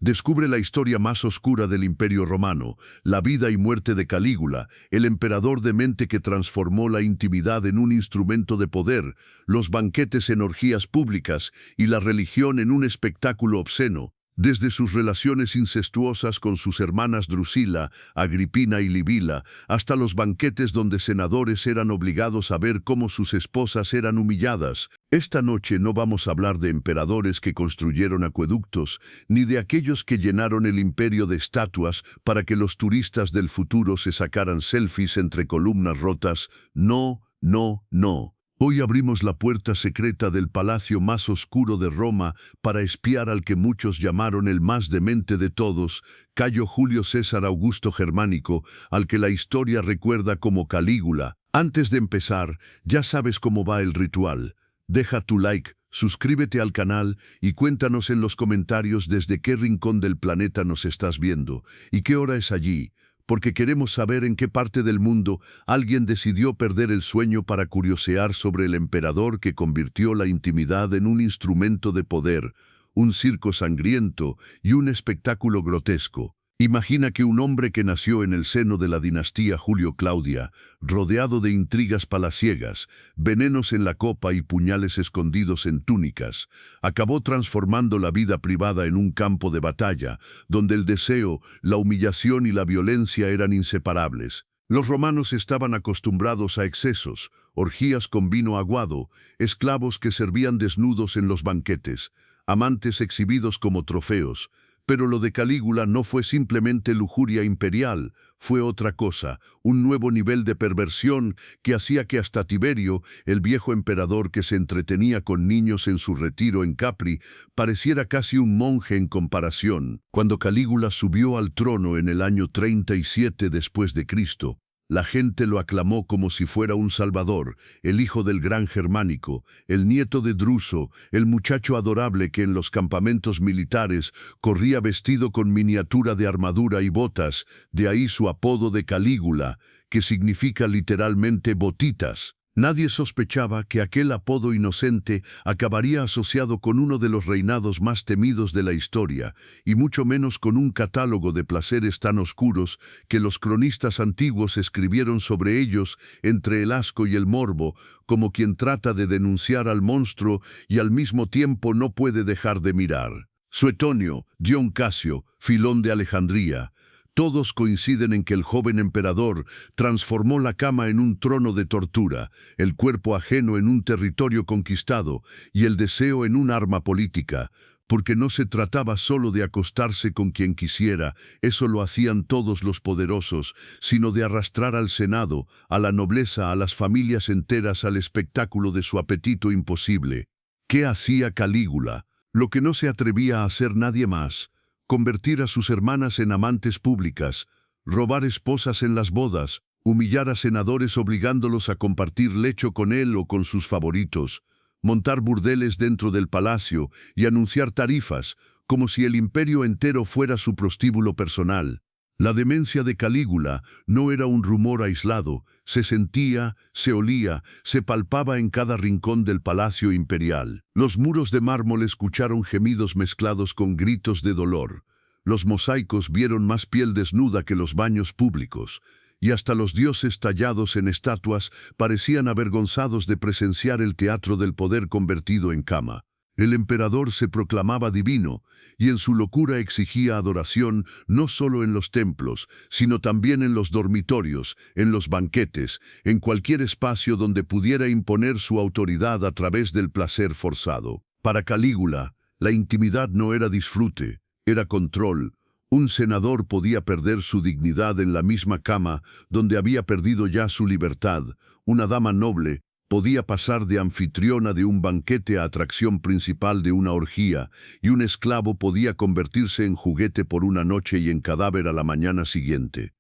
Descubre la historia más oscura del Imperio Romano, la vida y muerte de Calígula, el emperador demente que transformó la intimidad en un instrumento de poder, los banquetes en orgías públicas y la religión en un espectáculo obsceno. Desde sus relaciones incestuosas con sus hermanas Drusila, Agripina y Libila, hasta los banquetes donde senadores eran obligados a ver cómo sus esposas eran humilladas. Esta noche no vamos a hablar de emperadores que construyeron acueductos, ni de aquellos que llenaron el imperio de estatuas para que los turistas del futuro se sacaran selfies entre columnas rotas. No, no, no. Hoy abrimos la puerta secreta del palacio más oscuro de Roma para espiar al que muchos llamaron el más demente de todos, Cayo Julio César Augusto Germánico, al que la historia recuerda como Calígula. Antes de empezar, ya sabes cómo va el ritual. Deja tu like, suscríbete al canal y cuéntanos en los comentarios desde qué rincón del planeta nos estás viendo y qué hora es allí, porque queremos saber en qué parte del mundo alguien decidió perder el sueño para curiosear sobre el emperador que convirtió la intimidad en un instrumento de poder, un circo sangriento y un espectáculo grotesco. Imagina que un hombre que nació en el seno de la dinastía Julio-Claudia, rodeado de intrigas palaciegas, venenos en la copa y puñales escondidos en túnicas, acabó transformando la vida privada en un campo de batalla, donde el deseo, la humillación y la violencia eran inseparables. Los romanos estaban acostumbrados a excesos, orgías con vino aguado, esclavos que servían desnudos en los banquetes, amantes exhibidos como trofeos. Pero lo de Calígula no fue simplemente lujuria imperial, fue otra cosa, un nuevo nivel de perversión que hacía que hasta Tiberio, el viejo emperador que se entretenía con niños en su retiro en Capri, pareciera casi un monje en comparación. Cuando Calígula subió al trono en el año 37 después de Cristo, la gente lo aclamó como si fuera un salvador, el hijo del gran Germánico, el nieto de Druso, el muchacho adorable que en los campamentos militares corría vestido con miniatura de armadura y botas, de ahí su apodo de Calígula, que significa literalmente botitas. Nadie sospechaba que aquel apodo inocente acabaría asociado con uno de los reinados más temidos de la historia, y mucho menos con un catálogo de placeres tan oscuros que los cronistas antiguos escribieron sobre ellos entre el asco y el morbo, como quien trata de denunciar al monstruo y al mismo tiempo no puede dejar de mirar. Suetonio, Dion Casio, Filón de Alejandría, todos coinciden en que el joven emperador transformó la cama en un trono de tortura, el cuerpo ajeno en un territorio conquistado y el deseo en un arma política, porque no se trataba solo de acostarse con quien quisiera, eso lo hacían todos los poderosos, sino de arrastrar al Senado, a la nobleza, a las familias enteras al espectáculo de su apetito imposible. ¿Qué hacía Calígula? Lo que no se atrevía a hacer nadie más: convertir a sus hermanas en amantes públicas, robar esposas en las bodas, humillar a senadores obligándolos a compartir lecho con él o con sus favoritos, montar burdeles dentro del palacio y anunciar tarifas, como si el imperio entero fuera su prostíbulo personal. La demencia de Calígula no era un rumor aislado, se sentía, se olía, se palpaba en cada rincón del palacio imperial. Los muros de mármol escucharon gemidos mezclados con gritos de dolor. Los mosaicos vieron más piel desnuda que los baños públicos, y hasta los dioses tallados en estatuas parecían avergonzados de presenciar el teatro del poder convertido en cama. El emperador se proclamaba divino, y en su locura exigía adoración no solo en los templos, sino también en los dormitorios, en los banquetes, en cualquier espacio donde pudiera imponer su autoridad a través del placer forzado. Para Calígula, la intimidad no era disfrute, era control. Un senador podía perder su dignidad en la misma cama donde había perdido ya su libertad. Una dama noble podía pasar de anfitriona de un banquete a atracción principal de una orgía, y un esclavo podía convertirse en juguete por una noche y en cadáver a la mañana siguiente.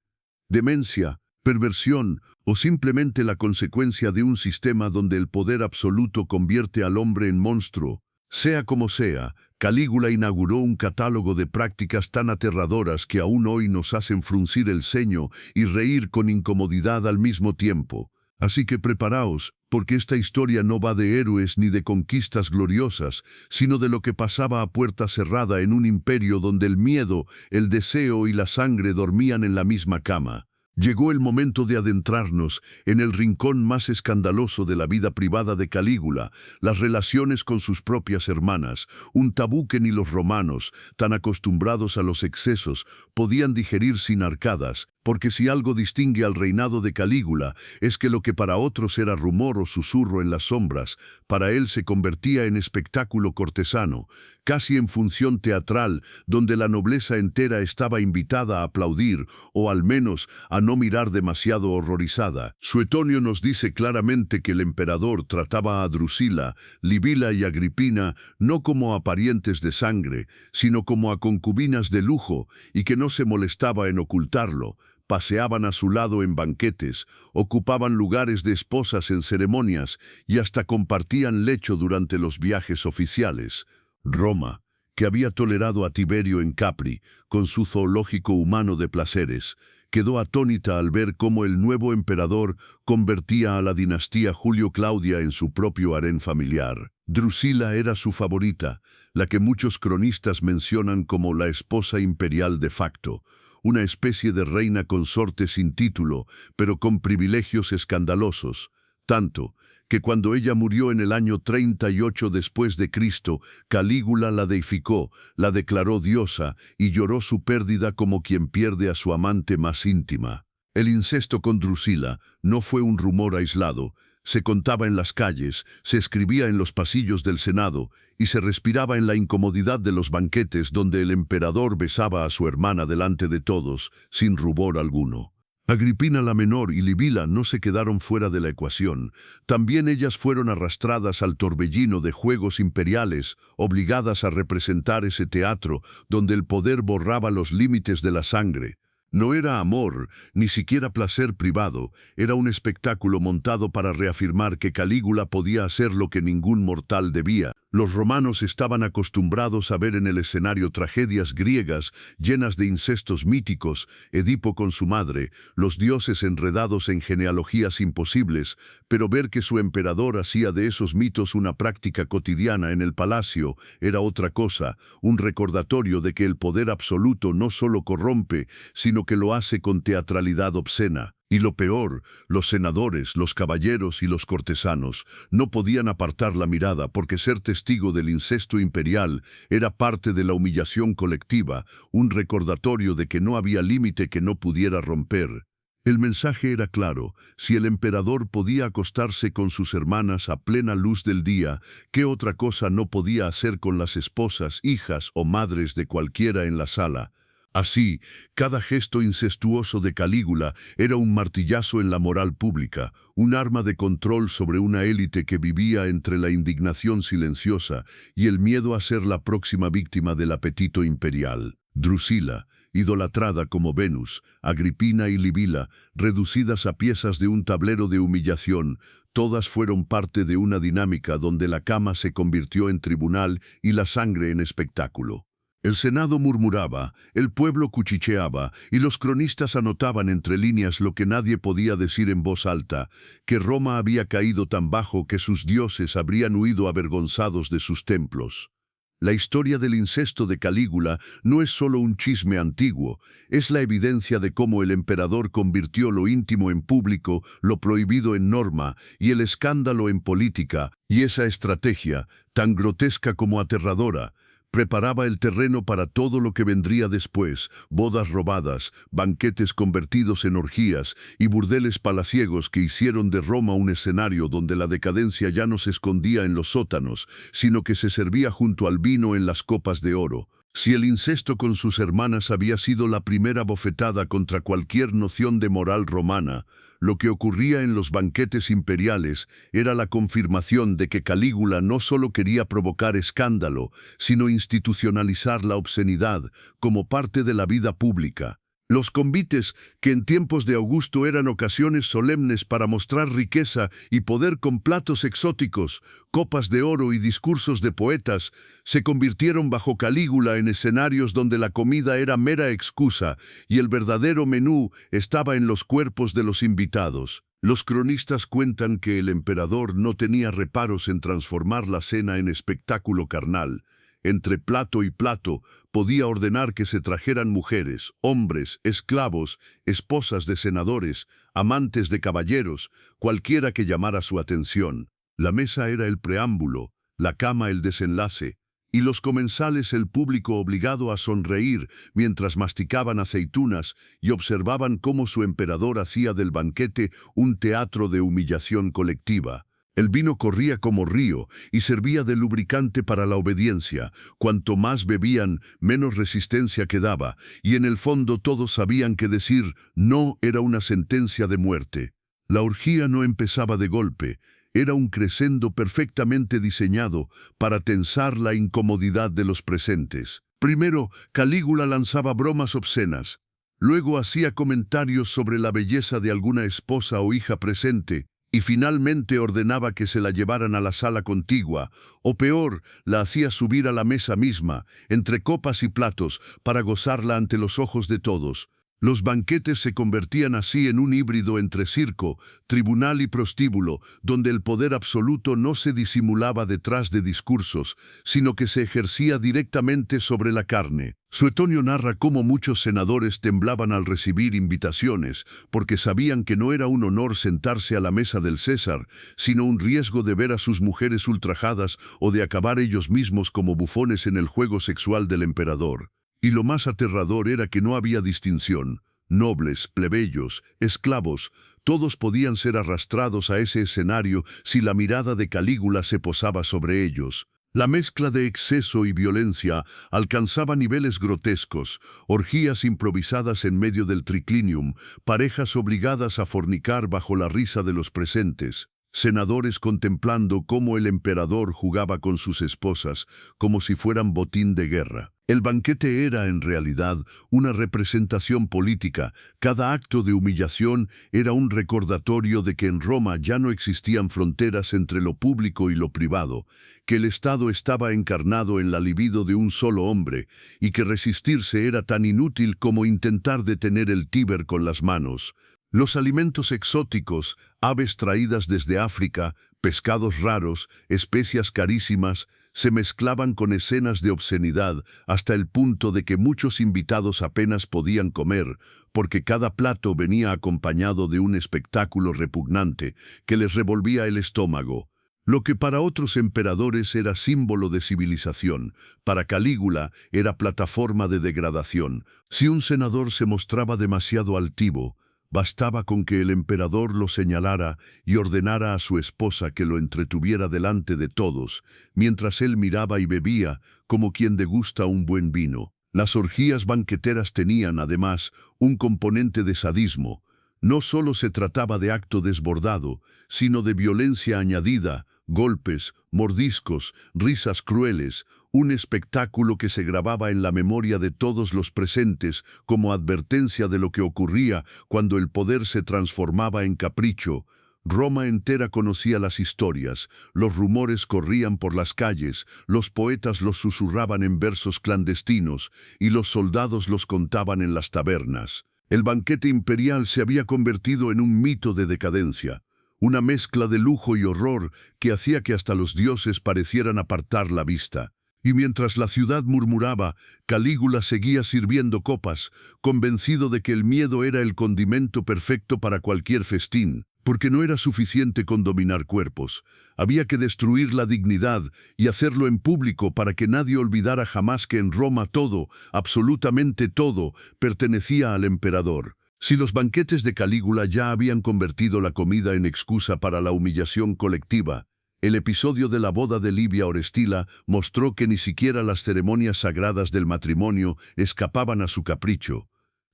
Demencia, perversión o simplemente la consecuencia de un sistema donde el poder absoluto convierte al hombre en monstruo. Sea como sea, Calígula inauguró un catálogo de prácticas tan aterradoras que aún hoy nos hacen fruncir el ceño y reír con incomodidad al mismo tiempo. Así que preparaos, porque esta historia no va de héroes ni de conquistas gloriosas, sino de lo que pasaba a puerta cerrada en un imperio donde el miedo, el deseo y la sangre dormían en la misma cama. Llegó el momento de adentrarnos en el rincón más escandaloso de la vida privada de Calígula, las relaciones con sus propias hermanas, un tabú que ni los romanos, tan acostumbrados a los excesos, podían digerir sin arcadas, porque si algo distingue al reinado de Calígula es que lo que para otros era rumor o susurro en las sombras, para él se convertía en espectáculo cortesano, casi en función teatral, donde la nobleza entera estaba invitada a aplaudir, o al menos a no mirar demasiado horrorizada. Suetonio nos dice claramente que el emperador trataba a Drusila, Libila y Agripina no como a parientes de sangre, sino como a concubinas de lujo, y que no se molestaba en ocultarlo. Paseaban a su lado en banquetes, ocupaban lugares de esposas en ceremonias y hasta compartían lecho durante los viajes oficiales. Roma, que había tolerado a Tiberio en Capri, con su zoológico humano de placeres, quedó atónita al ver cómo el nuevo emperador convertía a la dinastía Julio-Claudia en su propio harén familiar. Drusila era su favorita, la que muchos cronistas mencionan como la esposa imperial de facto, una especie de reina consorte sin título, pero con privilegios escandalosos, tanto que cuando ella murió en el año 38 después de Cristo, Calígula la deificó, la declaró diosa y lloró su pérdida como quien pierde a su amante más íntima. El incesto con Drusila no fue un rumor aislado, se contaba en las calles, se escribía en los pasillos del Senado y se respiraba en la incomodidad de los banquetes donde el emperador besaba a su hermana delante de todos, sin rubor alguno. Agripina la menor y Libila no se quedaron fuera de la ecuación. También ellas fueron arrastradas al torbellino de juegos imperiales, obligadas a representar ese teatro donde el poder borraba los límites de la sangre. No era amor, ni siquiera placer privado, era un espectáculo montado para reafirmar que Calígula podía hacer lo que ningún mortal debía. Los romanos estaban acostumbrados a ver en el escenario tragedias griegas llenas de incestos míticos, Edipo con su madre, los dioses enredados en genealogías imposibles, pero ver que su emperador hacía de esos mitos una práctica cotidiana en el palacio era otra cosa, un recordatorio de que el poder absoluto no solo corrompe, sino que lo hace con teatralidad obscena. Y lo peor, los senadores, los caballeros y los cortesanos no podían apartar la mirada porque ser testigo del incesto imperial era parte de la humillación colectiva, un recordatorio de que no había límite que no pudiera romper. El mensaje era claro: si el emperador podía acostarse con sus hermanas a plena luz del día, ¿qué otra cosa no podía hacer con las esposas, hijas o madres de cualquiera en la sala? Así, cada gesto incestuoso de Calígula era un martillazo en la moral pública, un arma de control sobre una élite que vivía entre la indignación silenciosa y el miedo a ser la próxima víctima del apetito imperial. Drusila, idolatrada como Venus, Agripina y Libila, reducidas a piezas de un tablero de humillación, todas fueron parte de una dinámica donde la cama se convirtió en tribunal y la sangre en espectáculo. El Senado murmuraba, el pueblo cuchicheaba y los cronistas anotaban entre líneas lo que nadie podía decir en voz alta, que Roma había caído tan bajo que sus dioses habrían huido avergonzados de sus templos. La historia del incesto de Calígula no es solo un chisme antiguo, es la evidencia de cómo el emperador convirtió lo íntimo en público, lo prohibido en norma y el escándalo en política, y esa estrategia, tan grotesca como aterradora, preparaba el terreno para todo lo que vendría después: bodas robadas, banquetes convertidos en orgías y burdeles palaciegos que hicieron de Roma un escenario donde la decadencia ya no se escondía en los sótanos, sino que se servía junto al vino en las copas de oro. Si el incesto con sus hermanas había sido la primera bofetada contra cualquier noción de moral romana, lo que ocurría en los banquetes imperiales era la confirmación de que Calígula no solo quería provocar escándalo, sino institucionalizar la obscenidad como parte de la vida pública. Los convites, que en tiempos de Augusto eran ocasiones solemnes para mostrar riqueza y poder con platos exóticos, copas de oro y discursos de poetas, se convirtieron bajo Calígula en escenarios donde la comida era mera excusa y el verdadero menú estaba en los cuerpos de los invitados. Los cronistas cuentan que el emperador no tenía reparos en transformar la cena en espectáculo carnal. Entre plato y plato podía ordenar que se trajeran mujeres, hombres, esclavos, esposas de senadores, amantes de caballeros, cualquiera que llamara su atención. La mesa era el preámbulo, la cama el desenlace, y los comensales el público obligado a sonreír mientras masticaban aceitunas y observaban cómo su emperador hacía del banquete un teatro de humillación colectiva. El vino corría como río y servía de lubricante para la obediencia. Cuanto más bebían, menos resistencia quedaba, y en el fondo todos sabían que decir no era una sentencia de muerte. La orgía no empezaba de golpe, era un crescendo perfectamente diseñado para tensar la incomodidad de los presentes. Primero, Calígula lanzaba bromas obscenas. Luego hacía comentarios sobre la belleza de alguna esposa o hija presente, y finalmente ordenaba que se la llevaran a la sala contigua, o peor, la hacía subir a la mesa misma, entre copas y platos, para gozarla ante los ojos de todos. Los banquetes se convertían así en un híbrido entre circo, tribunal y prostíbulo, donde el poder absoluto no se disimulaba detrás de discursos, sino que se ejercía directamente sobre la carne. Suetonio narra cómo muchos senadores temblaban al recibir invitaciones, porque sabían que no era un honor sentarse a la mesa del César, sino un riesgo de ver a sus mujeres ultrajadas o de acabar ellos mismos como bufones en el juego sexual del emperador. Y lo más aterrador era que no había distinción. Nobles, plebeyos, esclavos, todos podían ser arrastrados a ese escenario si la mirada de Calígula se posaba sobre ellos. La mezcla de exceso y violencia alcanzaba niveles grotescos, orgías improvisadas en medio del triclinium, parejas obligadas a fornicar bajo la risa de los presentes, senadores contemplando cómo el emperador jugaba con sus esposas, como si fueran botín de guerra. El banquete era, en realidad, una representación política. Cada acto de humillación era un recordatorio de que en Roma ya no existían fronteras entre lo público y lo privado, que el Estado estaba encarnado en la libido de un solo hombre, y que resistirse era tan inútil como intentar detener el Tíber con las manos. Los alimentos exóticos, aves traídas desde África, pescados raros, especias carísimas, se mezclaban con escenas de obscenidad hasta el punto de que muchos invitados apenas podían comer, porque cada plato venía acompañado de un espectáculo repugnante que les revolvía el estómago. Lo que para otros emperadores era símbolo de civilización, para Calígula era plataforma de degradación. Si un senador se mostraba demasiado altivo, bastaba con que el emperador lo señalara y ordenara a su esposa que lo entretuviera delante de todos, mientras él miraba y bebía como quien degusta un buen vino. Las orgías banqueteras tenían, además, un componente de sadismo. No solo se trataba de acto desbordado, sino de violencia añadida, golpes, mordiscos, risas crueles, un espectáculo que se grababa en la memoria de todos los presentes como advertencia de lo que ocurría cuando el poder se transformaba en capricho. Roma entera conocía las historias, los rumores corrían por las calles, los poetas los susurraban en versos clandestinos y los soldados los contaban en las tabernas. El banquete imperial se había convertido en un mito de decadencia, una mezcla de lujo y horror que hacía que hasta los dioses parecieran apartar la vista. Y mientras la ciudad murmuraba, Calígula seguía sirviendo copas, convencido de que el miedo era el condimento perfecto para cualquier festín, porque no era suficiente con dominar cuerpos. Había que destruir la dignidad y hacerlo en público para que nadie olvidara jamás que en Roma todo, absolutamente todo, pertenecía al emperador. Si los banquetes de Calígula ya habían convertido la comida en excusa para la humillación colectiva, el episodio de la boda de Livia Orestila mostró que ni siquiera las ceremonias sagradas del matrimonio escapaban a su capricho.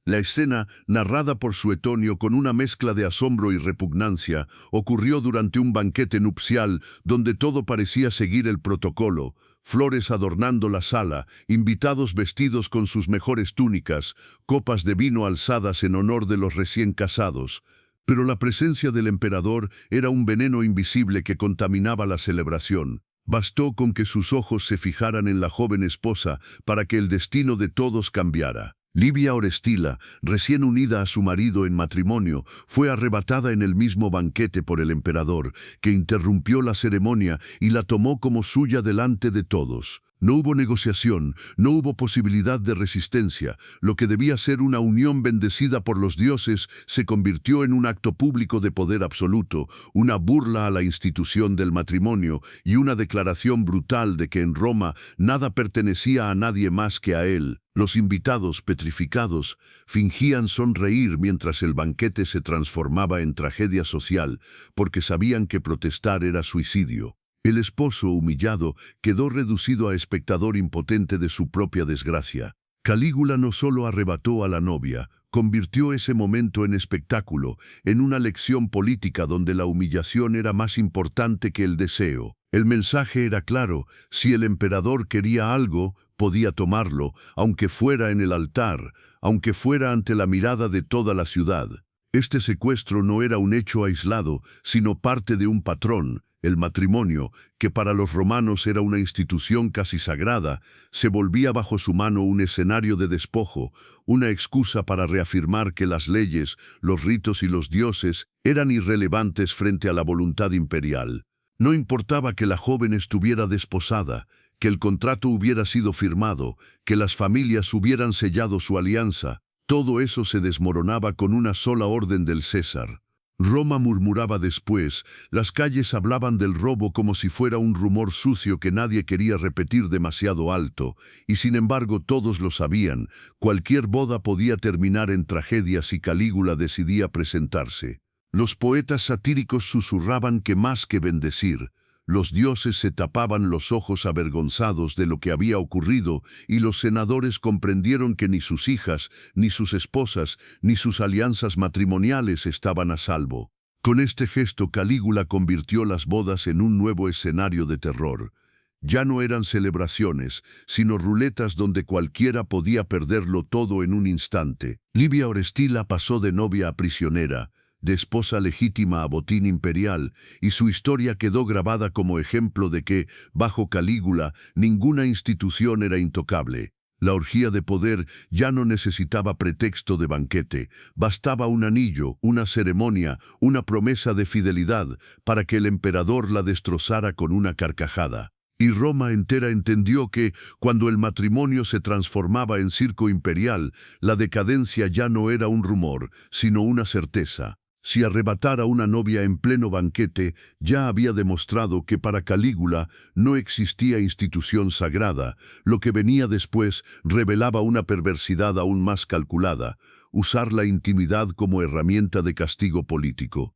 La escena, narrada por Suetonio con una mezcla de asombro y repugnancia, ocurrió durante un banquete nupcial donde todo parecía seguir el protocolo. flores adornando la sala, invitados vestidos con sus mejores túnicas, copas de vino alzadas en honor de los recién casados. Pero la presencia del emperador era un veneno invisible que contaminaba la celebración. Bastó con que sus ojos se fijaran en la joven esposa para que el destino de todos cambiara. Livia Orestilla, recién unida a su marido en matrimonio, fue arrebatada en el mismo banquete por el emperador, que interrumpió la ceremonia y la tomó como suya delante de todos. No hubo negociación, no hubo posibilidad de resistencia. Lo que debía ser una unión bendecida por los dioses se convirtió en un acto público de poder absoluto, una burla a la institución del matrimonio y una declaración brutal de que en Roma nada pertenecía a nadie más que a él. Los invitados, petrificados, fingían sonreír mientras el banquete se transformaba en tragedia social, porque sabían que protestar era suicidio. El esposo, humillado, quedó reducido a espectador impotente de su propia desgracia. Calígula no solo arrebató a la novia, convirtió ese momento en espectáculo, en una lección política donde la humillación era más importante que el deseo. El mensaje era claro: si el emperador quería algo, podía tomarlo, aunque fuera en el altar, aunque fuera ante la mirada de toda la ciudad. Este secuestro no era un hecho aislado, sino parte de un patrón. El matrimonio, que para los romanos era una institución casi sagrada, se volvía bajo su mano un escenario de despojo, una excusa para reafirmar que las leyes, los ritos y los dioses eran irrelevantes frente a la voluntad imperial. No importaba que la joven estuviera desposada, que el contrato hubiera sido firmado, que las familias hubieran sellado su alianza. Todo eso se desmoronaba con una sola orden del César. Roma murmuraba después, las calles hablaban del robo como si fuera un rumor sucio que nadie quería repetir demasiado alto, y sin embargo todos lo sabían. Cualquier boda podía terminar en tragedia si Calígula decidía presentarse. Los poetas satíricos susurraban que más que bendecir, los dioses se tapaban los ojos avergonzados de lo que había ocurrido, y los senadores comprendieron que ni sus hijas, ni sus esposas, ni sus alianzas matrimoniales estaban a salvo. Con este gesto Calígula convirtió las bodas en un nuevo escenario de terror. Ya no eran celebraciones, sino ruletas donde cualquiera podía perderlo todo en un instante. Livia Orestilla pasó de novia a prisionera, de esposa legítima a botín imperial, y su historia quedó grabada como ejemplo de que, bajo Calígula, ninguna institución era intocable. La orgía de poder ya no necesitaba pretexto de banquete, bastaba un anillo, una ceremonia, una promesa de fidelidad para que el emperador la destrozara con una carcajada. Y Roma entera entendió que, cuando el matrimonio se transformaba en circo imperial, la decadencia ya no era un rumor, sino una certeza. Si arrebatar a una novia en pleno banquete ya había demostrado que para Calígula no existía institución sagrada, lo que venía después revelaba una perversidad aún más calculada: usar la intimidad como herramienta de castigo político.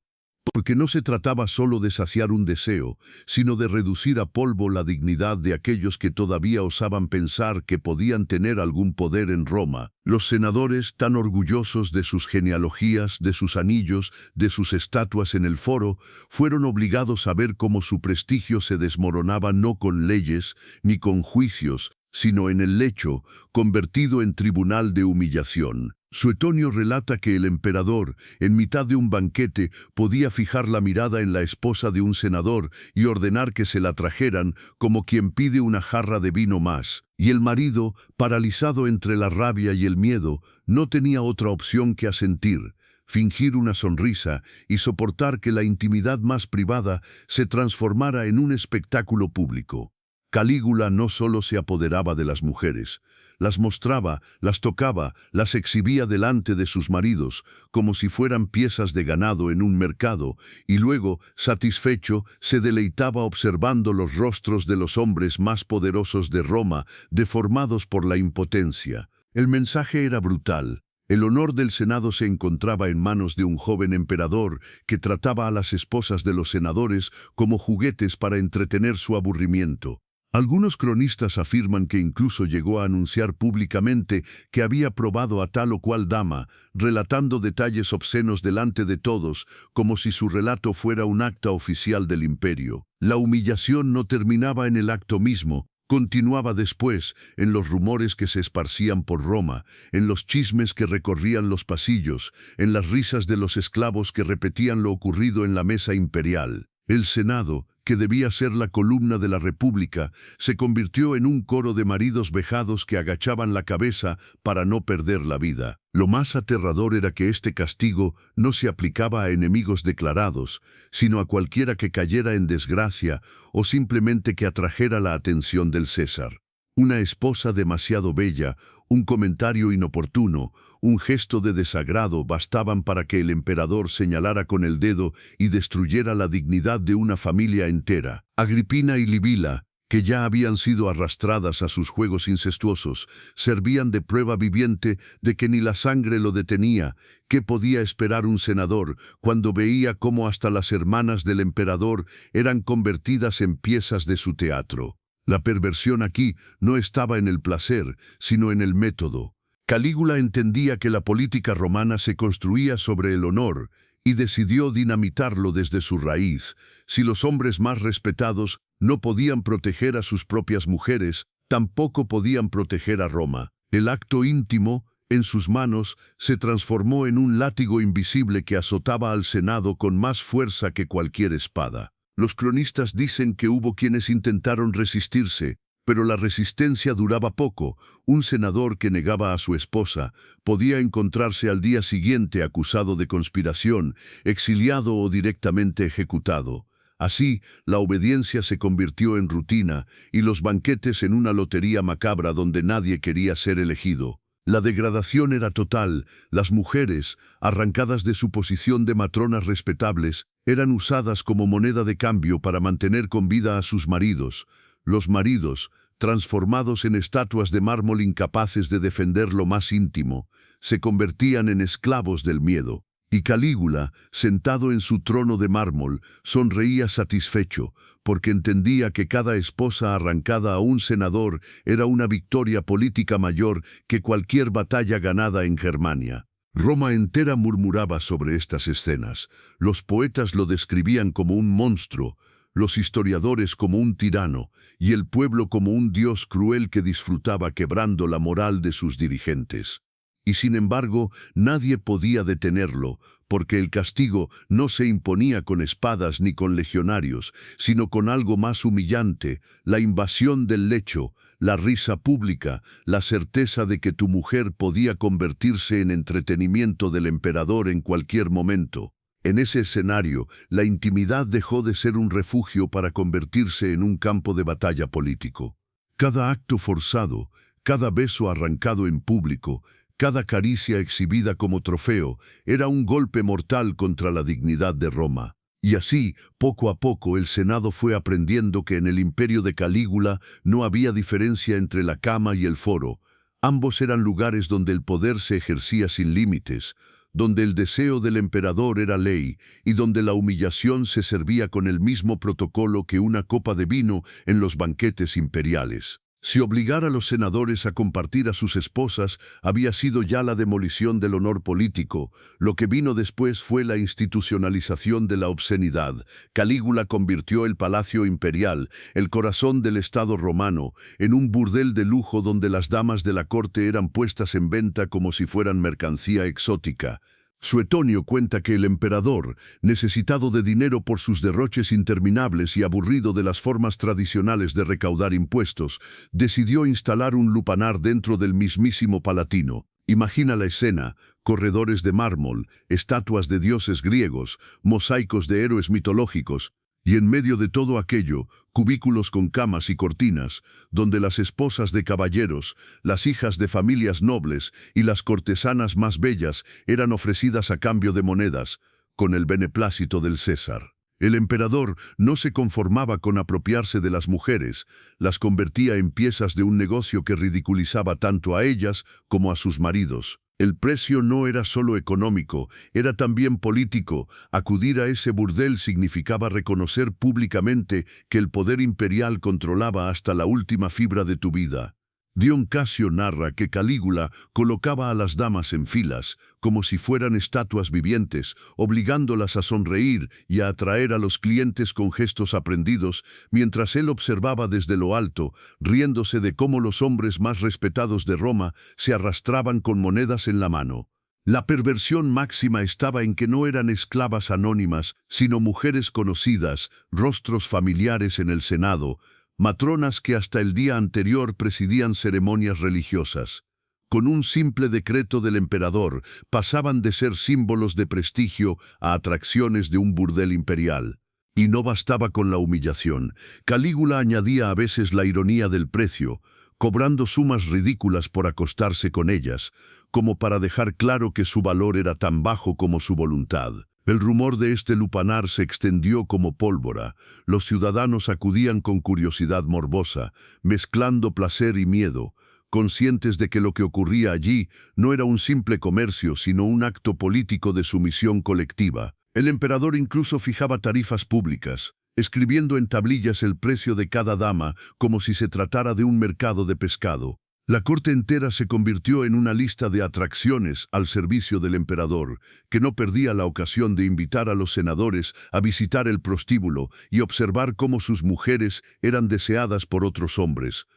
Porque no se trataba solo de saciar un deseo, sino de reducir a polvo la dignidad de aquellos que todavía osaban pensar que podían tener algún poder en Roma. Los senadores, tan orgullosos de sus genealogías, de sus anillos, de sus estatuas en el foro, fueron obligados a ver cómo su prestigio se desmoronaba no con leyes ni con juicios, sino en el lecho, convertido en tribunal de humillación. Suetonio relata que el emperador, en mitad de un banquete, podía fijar la mirada en la esposa de un senador y ordenar que se la trajeran como quien pide una jarra de vino más. Y el marido, paralizado entre la rabia y el miedo, no tenía otra opción que asentir, fingir una sonrisa y soportar que la intimidad más privada se transformara en un espectáculo público. Calígula no solo se apoderaba de las mujeres, las mostraba, las tocaba, las exhibía delante de sus maridos, como si fueran piezas de ganado en un mercado, y luego, satisfecho, se deleitaba observando los rostros de los hombres más poderosos de Roma, deformados por la impotencia. El mensaje era brutal. El honor del Senado se encontraba en manos de un joven emperador que trataba a las esposas de los senadores como juguetes para entretener su aburrimiento. Algunos cronistas afirman que incluso llegó a anunciar públicamente que había probado a tal o cual dama, relatando detalles obscenos delante de todos, como si su relato fuera un acta oficial del imperio. La humillación no terminaba en el acto mismo. Continuaba después, en los rumores que se esparcían por Roma, en los chismes que recorrían los pasillos, en las risas de los esclavos que repetían lo ocurrido en la mesa imperial. El Senado, que debía ser la columna de la República, se convirtió en un coro de maridos vejados que agachaban la cabeza para no perder la vida. Lo más aterrador era que este castigo no se aplicaba a enemigos declarados, sino a cualquiera que cayera en desgracia o simplemente que atrajera la atención del César. Una esposa demasiado bella, un comentario inoportuno, un gesto de desagrado bastaban para que el emperador señalara con el dedo y destruyera la dignidad de una familia entera. Agripina y Libila, que ya habían sido arrastradas a sus juegos incestuosos, servían de prueba viviente de que ni la sangre lo detenía. ¿Qué podía esperar un senador cuando veía cómo hasta las hermanas del emperador eran convertidas en piezas de su teatro? La perversión aquí no estaba en el placer, sino en el método. Calígula entendía que la política romana se construía sobre el honor y decidió dinamitarlo desde su raíz. Si los hombres más respetados no podían proteger a sus propias mujeres, tampoco podían proteger a Roma. El acto íntimo, en sus manos, se transformó en un látigo invisible que azotaba al Senado con más fuerza que cualquier espada. Los cronistas dicen que hubo quienes intentaron resistirse, pero la resistencia duraba poco. Un senador que negaba a su esposa podía encontrarse al día siguiente acusado de conspiración, exiliado o directamente ejecutado. Así, la obediencia se convirtió en rutina y los banquetes en una lotería macabra donde nadie quería ser elegido. La degradación era total. Las mujeres, arrancadas de su posición de matronas respetables, eran usadas como moneda de cambio para mantener con vida a sus maridos. Los maridos, transformados en estatuas de mármol incapaces de defender lo más íntimo, se convertían en esclavos del miedo. Y Calígula, sentado en su trono de mármol, sonreía satisfecho, porque entendía que cada esposa arrancada a un senador era una victoria política mayor que cualquier batalla ganada en Germania. Roma entera murmuraba sobre estas escenas. Los poetas lo describían como un monstruo, los historiadores como un tirano, y el pueblo como un dios cruel que disfrutaba quebrando la moral de sus dirigentes. Y sin embargo, nadie podía detenerlo, porque el castigo no se imponía con espadas ni con legionarios, sino con algo más humillante: la invasión del lecho, la risa pública, la certeza de que tu mujer podía convertirse en entretenimiento del emperador en cualquier momento. En ese escenario, la intimidad dejó de ser un refugio para convertirse en un campo de batalla político. Cada acto forzado, cada beso arrancado en público, cada caricia exhibida como trofeo, era un golpe mortal contra la dignidad de Roma. Y así, poco a poco, el Senado fue aprendiendo que en el imperio de Calígula no había diferencia entre la cama y el foro. Ambos eran lugares donde el poder se ejercía sin límites, donde el deseo del emperador era ley y donde la humillación se servía con el mismo protocolo que una copa de vino en los banquetes imperiales. Si obligar a los senadores a compartir a sus esposas había sido ya la demolición del honor político, lo que vino después fue la institucionalización de la obscenidad. Calígula convirtió el palacio imperial, el corazón del Estado romano, en un burdel de lujo donde las damas de la corte eran puestas en venta como si fueran mercancía exótica. Suetonio cuenta que el emperador, necesitado de dinero por sus derroches interminables y aburrido de las formas tradicionales de recaudar impuestos, decidió instalar un lupanar dentro del mismísimo Palatino. Imagina la escena: corredores de mármol, estatuas de dioses griegos, mosaicos de héroes mitológicos, y en medio de todo aquello, cubículos con camas y cortinas, donde las esposas de caballeros, las hijas de familias nobles y las cortesanas más bellas eran ofrecidas a cambio de monedas, con el beneplácito del César. El emperador no se conformaba con apropiarse de las mujeres, las convertía en piezas de un negocio que ridiculizaba tanto a ellas como a sus maridos. El precio no era solo económico, era también político. Acudir a ese burdel significaba reconocer públicamente que el poder imperial controlaba hasta la última fibra de tu vida. Dion Casio narra que Calígula colocaba a las damas en filas, como si fueran estatuas vivientes, obligándolas a sonreír y a atraer a los clientes con gestos aprendidos, mientras él observaba desde lo alto, riéndose de cómo los hombres más respetados de Roma se arrastraban con monedas en la mano. La perversión máxima estaba en que no eran esclavas anónimas, sino mujeres conocidas, rostros familiares en el Senado, matronas que hasta el día anterior presidían ceremonias religiosas. Con un simple decreto del emperador, pasaban de ser símbolos de prestigio a atracciones de un burdel imperial. Y no bastaba con la humillación. Calígula añadía a veces la ironía del precio, cobrando sumas ridículas por acostarse con ellas, como para dejar claro que su valor era tan bajo como su voluntad. El rumor de este lupanar se extendió como pólvora. Los ciudadanos acudían con curiosidad morbosa, mezclando placer y miedo, conscientes de que lo que ocurría allí no era un simple comercio, sino un acto político de sumisión colectiva. El emperador incluso fijaba tarifas públicas, escribiendo en tablillas el precio de cada dama como si se tratara de un mercado de pescado. La corte entera se convirtió en una lista de atracciones al servicio del emperador, que no perdía la ocasión de invitar a los senadores a visitar el prostíbulo y observar cómo sus mujeres eran deseadas por otros hombres.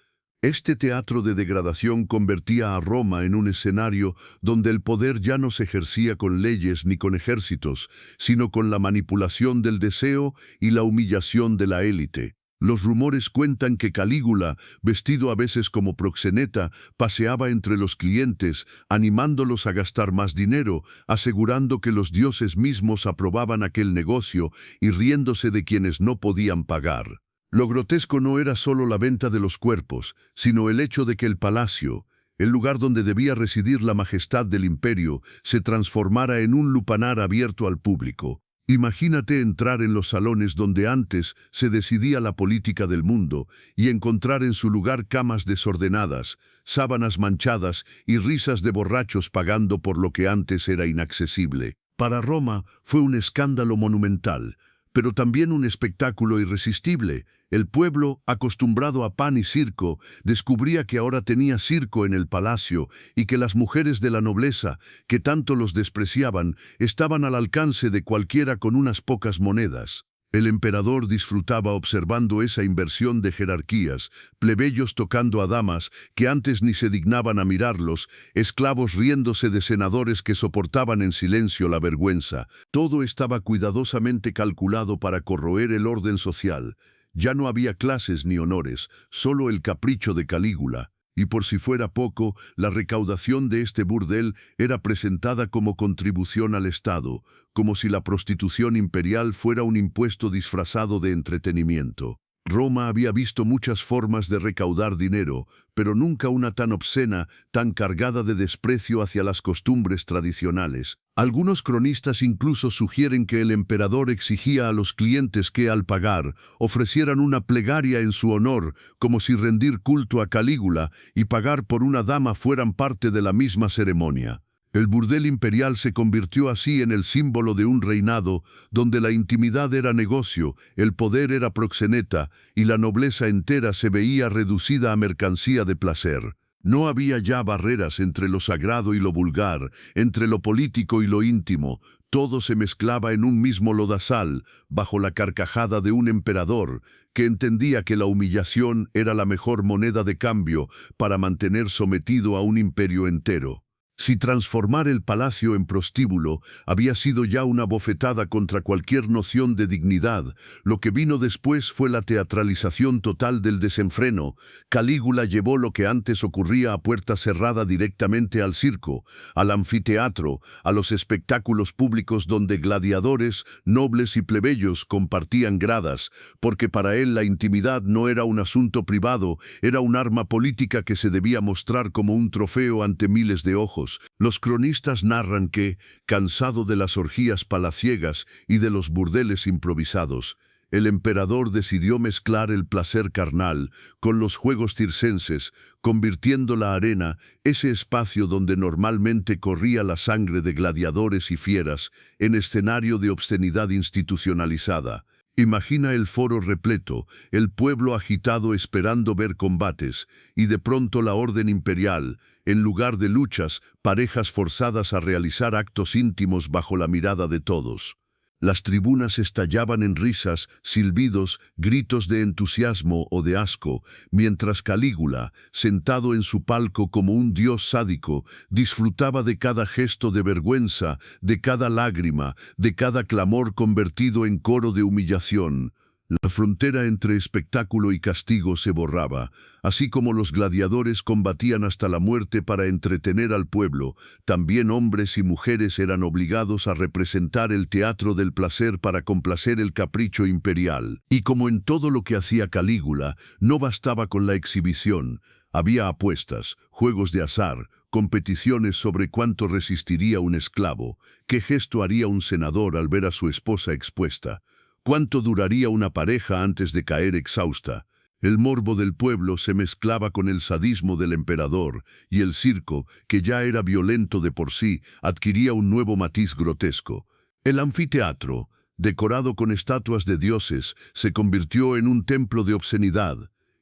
Este teatro de degradación convertía a Roma en un escenario donde el poder ya no se ejercía con leyes ni con ejércitos, sino con la manipulación del deseo y la humillación de la élite. Los rumores cuentan que Calígula, vestido a veces como proxeneta, paseaba entre los clientes, animándolos a gastar más dinero, asegurando que los dioses mismos aprobaban aquel negocio y riéndose de quienes no podían pagar. Lo grotesco no era solo la venta de los cuerpos, sino el hecho de que el palacio, el lugar donde debía residir la majestad del imperio, se transformara en un lupanar abierto al público. Imagínate entrar en los salones donde antes se decidía la política del mundo y encontrar en su lugar camas desordenadas, sábanas manchadas y risas de borrachos pagando por lo que antes era inaccesible. Para Roma fue un escándalo monumental, pero también un espectáculo irresistible. El pueblo, acostumbrado a pan y circo, descubría que ahora tenía circo en el palacio y que las mujeres de la nobleza, que tanto los despreciaban, estaban al alcance de cualquiera con unas pocas monedas. El emperador disfrutaba observando esa inversión de jerarquías, plebeyos tocando a damas que antes ni se dignaban a mirarlos, esclavos riéndose de senadores que soportaban en silencio la vergüenza. Todo estaba cuidadosamente calculado para corroer el orden social. Ya no había clases ni honores, solo el capricho de Calígula. Y por si fuera poco, la recaudación de este burdel era presentada como contribución al Estado, como si la prostitución imperial fuera un impuesto disfrazado de entretenimiento. Roma había visto muchas formas de recaudar dinero, pero nunca una tan obscena, tan cargada de desprecio hacia las costumbres tradicionales. Algunos cronistas incluso sugieren que el emperador exigía a los clientes que, al pagar, ofrecieran una plegaria en su honor, como si rendir culto a Calígula y pagar por una dama fueran parte de la misma ceremonia. El burdel imperial se convirtió así en el símbolo de un reinado donde la intimidad era negocio, el poder era proxeneta y la nobleza entera se veía reducida a mercancía de placer. No había ya barreras entre lo sagrado y lo vulgar, entre lo político y lo íntimo. Todo se mezclaba en un mismo lodazal, bajo la carcajada de un emperador que entendía que la humillación era la mejor moneda de cambio para mantener sometido a un imperio entero. Si transformar el palacio en prostíbulo había sido ya una bofetada contra cualquier noción de dignidad, lo que vino después fue la teatralización total del desenfreno. Calígula llevó lo que antes ocurría a puerta cerrada directamente al circo, al anfiteatro, a los espectáculos públicos donde gladiadores, nobles y plebeyos compartían gradas, porque para él la intimidad no era un asunto privado, era un arma política que se debía mostrar como un trofeo ante miles de ojos. Los cronistas narran que, cansado de las orgías palaciegas y de los burdeles improvisados, el emperador decidió mezclar el placer carnal con los juegos circenses, convirtiendo la arena, ese espacio donde normalmente corría la sangre de gladiadores y fieras, en escenario de obscenidad institucionalizada. Imagina el foro repleto, el pueblo agitado esperando ver combates, y de pronto la orden imperial, en lugar de luchas, parejas forzadas a realizar actos íntimos bajo la mirada de todos. Las tribunas estallaban en risas, silbidos, gritos de entusiasmo o de asco, mientras Calígula, sentado en su palco como un dios sádico, disfrutaba de cada gesto de vergüenza, de cada lágrima, de cada clamor convertido en coro de humillación. La frontera entre espectáculo y castigo se borraba, así como los gladiadores combatían hasta la muerte para entretener al pueblo, también hombres y mujeres eran obligados a representar el teatro del placer para complacer el capricho imperial. Y como en todo lo que hacía Calígula, no bastaba con la exhibición, había apuestas, juegos de azar, competiciones sobre cuánto resistiría un esclavo, qué gesto haría un senador al ver a su esposa expuesta. ¿Cuánto duraría una pareja antes de caer exhausta? El morbo del pueblo se mezclaba con el sadismo del emperador, y el circo, que ya era violento de por sí, adquiría un nuevo matiz grotesco. El anfiteatro, decorado con estatuas de dioses, se convirtió en un templo de obscenidad,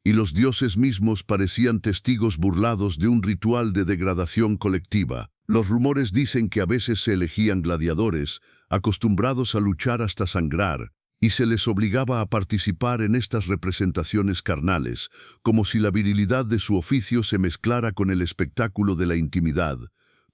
y los dioses mismos parecían testigos burlados de un ritual de degradación colectiva. Los rumores dicen que a veces se elegían gladiadores, acostumbrados a luchar hasta sangrar, y se les obligaba a participar en estas representaciones carnales, como si la virilidad de su oficio se mezclara con el espectáculo de la intimidad,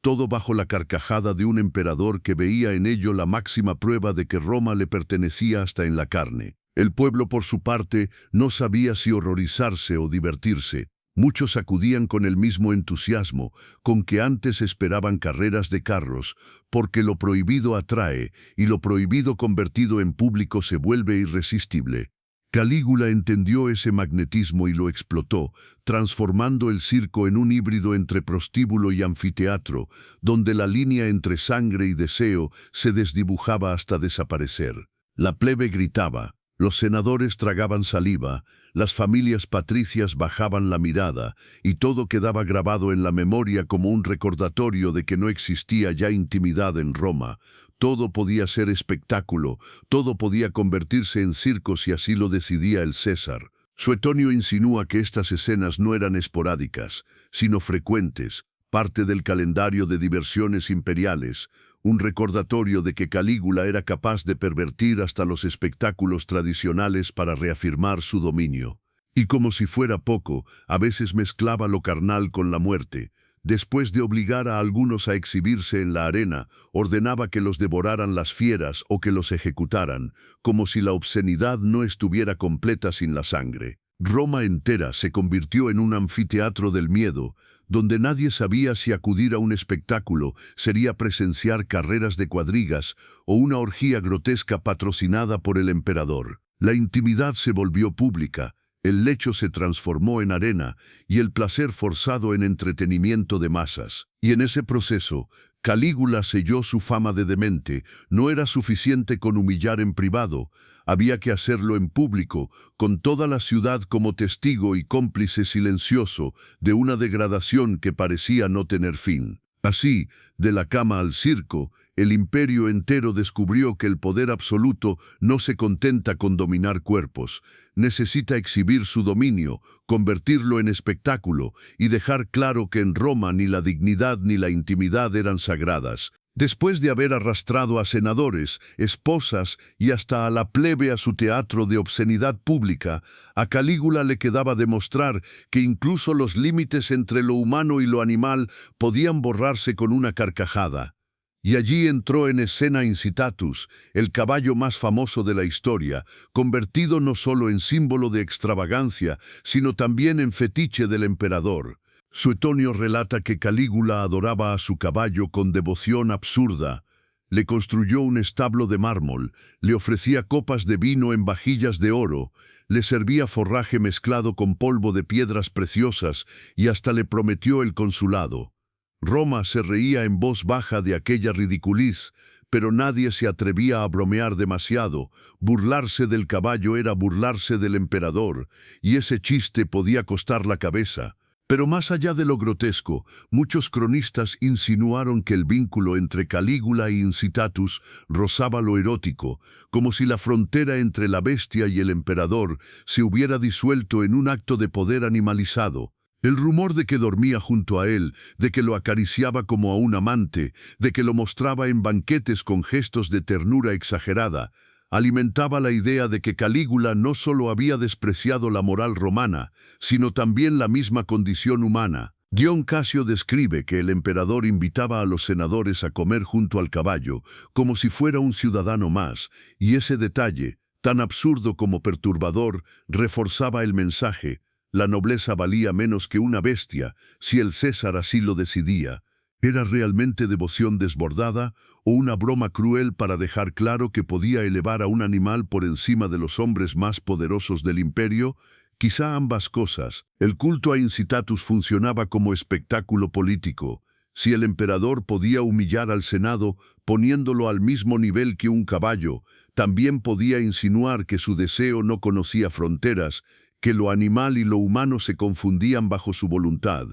todo bajo la carcajada de un emperador que veía en ello la máxima prueba de que Roma le pertenecía hasta en la carne. El pueblo, por su parte, no sabía si horrorizarse o divertirse. Muchos acudían con el mismo entusiasmo con que antes esperaban carreras de carros, porque lo prohibido atrae, y lo prohibido convertido en público se vuelve irresistible. Calígula entendió ese magnetismo y lo explotó, transformando el circo en un híbrido entre prostíbulo y anfiteatro, donde la línea entre sangre y deseo se desdibujaba hasta desaparecer. La plebe gritaba. Los senadores tragaban saliva, las familias patricias bajaban la mirada, y todo quedaba grabado en la memoria como un recordatorio de que no existía ya intimidad en Roma. Todo podía ser espectáculo, todo podía convertirse en circo si así lo decidía el César. Suetonio insinúa que estas escenas no eran esporádicas, sino frecuentes, parte del calendario de diversiones imperiales, un recordatorio de que Calígula era capaz de pervertir hasta los espectáculos tradicionales para reafirmar su dominio. Y como si fuera poco, a veces mezclaba lo carnal con la muerte. Después de obligar a algunos a exhibirse en la arena, ordenaba que los devoraran las fieras o que los ejecutaran, como si la obscenidad no estuviera completa sin la sangre. Roma entera se convirtió en un anfiteatro del miedo, donde nadie sabía si acudir a un espectáculo sería presenciar carreras de cuadrigas o una orgía grotesca patrocinada por el emperador. La intimidad se volvió pública, el lecho se transformó en arena y el placer forzado en entretenimiento de masas. Y en ese proceso, Calígula selló su fama de demente. No era suficiente con humillar en privado, había que hacerlo en público, con toda la ciudad como testigo y cómplice silencioso de una degradación que parecía no tener fin. Así, de la cama al circo, el imperio entero descubrió que el poder absoluto no se contenta con dominar cuerpos, necesita exhibir su dominio, convertirlo en espectáculo y dejar claro que en Roma ni la dignidad ni la intimidad eran sagradas. Después de haber arrastrado a senadores, esposas y hasta a la plebe a su teatro de obscenidad pública, a Calígula le quedaba demostrar que incluso los límites entre lo humano y lo animal podían borrarse con una carcajada. Y allí entró en escena Incitatus, el caballo más famoso de la historia, convertido no solo en símbolo de extravagancia, sino también en fetiche del emperador. Suetonio relata que Calígula adoraba a su caballo con devoción absurda. Le construyó un establo de mármol, le ofrecía copas de vino en vajillas de oro, le servía forraje mezclado con polvo de piedras preciosas y hasta le prometió el consulado. Roma se reía en voz baja de aquella ridiculez, pero nadie se atrevía a bromear demasiado. Burlarse del caballo era burlarse del emperador, y ese chiste podía costar la cabeza. Pero más allá de lo grotesco, muchos cronistas insinuaron que el vínculo entre Calígula e Incitatus rozaba lo erótico, como si la frontera entre la bestia y el emperador se hubiera disuelto en un acto de poder animalizado. El rumor de que dormía junto a él, de que lo acariciaba como a un amante, de que lo mostraba en banquetes con gestos de ternura exagerada, alimentaba la idea de que Calígula no solo había despreciado la moral romana, sino también la misma condición humana. Dion Casio describe que el emperador invitaba a los senadores a comer junto al caballo, como si fuera un ciudadano más, y ese detalle, tan absurdo como perturbador, reforzaba el mensaje: la nobleza valía menos que una bestia, si el César así lo decidía. ¿Era realmente devoción desbordada o una broma cruel para dejar claro que podía elevar a un animal por encima de los hombres más poderosos del imperio? Quizá ambas cosas. El culto a Incitatus funcionaba como espectáculo político. Si el emperador podía humillar al Senado poniéndolo al mismo nivel que un caballo, también podía insinuar que su deseo no conocía fronteras, que lo animal y lo humano se confundían bajo su voluntad.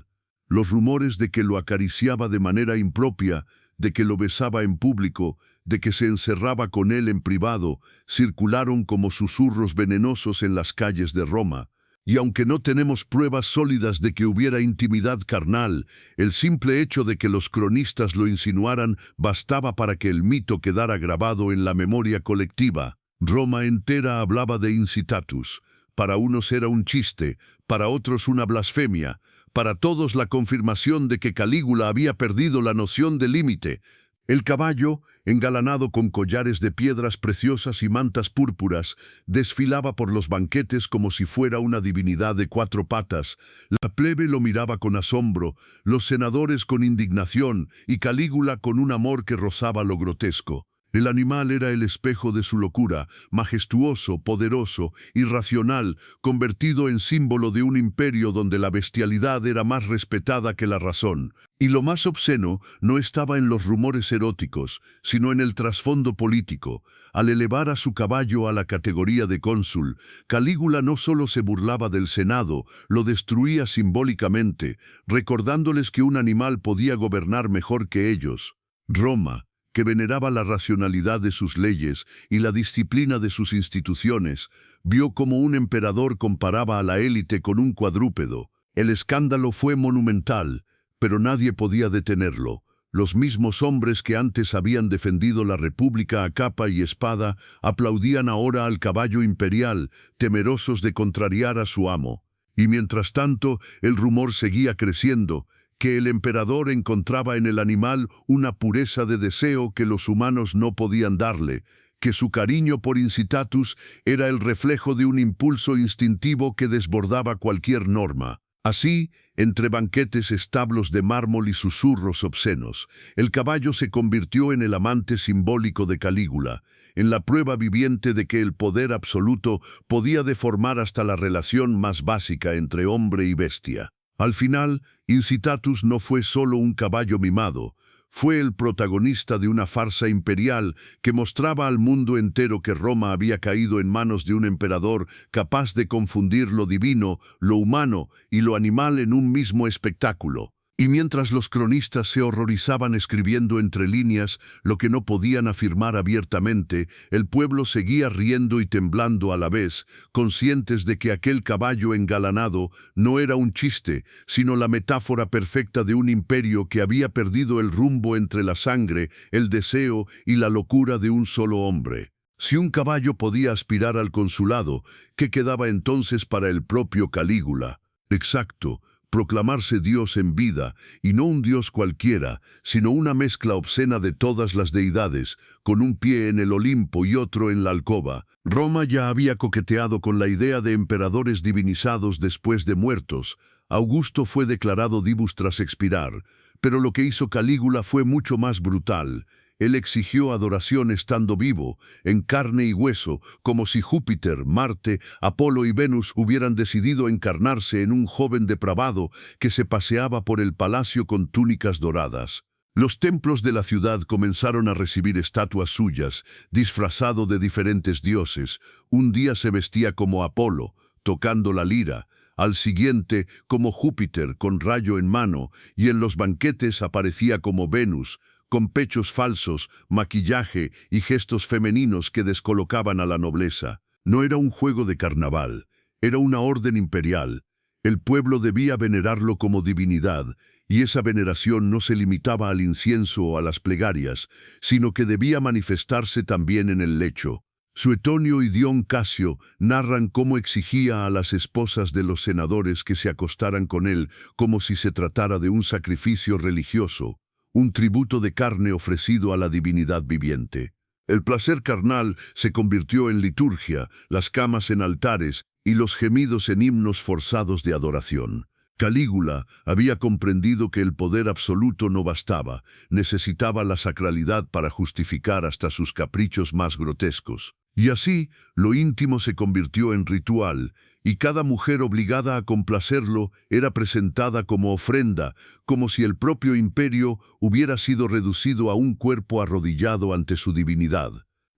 Los rumores de que lo acariciaba de manera impropia, de que lo besaba en público, de que se encerraba con él en privado, circularon como susurros venenosos en las calles de Roma. Y aunque no tenemos pruebas sólidas de que hubiera intimidad carnal, el simple hecho de que los cronistas lo insinuaran bastaba para que el mito quedara grabado en la memoria colectiva. Roma entera hablaba de Incitatus. Para unos era un chiste, para otros una blasfemia, para todos la confirmación de que Calígula había perdido la noción de límite. El caballo, engalanado con collares de piedras preciosas y mantas púrpuras, desfilaba por los banquetes como si fuera una divinidad de 4 patas. La plebe lo miraba con asombro, los senadores con indignación y Calígula con un amor que rozaba lo grotesco. El animal era el espejo de su locura, majestuoso, poderoso, irracional, convertido en símbolo de un imperio donde la bestialidad era más respetada que la razón. Y lo más obsceno no estaba en los rumores eróticos, sino en el trasfondo político. Al elevar a su caballo a la categoría de cónsul, Calígula no solo se burlaba del Senado, lo destruía simbólicamente, recordándoles que un animal podía gobernar mejor que ellos. Roma, que veneraba la racionalidad de sus leyes y la disciplina de sus instituciones, vio como un emperador comparaba a la élite con un cuadrúpedo. El escándalo fue monumental, pero nadie podía detenerlo. Los mismos hombres que antes habían defendido la república a capa y espada aplaudían ahora al caballo imperial, temerosos de contrariar a su amo. Y mientras tanto, el rumor seguía creciendo, que el emperador encontraba en el animal una pureza de deseo que los humanos no podían darle, que su cariño por Incitatus era el reflejo de un impulso instintivo que desbordaba cualquier norma. Así, entre banquetes, establos de mármol y susurros obscenos, el caballo se convirtió en el amante simbólico de Calígula, en la prueba viviente de que el poder absoluto podía deformar hasta la relación más básica entre hombre y bestia. Al final, Incitatus no fue solo un caballo mimado, fue el protagonista de una farsa imperial que mostraba al mundo entero que Roma había caído en manos de un emperador capaz de confundir lo divino, lo humano y lo animal en un mismo espectáculo. Y mientras los cronistas se horrorizaban escribiendo entre líneas lo que no podían afirmar abiertamente, el pueblo seguía riendo y temblando a la vez, conscientes de que aquel caballo engalanado no era un chiste, sino la metáfora perfecta de un imperio que había perdido el rumbo entre la sangre, el deseo y la locura de un solo hombre. Si un caballo podía aspirar al consulado, ¿qué quedaba entonces para el propio Calígula? Exacto. Proclamarse Dios en vida, y no un Dios cualquiera, sino una mezcla obscena de todas las deidades, con un pie en el Olimpo y otro en la alcoba. Roma ya había coqueteado con la idea de emperadores divinizados después de muertos. Augusto fue declarado divus tras expirar, pero lo que hizo Calígula fue mucho más brutal. Él exigió adoración estando vivo, en carne y hueso, como si Júpiter, Marte, Apolo y Venus hubieran decidido encarnarse en un joven depravado que se paseaba por el palacio con túnicas doradas. Los templos de la ciudad comenzaron a recibir estatuas suyas, disfrazado de diferentes dioses. Un día se vestía como Apolo, tocando la lira. al siguiente como Júpiter con rayo en mano, y en los banquetes aparecía como Venus, con pechos falsos, maquillaje y gestos femeninos que descolocaban a la nobleza. No era un juego de carnaval, era una orden imperial. El pueblo debía venerarlo como divinidad, y esa veneración no se limitaba al incienso o a las plegarias, sino que debía manifestarse también en el lecho. Suetonio y Dion Casio narran cómo exigía a las esposas de los senadores que se acostaran con él como si se tratara de un sacrificio religioso, un tributo de carne ofrecido a la divinidad viviente. El placer carnal se convirtió en liturgia, las camas en altares y los gemidos en himnos forzados de adoración. Calígula había comprendido que el poder absoluto no bastaba, necesitaba la sacralidad para justificar hasta sus caprichos más grotescos. Y así, lo íntimo se convirtió en ritual, y cada mujer obligada a complacerlo era presentada como ofrenda, como si el propio imperio hubiera sido reducido a un cuerpo arrodillado ante su divinidad.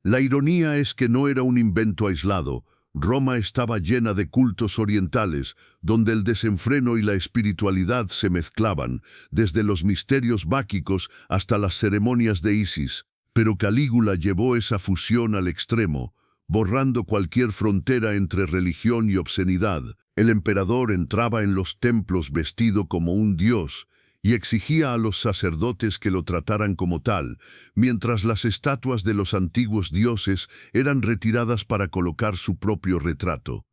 La ironía es que no era un invento aislado. Roma estaba llena de cultos orientales, donde el desenfreno y la espiritualidad se mezclaban, desde los misterios báquicos hasta las ceremonias de Isis. Pero Calígula llevó esa fusión al extremo, borrando cualquier frontera entre religión y obscenidad. El emperador entraba en los templos vestido como un dios y exigía a los sacerdotes que lo trataran como tal, mientras las estatuas de los antiguos dioses eran retiradas para colocar su propio retrato.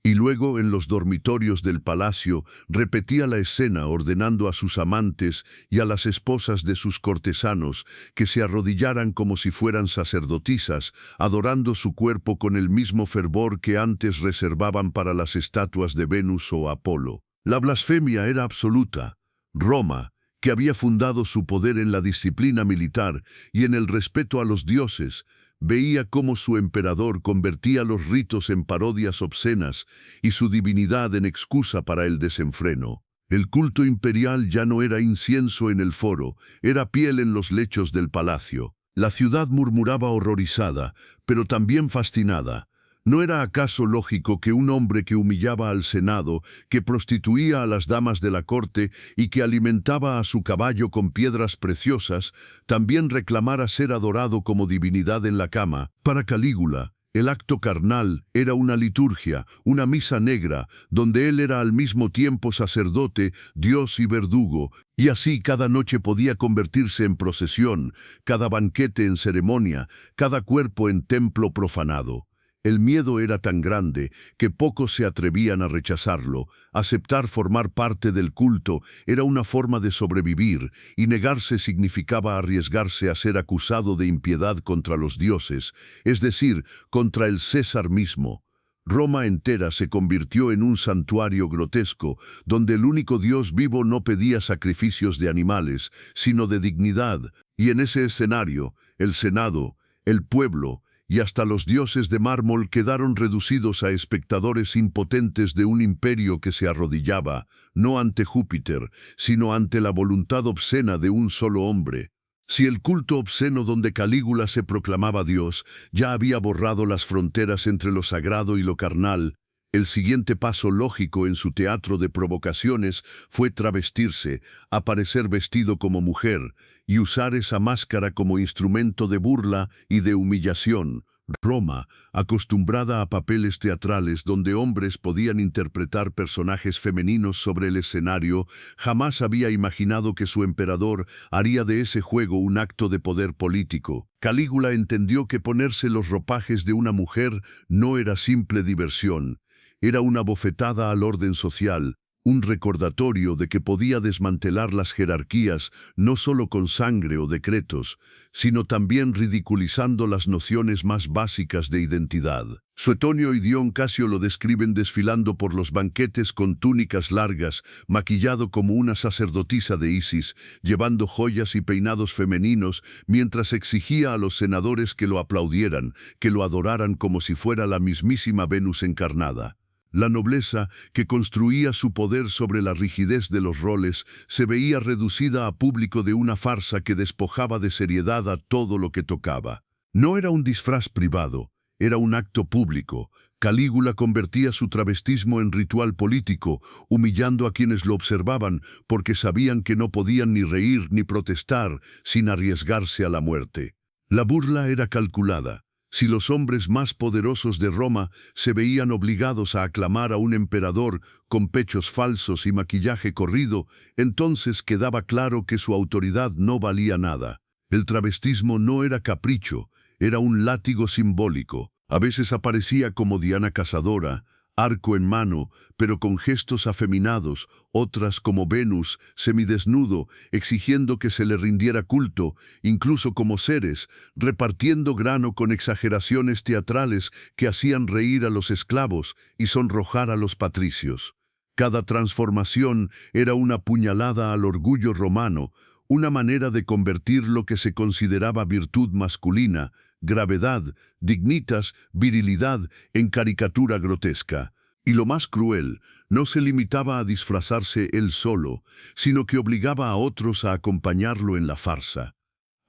Y luego, en los dormitorios del palacio, repetía la escena ordenando a sus amantes y a las esposas de sus cortesanos que se arrodillaran como si fueran sacerdotisas, adorando su cuerpo con el mismo fervor que antes reservaban para las estatuas de Venus o Apolo. La blasfemia era absoluta. Roma, que había fundado su poder en la disciplina militar y en el respeto a los dioses, veía cómo su emperador convertía los ritos en parodias obscenas y su divinidad en excusa para el desenfreno. El culto imperial ya no era incienso en el foro, era piel en los lechos del palacio. La ciudad murmuraba horrorizada, pero también fascinada. ¿No era acaso lógico que un hombre que humillaba al Senado, que prostituía a las damas de la corte y que alimentaba a su caballo con piedras preciosas, también reclamara ser adorado como divinidad en la cama? Para Calígula, el acto carnal era una liturgia, una misa negra, donde él era al mismo tiempo sacerdote, dios y verdugo, y así cada noche podía convertirse en procesión, cada banquete en ceremonia, cada cuerpo en templo profanado. El miedo era tan grande que pocos se atrevían a rechazarlo. Aceptar formar parte del culto era una forma de sobrevivir, y negarse significaba arriesgarse a ser acusado de impiedad contra los dioses, es decir, contra el César mismo. Roma entera se convirtió en un santuario grotesco, donde el único Dios vivo no pedía sacrificios de animales, sino de dignidad, y en ese escenario, el Senado, el pueblo, y hasta los dioses de mármol quedaron reducidos a espectadores impotentes de un imperio que se arrodillaba, no ante Júpiter, sino ante la voluntad obscena de un solo hombre. Si el culto obsceno donde Calígula se proclamaba Dios ya había borrado las fronteras entre lo sagrado y lo carnal, el siguiente paso lógico en su teatro de provocaciones fue travestirse, aparecer vestido como mujer y usar esa máscara como instrumento de burla y de humillación. Roma, acostumbrada a papeles teatrales donde hombres podían interpretar personajes femeninos sobre el escenario, jamás había imaginado que su emperador haría de ese juego un acto de poder político. Calígula entendió que ponerse los ropajes de una mujer no era simple diversión. Era una bofetada al orden social, un recordatorio de que podía desmantelar las jerarquías no solo con sangre o decretos, sino también ridiculizando las nociones más básicas de identidad. Suetonio y Dion Casio lo describen desfilando por los banquetes con túnicas largas, maquillado como una sacerdotisa de Isis, llevando joyas y peinados femeninos, mientras exigía a los senadores que lo aplaudieran, que lo adoraran como si fuera la mismísima Venus encarnada. La nobleza, que construía su poder sobre la rigidez de los roles, se veía reducida a público de una farsa que despojaba de seriedad a todo lo que tocaba. No era un disfraz privado, era un acto público. Calígula convertía su travestismo en ritual político, humillando a quienes lo observaban porque sabían que no podían ni reír ni protestar sin arriesgarse a la muerte. La burla era calculada. Si los hombres más poderosos de Roma se veían obligados a aclamar a un emperador con pechos falsos y maquillaje corrido, entonces quedaba claro que su autoridad no valía nada. El travestismo no era capricho, era un látigo simbólico. A veces aparecía como Diana cazadora, arco en mano, pero con gestos afeminados, otras como Venus, semidesnudo, exigiendo que se le rindiera culto, incluso como Ceres, repartiendo grano con exageraciones teatrales que hacían reír a los esclavos y sonrojar a los patricios. Cada transformación era una puñalada al orgullo romano, una manera de convertir lo que se consideraba virtud masculina, gravedad, dignitas, virilidad, en caricatura grotesca. Y lo más cruel, no se limitaba a disfrazarse él solo, sino que obligaba a otros a acompañarlo en la farsa.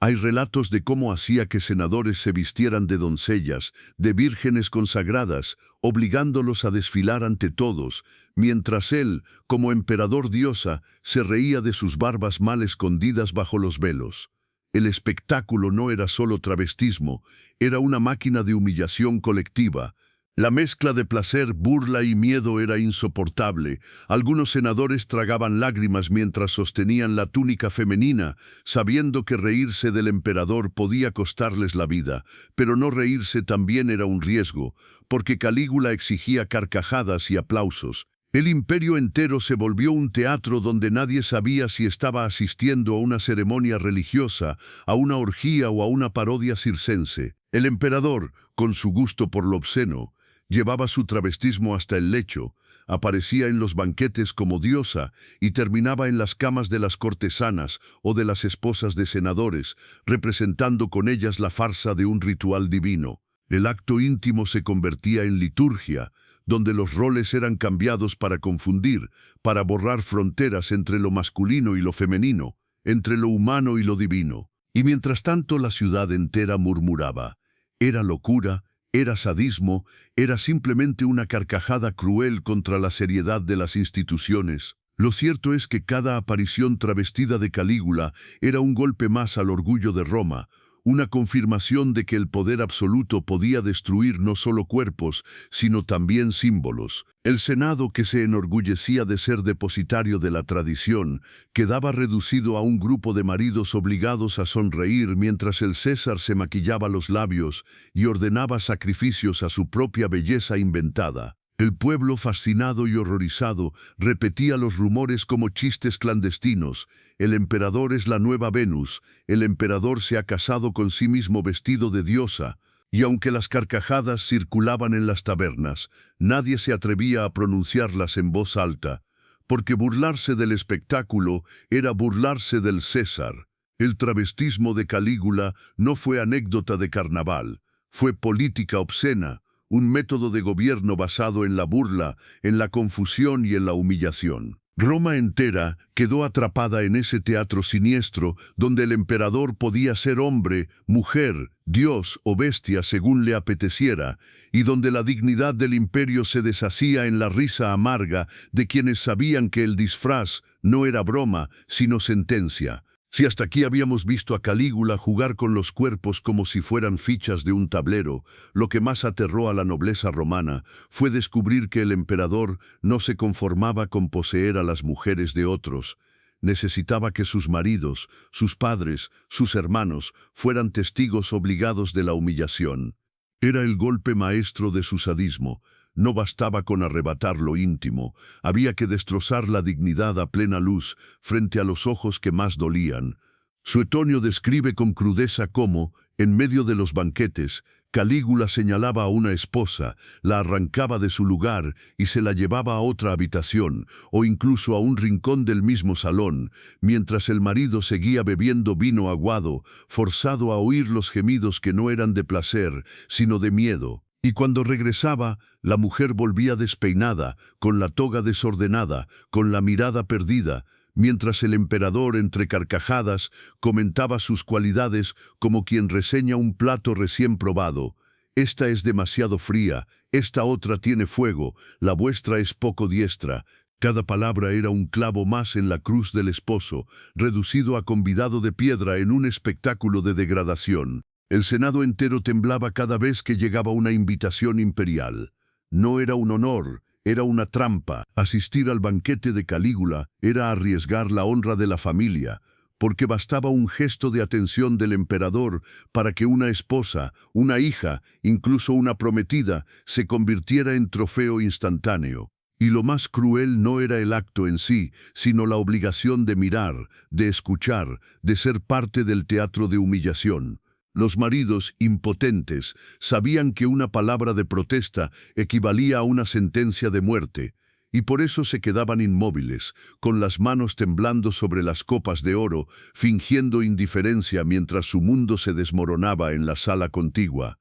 Hay relatos de cómo hacía que senadores se vistieran de doncellas, de vírgenes consagradas, obligándolos a desfilar ante todos, mientras él, como emperador diosa, se reía de sus barbas mal escondidas bajo los velos. El espectáculo no era solo travestismo, era una máquina de humillación colectiva. La mezcla de placer, burla y miedo era insoportable. Algunos senadores tragaban lágrimas mientras sostenían la túnica femenina, sabiendo que reírse del emperador podía costarles la vida, pero no reírse también era un riesgo, porque Calígula exigía carcajadas y aplausos. El imperio entero se volvió un teatro donde nadie sabía si estaba asistiendo a una ceremonia religiosa, a una orgía o a una parodia circense. El emperador, con su gusto por lo obsceno, llevaba su travestismo hasta el lecho, aparecía en los banquetes como diosa y terminaba en las camas de las cortesanas o de las esposas de senadores, representando con ellas la farsa de un ritual divino. El acto íntimo se convertía en liturgia, donde los roles eran cambiados para confundir, para borrar fronteras entre lo masculino y lo femenino, entre lo humano y lo divino. Y mientras tanto la ciudad entera murmuraba. Era locura, era sadismo, era simplemente una carcajada cruel contra la seriedad de las instituciones. Lo cierto es que cada aparición travestida de Calígula era un golpe más al orgullo de Roma, una confirmación de que el poder absoluto podía destruir no solo cuerpos, sino también símbolos. El Senado, que se enorgullecía de ser depositario de la tradición, quedaba reducido a un grupo de maridos obligados a sonreír mientras el César se maquillaba los labios y ordenaba sacrificios a su propia belleza inventada. El pueblo, fascinado y horrorizado, repetía los rumores como chistes clandestinos. El emperador es la nueva Venus, el emperador se ha casado con sí mismo vestido de diosa. Y aunque las carcajadas circulaban en las tabernas, nadie se atrevía a pronunciarlas en voz alta, porque burlarse del espectáculo era burlarse del César. El travestismo de Calígula no fue anécdota de carnaval, fue política obscena, un método de gobierno basado en la burla, en la confusión y en la humillación. Roma entera quedó atrapada en ese teatro siniestro donde el emperador podía ser hombre, mujer, dios o bestia según le apeteciera, y donde la dignidad del imperio se deshacía en la risa amarga de quienes sabían que el disfraz no era broma, sino sentencia. Si hasta aquí habíamos visto a Calígula jugar con los cuerpos como si fueran fichas de un tablero, lo que más aterró a la nobleza romana fue descubrir que el emperador no se conformaba con poseer a las mujeres de otros. Necesitaba que sus maridos, sus padres, sus hermanos fueran testigos obligados de la humillación. Era el golpe maestro de su sadismo. No bastaba con arrebatar lo íntimo, había que destrozar la dignidad a plena luz frente a los ojos que más dolían. Suetonio describe con crudeza cómo, en medio de los banquetes, Calígula señalaba a una esposa, la arrancaba de su lugar y se la llevaba a otra habitación, o incluso a un rincón del mismo salón, mientras el marido seguía bebiendo vino aguado, forzado a oír los gemidos que no eran de placer, sino de miedo. Y cuando regresaba, la mujer volvía despeinada, con la toga desordenada, con la mirada perdida, mientras el emperador, entre carcajadas, comentaba sus cualidades como quien reseña un plato recién probado. Esta es demasiado fría, esta otra tiene fuego, la vuestra es poco diestra. Cada palabra era un clavo más en la cruz del esposo, reducido a convidado de piedra en un espectáculo de degradación. El Senado entero temblaba cada vez que llegaba una invitación imperial. No era un honor, era una trampa. Asistir al banquete de Calígula era arriesgar la honra de la familia, porque bastaba un gesto de atención del emperador para que una esposa, una hija, incluso una prometida, se convirtiera en trofeo instantáneo. Y lo más cruel no era el acto en sí, sino la obligación de mirar, de escuchar, de ser parte del teatro de humillación. Los maridos, impotentes, sabían que una palabra de protesta equivalía a una sentencia de muerte, y por eso se quedaban inmóviles, con las manos temblando sobre las copas de oro, fingiendo indiferencia mientras su mundo se desmoronaba en la sala contigua.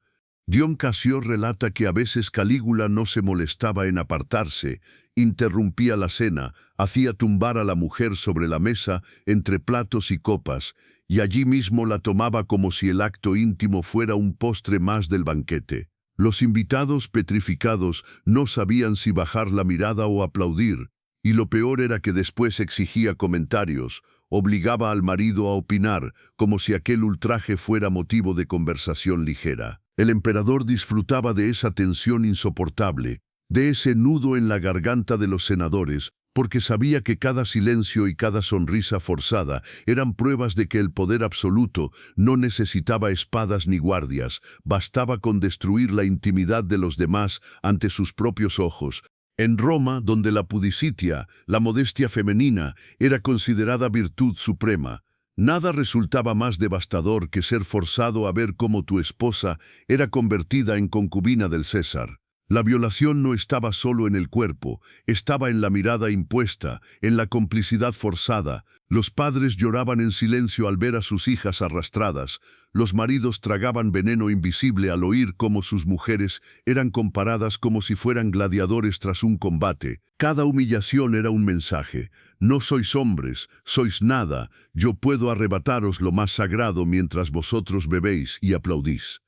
Dion Casio relata que a veces Calígula no se molestaba en apartarse, interrumpía la cena, hacía tumbar a la mujer sobre la mesa entre platos y copas, y allí mismo la tomaba como si el acto íntimo fuera un postre más del banquete. Los invitados petrificados no sabían si bajar la mirada o aplaudir, y lo peor era que después exigía comentarios, obligaba al marido a opinar, como si aquel ultraje fuera motivo de conversación ligera. El emperador disfrutaba de esa tensión insoportable, de ese nudo en la garganta de los senadores, porque sabía que cada silencio y cada sonrisa forzada eran pruebas de que el poder absoluto no necesitaba espadas ni guardias, bastaba con destruir la intimidad de los demás ante sus propios ojos. En Roma, donde la pudicitia, la modestia femenina, era considerada virtud suprema, nada resultaba más devastador que ser forzado a ver cómo tu esposa era convertida en concubina del César. La violación no estaba solo en el cuerpo, estaba en la mirada impuesta, en la complicidad forzada. Los padres lloraban en silencio al ver a sus hijas arrastradas, los maridos tragaban veneno invisible al oír cómo sus mujeres eran comparadas como si fueran gladiadores tras un combate. Cada humillación era un mensaje. No sois hombres, sois nada, yo puedo arrebataros lo más sagrado mientras vosotros bebéis y aplaudís.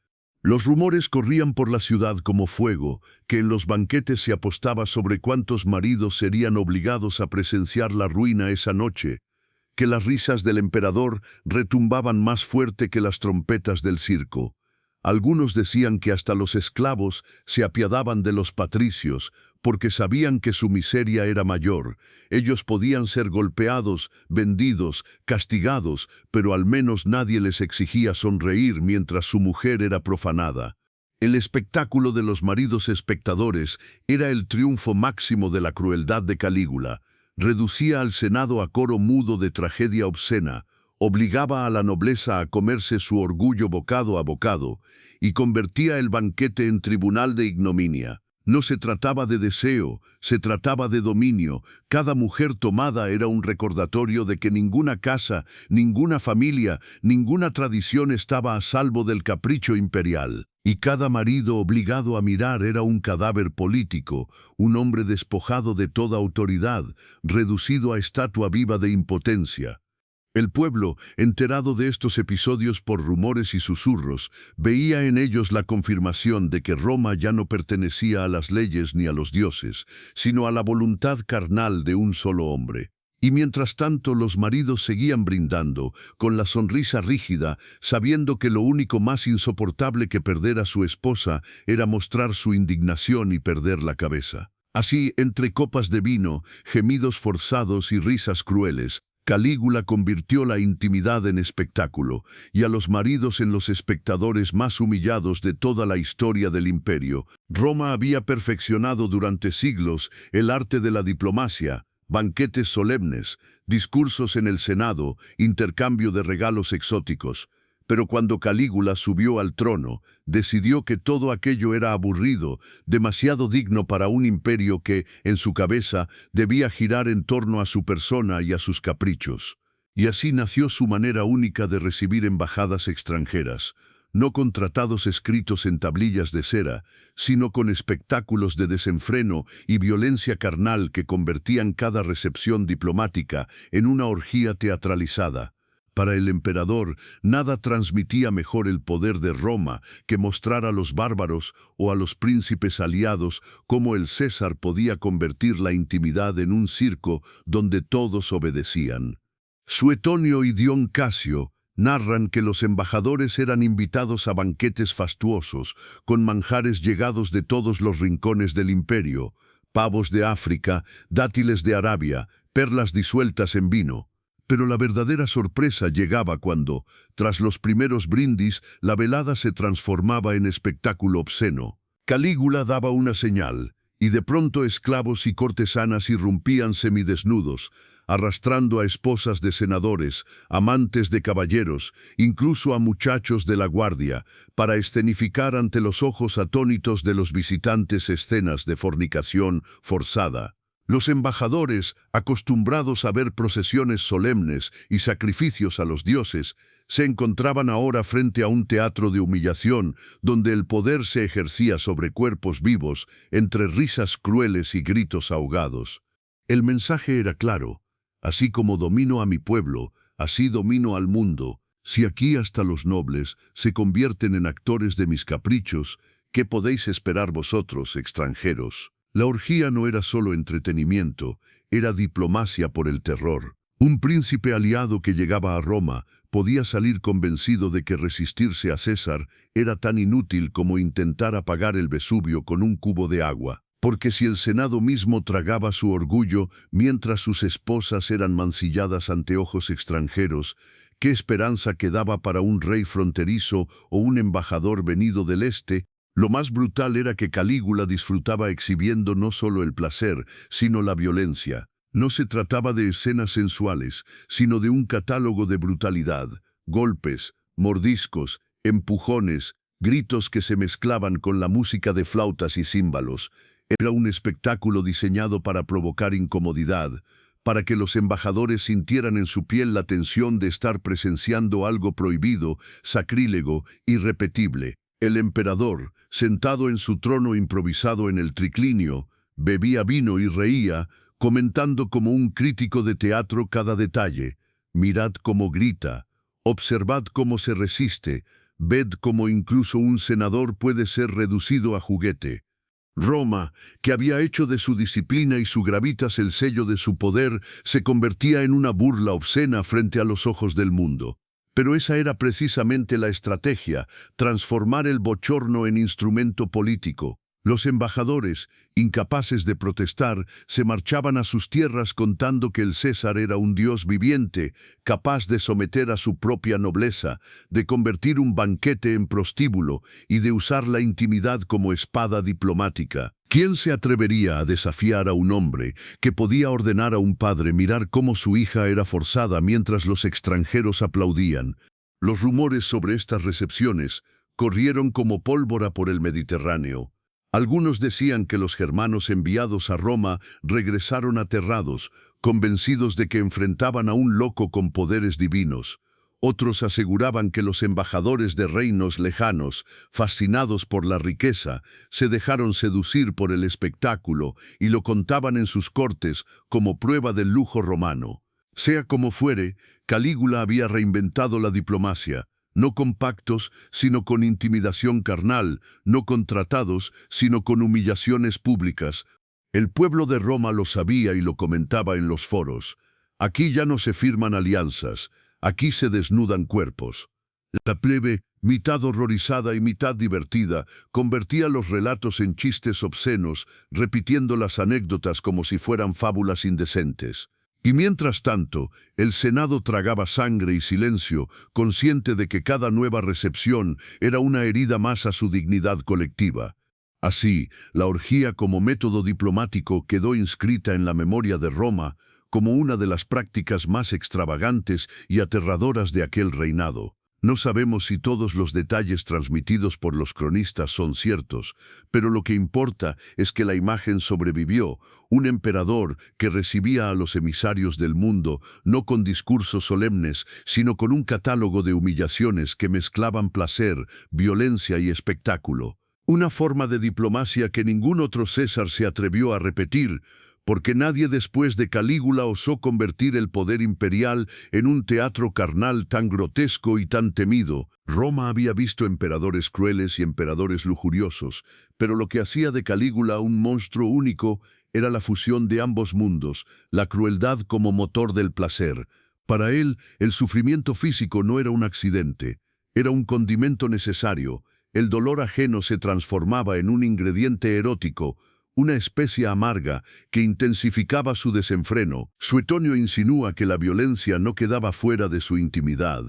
Los rumores corrían por la ciudad como fuego, que en los banquetes se apostaba sobre cuántos maridos serían obligados a presenciar la ruina esa noche, que las risas del emperador retumbaban más fuerte que las trompetas del circo. Algunos decían que hasta los esclavos se apiadaban de los patricios, porque sabían que su miseria era mayor. Ellos podían ser golpeados, vendidos, castigados, pero al menos nadie les exigía sonreír mientras su mujer era profanada. El espectáculo de los maridos espectadores era el triunfo máximo de la crueldad de Calígula. Reducía al Senado a coro mudo de tragedia obscena, obligaba a la nobleza a comerse su orgullo bocado a bocado y convertía el banquete en tribunal de ignominia. No se trataba de deseo, se trataba de dominio. Cada mujer tomada era un recordatorio de que ninguna casa, ninguna familia, ninguna tradición estaba a salvo del capricho imperial. Y cada marido obligado a mirar era un cadáver político, un hombre despojado de toda autoridad, reducido a estatua viva de impotencia. El pueblo, enterado de estos episodios por rumores y susurros, veía en ellos la confirmación de que Roma ya no pertenecía a las leyes ni a los dioses, sino a la voluntad carnal de un solo hombre. Y mientras tanto los maridos seguían brindando, con la sonrisa rígida, sabiendo que lo único más insoportable que perder a su esposa era mostrar su indignación y perder la cabeza. Así, entre copas de vino, gemidos forzados y risas crueles, Calígula convirtió la intimidad en espectáculo, y a los maridos en los espectadores más humillados de toda la historia del imperio. Roma había perfeccionado durante siglos el arte de la diplomacia, banquetes solemnes, discursos en el Senado, intercambio de regalos exóticos. Pero cuando Calígula subió al trono, decidió que todo aquello era aburrido, demasiado digno para un imperio que, en su cabeza, debía girar en torno a su persona y a sus caprichos. Y así nació su manera única de recibir embajadas extranjeras, no con tratados escritos en tablillas de cera, sino con espectáculos de desenfreno y violencia carnal que convertían cada recepción diplomática en una orgía teatralizada. Para el emperador, nada transmitía mejor el poder de Roma que mostrar a los bárbaros o a los príncipes aliados cómo el César podía convertir la intimidad en un circo donde todos obedecían. Suetonio y Dion Casio narran que los embajadores eran invitados a banquetes fastuosos, con manjares llegados de todos los rincones del imperio, pavos de África, dátiles de Arabia, perlas disueltas en vino. Pero la verdadera sorpresa llegaba cuando, tras los primeros brindis, la velada se transformaba en espectáculo obsceno. Calígula daba una señal, y de pronto esclavos y cortesanas irrumpían semidesnudos, arrastrando a esposas de senadores, amantes de caballeros, incluso a muchachos de la guardia, para escenificar ante los ojos atónitos de los visitantes escenas de fornicación forzada. Los embajadores, acostumbrados a ver procesiones solemnes y sacrificios a los dioses, se encontraban ahora frente a un teatro de humillación donde el poder se ejercía sobre cuerpos vivos, entre risas crueles y gritos ahogados. El mensaje era claro: así como domino a mi pueblo, así domino al mundo. Si aquí hasta los nobles se convierten en actores de mis caprichos, ¿qué podéis esperar vosotros, extranjeros? La orgía no era solo entretenimiento, era diplomacia por el terror. Un príncipe aliado que llegaba a Roma podía salir convencido de que resistirse a César era tan inútil como intentar apagar el Vesubio con un cubo de agua. Porque si el Senado mismo tragaba su orgullo mientras sus esposas eran mancilladas ante ojos extranjeros, ¿qué esperanza quedaba para un rey fronterizo o un embajador venido del este? Lo más brutal era que Calígula disfrutaba exhibiendo no solo el placer, sino la violencia. No se trataba de escenas sensuales, sino de un catálogo de brutalidad, golpes, mordiscos, empujones, gritos que se mezclaban con la música de flautas y címbalos. Era un espectáculo diseñado para provocar incomodidad, para que los embajadores sintieran en su piel la tensión de estar presenciando algo prohibido, sacrílego, irrepetible. El emperador, sentado en su trono improvisado en el triclinio, bebía vino y reía, comentando como un crítico de teatro cada detalle. Mirad cómo grita, observad cómo se resiste, ved cómo incluso un senador puede ser reducido a juguete. Roma, que había hecho de su disciplina y su gravitas el sello de su poder, se convertía en una burla obscena frente a los ojos del mundo. Pero esa era precisamente la estrategia, transformar el bochorno en instrumento político. Los embajadores, incapaces de protestar, se marchaban a sus tierras contando que el César era un dios viviente, capaz de someter a su propia nobleza, de convertir un banquete en prostíbulo y de usar la intimidad como espada diplomática. ¿Quién se atrevería a desafiar a un hombre que podía ordenar a un padre mirar cómo su hija era forzada mientras los extranjeros aplaudían? Los rumores sobre estas recepciones corrieron como pólvora por el Mediterráneo. Algunos decían que los germanos enviados a Roma regresaron aterrados, convencidos de que enfrentaban a un loco con poderes divinos. Otros aseguraban que los embajadores de reinos lejanos, fascinados por la riqueza, se dejaron seducir por el espectáculo y lo contaban en sus cortes como prueba del lujo romano. Sea como fuere, Calígula había reinventado la diplomacia, no con pactos, sino con intimidación carnal, no con tratados, sino con humillaciones públicas. El pueblo de Roma lo sabía y lo comentaba en los foros. Aquí ya no se firman alianzas, aquí se desnudan cuerpos. La plebe, mitad horrorizada y mitad divertida, convertía los relatos en chistes obscenos, repitiendo las anécdotas como si fueran fábulas indecentes. Y mientras tanto, el Senado tragaba sangre y silencio, consciente de que cada nueva recepción era una herida más a su dignidad colectiva. Así, la orgía como método diplomático quedó inscrita en la memoria de Roma como una de las prácticas más extravagantes y aterradoras de aquel reinado. No sabemos si todos los detalles transmitidos por los cronistas son ciertos, pero lo que importa es que la imagen sobrevivió, un emperador que recibía a los emisarios del mundo no con discursos solemnes, sino con un catálogo de humillaciones que mezclaban placer, violencia y espectáculo. Una forma de diplomacia que ningún otro César se atrevió a repetir, porque nadie después de Calígula osó convertir el poder imperial en un teatro carnal tan grotesco y tan temido. Roma había visto emperadores crueles y emperadores lujuriosos, pero lo que hacía de Calígula un monstruo único era la fusión de ambos mundos, la crueldad como motor del placer. Para él, el sufrimiento físico no era un accidente, era un condimento necesario. El dolor ajeno se transformaba en un ingrediente erótico, una especia amarga que intensificaba su desenfreno. Suetonio insinúa que la violencia no quedaba fuera de su intimidad,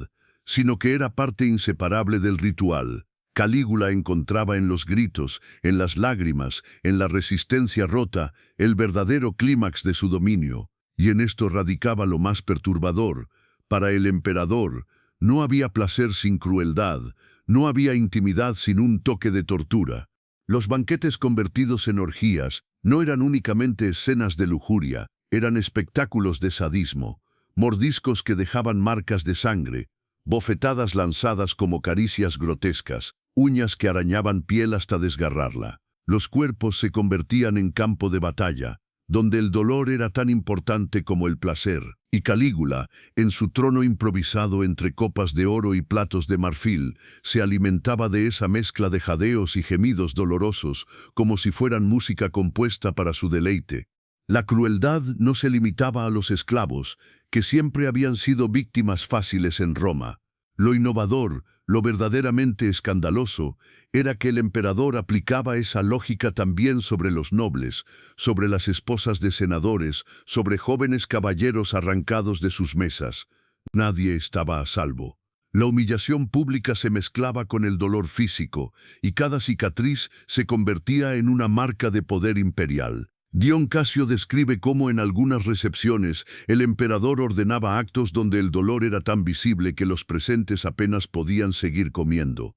sino que era parte inseparable del ritual. Calígula encontraba en los gritos, en las lágrimas, en la resistencia rota, el verdadero clímax de su dominio. Y en esto radicaba lo más perturbador. Para el emperador, no había placer sin crueldad, no había intimidad sin un toque de tortura. Los banquetes convertidos en orgías no eran únicamente escenas de lujuria, eran espectáculos de sadismo, mordiscos que dejaban marcas de sangre, bofetadas lanzadas como caricias grotescas, uñas que arañaban piel hasta desgarrarla. Los cuerpos se convertían en campo de batalla, donde el dolor era tan importante como el placer, y Calígula, en su trono improvisado entre copas de oro y platos de marfil, se alimentaba de esa mezcla de jadeos y gemidos dolorosos, como si fueran música compuesta para su deleite. La crueldad no se limitaba a los esclavos, que siempre habían sido víctimas fáciles en Roma. Lo innovador, lo verdaderamente escandaloso, era que el emperador aplicaba esa lógica también sobre los nobles, sobre las esposas de senadores, sobre jóvenes caballeros arrancados de sus mesas. Nadie estaba a salvo. La humillación pública se mezclaba con el dolor físico, y cada cicatriz se convertía en una marca de poder imperial. Dion Casio describe cómo en algunas recepciones el emperador ordenaba actos donde el dolor era tan visible que los presentes apenas podían seguir comiendo.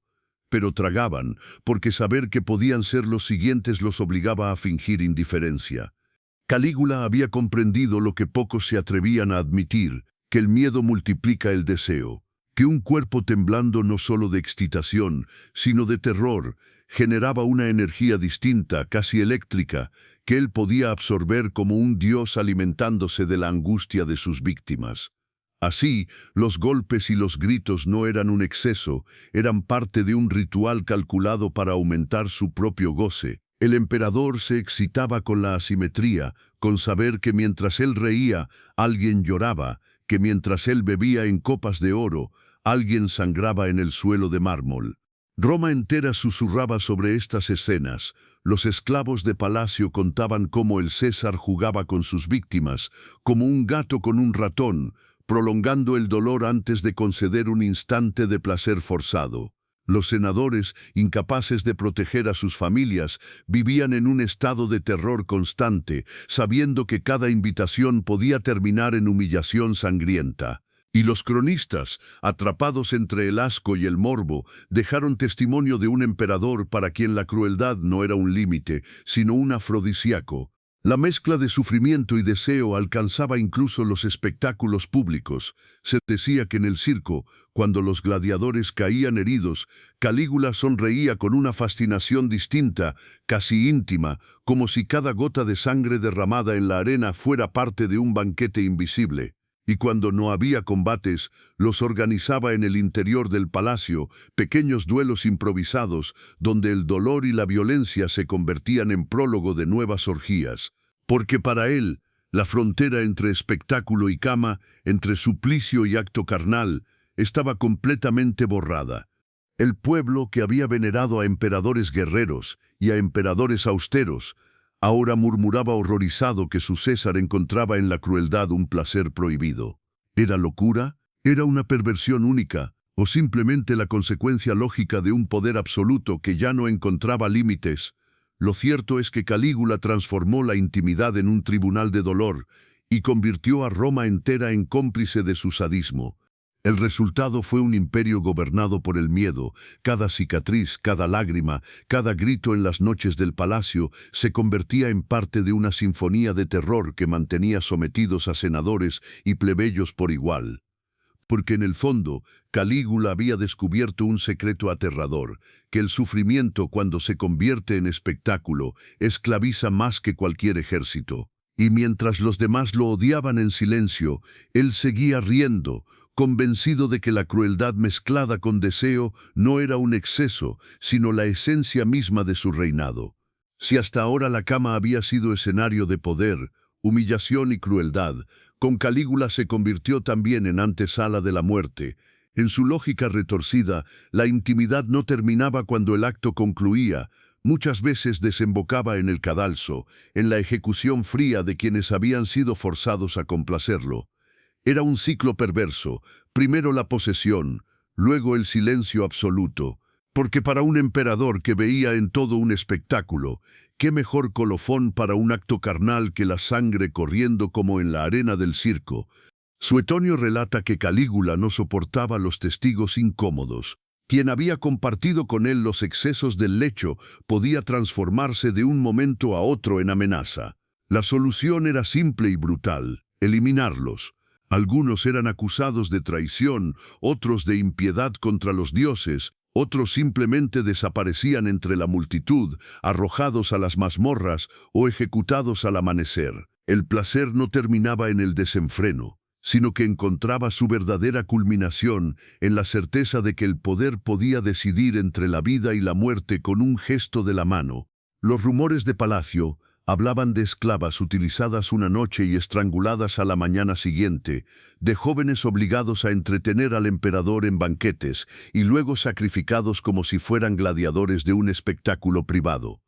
Pero tragaban, porque saber que podían ser los siguientes los obligaba a fingir indiferencia. Calígula había comprendido lo que pocos se atrevían a admitir, que el miedo multiplica el deseo, que un cuerpo temblando no solo de excitación, sino de terror, generaba una energía distinta, casi eléctrica, que él podía absorber como un dios alimentándose de la angustia de sus víctimas. Así, los golpes y los gritos no eran un exceso, eran parte de un ritual calculado para aumentar su propio goce. El emperador se excitaba con la asimetría, con saber que mientras él reía, alguien lloraba, que mientras él bebía en copas de oro, alguien sangraba en el suelo de mármol. Roma entera susurraba sobre estas escenas. Los esclavos de palacio contaban cómo el César jugaba con sus víctimas, como un gato con un ratón, prolongando el dolor antes de conceder un instante de placer forzado. Los senadores, incapaces de proteger a sus familias, vivían en un estado de terror constante, sabiendo que cada invitación podía terminar en humillación sangrienta. Y los cronistas, atrapados entre el asco y el morbo, dejaron testimonio de un emperador para quien la crueldad no era un límite, sino un afrodisíaco. La mezcla de sufrimiento y deseo alcanzaba incluso los espectáculos públicos. Se decía que en el circo, cuando los gladiadores caían heridos, Calígula sonreía con una fascinación distinta, casi íntima, como si cada gota de sangre derramada en la arena fuera parte de un banquete invisible. Y cuando no había combates, los organizaba en el interior del palacio, pequeños duelos improvisados, donde el dolor y la violencia se convertían en prólogo de nuevas orgías. Porque para él, la frontera entre espectáculo y cama, entre suplicio y acto carnal, estaba completamente borrada. El pueblo que había venerado a emperadores guerreros y a emperadores austeros, ahora murmuraba horrorizado que su César encontraba en la crueldad un placer prohibido. ¿Era locura? ¿Era una perversión única? ¿O simplemente la consecuencia lógica de un poder absoluto que ya no encontraba límites? Lo cierto es que Calígula transformó la intimidad en un tribunal de dolor y convirtió a Roma entera en cómplice de su sadismo. El resultado fue un imperio gobernado por el miedo. Cada cicatriz, cada lágrima, cada grito en las noches del palacio se convertía en parte de una sinfonía de terror que mantenía sometidos a senadores y plebeyos por igual. Porque en el fondo, Calígula había descubierto un secreto aterrador, que el sufrimiento cuando se convierte en espectáculo esclaviza más que cualquier ejército. Y mientras los demás lo odiaban en silencio, él seguía riendo, convencido de que la crueldad mezclada con deseo no era un exceso, sino la esencia misma de su reinado. Si hasta ahora la cama había sido escenario de poder, humillación y crueldad, con Calígula se convirtió también en antesala de la muerte. En su lógica retorcida, la intimidad no terminaba cuando el acto concluía, muchas veces desembocaba en el cadalso, en la ejecución fría de quienes habían sido forzados a complacerlo. Era un ciclo perverso, primero la posesión, luego el silencio absoluto, porque para un emperador que veía en todo un espectáculo, qué mejor colofón para un acto carnal que la sangre corriendo como en la arena del circo. Suetonio relata que Calígula no soportaba los testigos incómodos. Quien había compartido con él los excesos del lecho podía transformarse de un momento a otro en amenaza. La solución era simple y brutal: eliminarlos. Algunos eran acusados de traición, otros de impiedad contra los dioses, otros simplemente desaparecían entre la multitud, arrojados a las mazmorras o ejecutados al amanecer. El placer no terminaba en el desenfreno, sino que encontraba su verdadera culminación en la certeza de que el poder podía decidir entre la vida y la muerte con un gesto de la mano. Los rumores de palacio hablaban de esclavas utilizadas una noche y estranguladas a la mañana siguiente, de jóvenes obligados a entretener al emperador en banquetes y luego sacrificados como si fueran gladiadores de un espectáculo privado.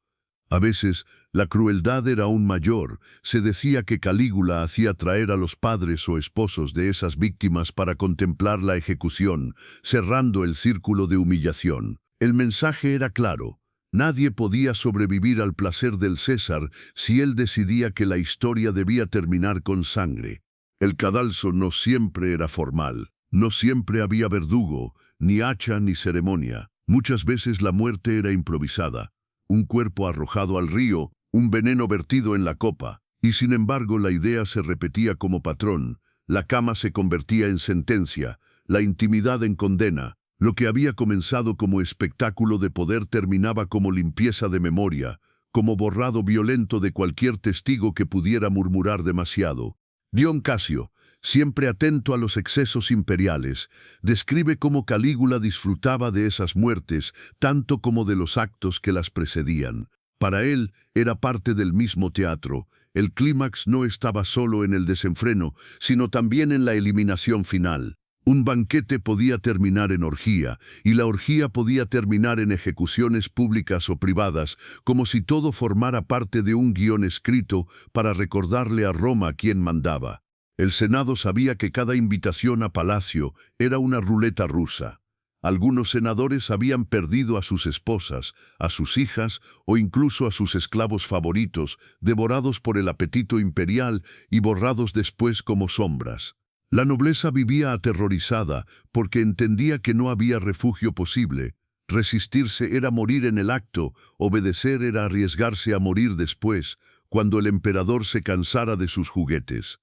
A veces, la crueldad era aún mayor. Se decía que Calígula hacía traer a los padres o esposos de esas víctimas para contemplar la ejecución, cerrando el círculo de humillación. El mensaje era claro: nadie podía sobrevivir al placer del César si él decidía que la historia debía terminar con sangre. El cadalso no siempre era formal, no siempre había verdugo, ni hacha ni ceremonia. Muchas veces la muerte era improvisada. Un cuerpo arrojado al río, un veneno vertido en la copa, y sin embargo la idea se repetía como patrón. La cama se convertía en sentencia, la intimidad en condena. Lo que había comenzado como espectáculo de poder terminaba como limpieza de memoria, como borrado violento de cualquier testigo que pudiera murmurar demasiado. Dion Casio, siempre atento a los excesos imperiales, describe cómo Calígula disfrutaba de esas muertes tanto como de los actos que las precedían. Para él era parte del mismo teatro. El clímax no estaba solo en el desenfreno, sino también en la eliminación final. Un banquete podía terminar en orgía, y la orgía podía terminar en ejecuciones públicas o privadas, como si todo formara parte de un guión escrito para recordarle a Roma quién mandaba. El Senado sabía que cada invitación a palacio era una ruleta rusa. Algunos senadores habían perdido a sus esposas, a sus hijas o incluso a sus esclavos favoritos, devorados por el apetito imperial y borrados después como sombras. La nobleza vivía aterrorizada porque entendía que no había refugio posible. Resistirse era morir en el acto, obedecer era arriesgarse a morir después, cuando el emperador se cansara de sus juguetes.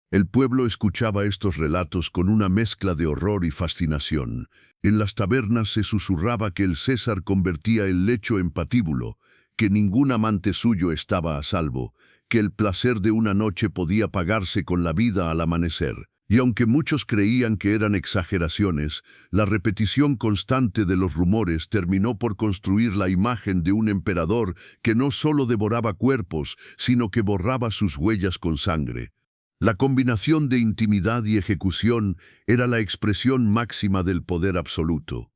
El pueblo escuchaba estos relatos con una mezcla de horror y fascinación. En las tabernas se susurraba que el César convertía el lecho en patíbulo, que ningún amante suyo estaba a salvo, que el placer de una noche podía pagarse con la vida al amanecer. Y aunque muchos creían que eran exageraciones, la repetición constante de los rumores terminó por construir la imagen de un emperador que no solo devoraba cuerpos, sino que borraba sus huellas con sangre. La combinación de intimidad y ejecución era la expresión máxima del poder absoluto.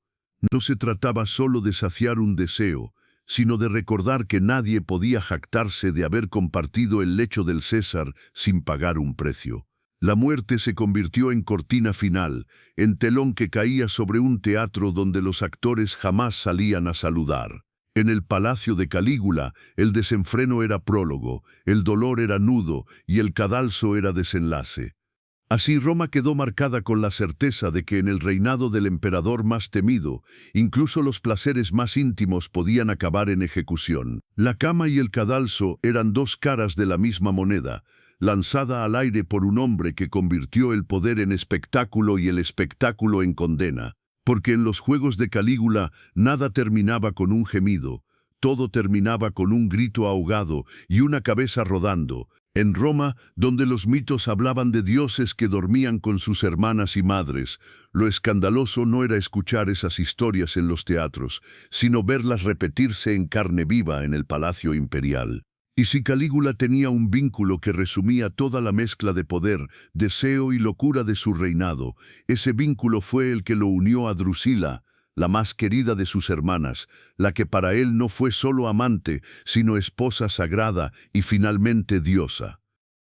No se trataba solo de saciar un deseo, sino de recordar que nadie podía jactarse de haber compartido el lecho del César sin pagar un precio. La muerte se convirtió en cortina final, en telón que caía sobre un teatro donde los actores jamás salían a saludar. En el palacio de Calígula, el desenfreno era prólogo, el dolor era nudo y el cadalso era desenlace. Así Roma quedó marcada con la certeza de que en el reinado del emperador más temido, incluso los placeres más íntimos podían acabar en ejecución. La cama y el cadalso eran dos caras de la misma moneda, lanzada al aire por un hombre que convirtió el poder en espectáculo y el espectáculo en condena. Porque en los juegos de Calígula nada terminaba con un gemido, todo terminaba con un grito ahogado y una cabeza rodando. En Roma, donde los mitos hablaban de dioses que dormían con sus hermanas y madres, lo escandaloso no era escuchar esas historias en los teatros, sino verlas repetirse en carne viva en el palacio imperial. Y si Calígula tenía un vínculo que resumía toda la mezcla de poder, deseo y locura de su reinado, ese vínculo fue el que lo unió a Drusila, la más querida de sus hermanas, la que para él no fue solo amante, sino esposa sagrada y finalmente diosa.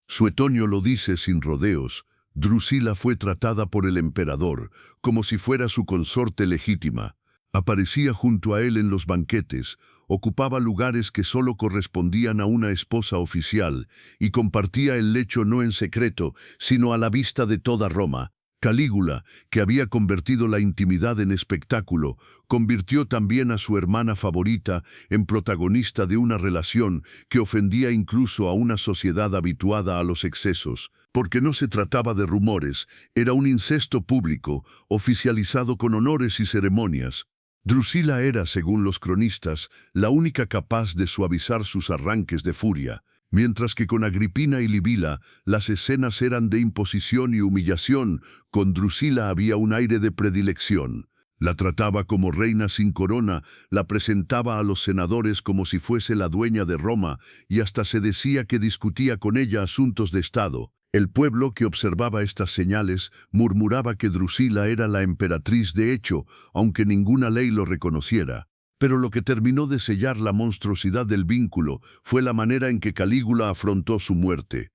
Suetonio lo dice sin rodeos: Drusila fue tratada por el emperador como si fuera su consorte legítima. Aparecía junto a él en los banquetes, ocupaba lugares que solo correspondían a una esposa oficial y compartía el lecho no en secreto, sino a la vista de toda Roma. Calígula, que había convertido la intimidad en espectáculo, convirtió también a su hermana favorita en protagonista de una relación que ofendía incluso a una sociedad habituada a los excesos, porque no se trataba de rumores, era un incesto público, oficializado con honores y ceremonias. Drusila era, según los cronistas, la única capaz de suavizar sus arranques de furia, mientras que con Agripina y Libila las escenas eran de imposición y humillación. Con Drusila había un aire de predilección. La trataba como reina sin corona, la presentaba a los senadores como si fuese la dueña de Roma, y hasta se decía que discutía con ella asuntos de Estado. El pueblo que observaba estas señales murmuraba que Drusila era la emperatriz de hecho, aunque ninguna ley lo reconociera. Pero lo que terminó de sellar la monstruosidad del vínculo fue la manera en que Calígula afrontó su muerte.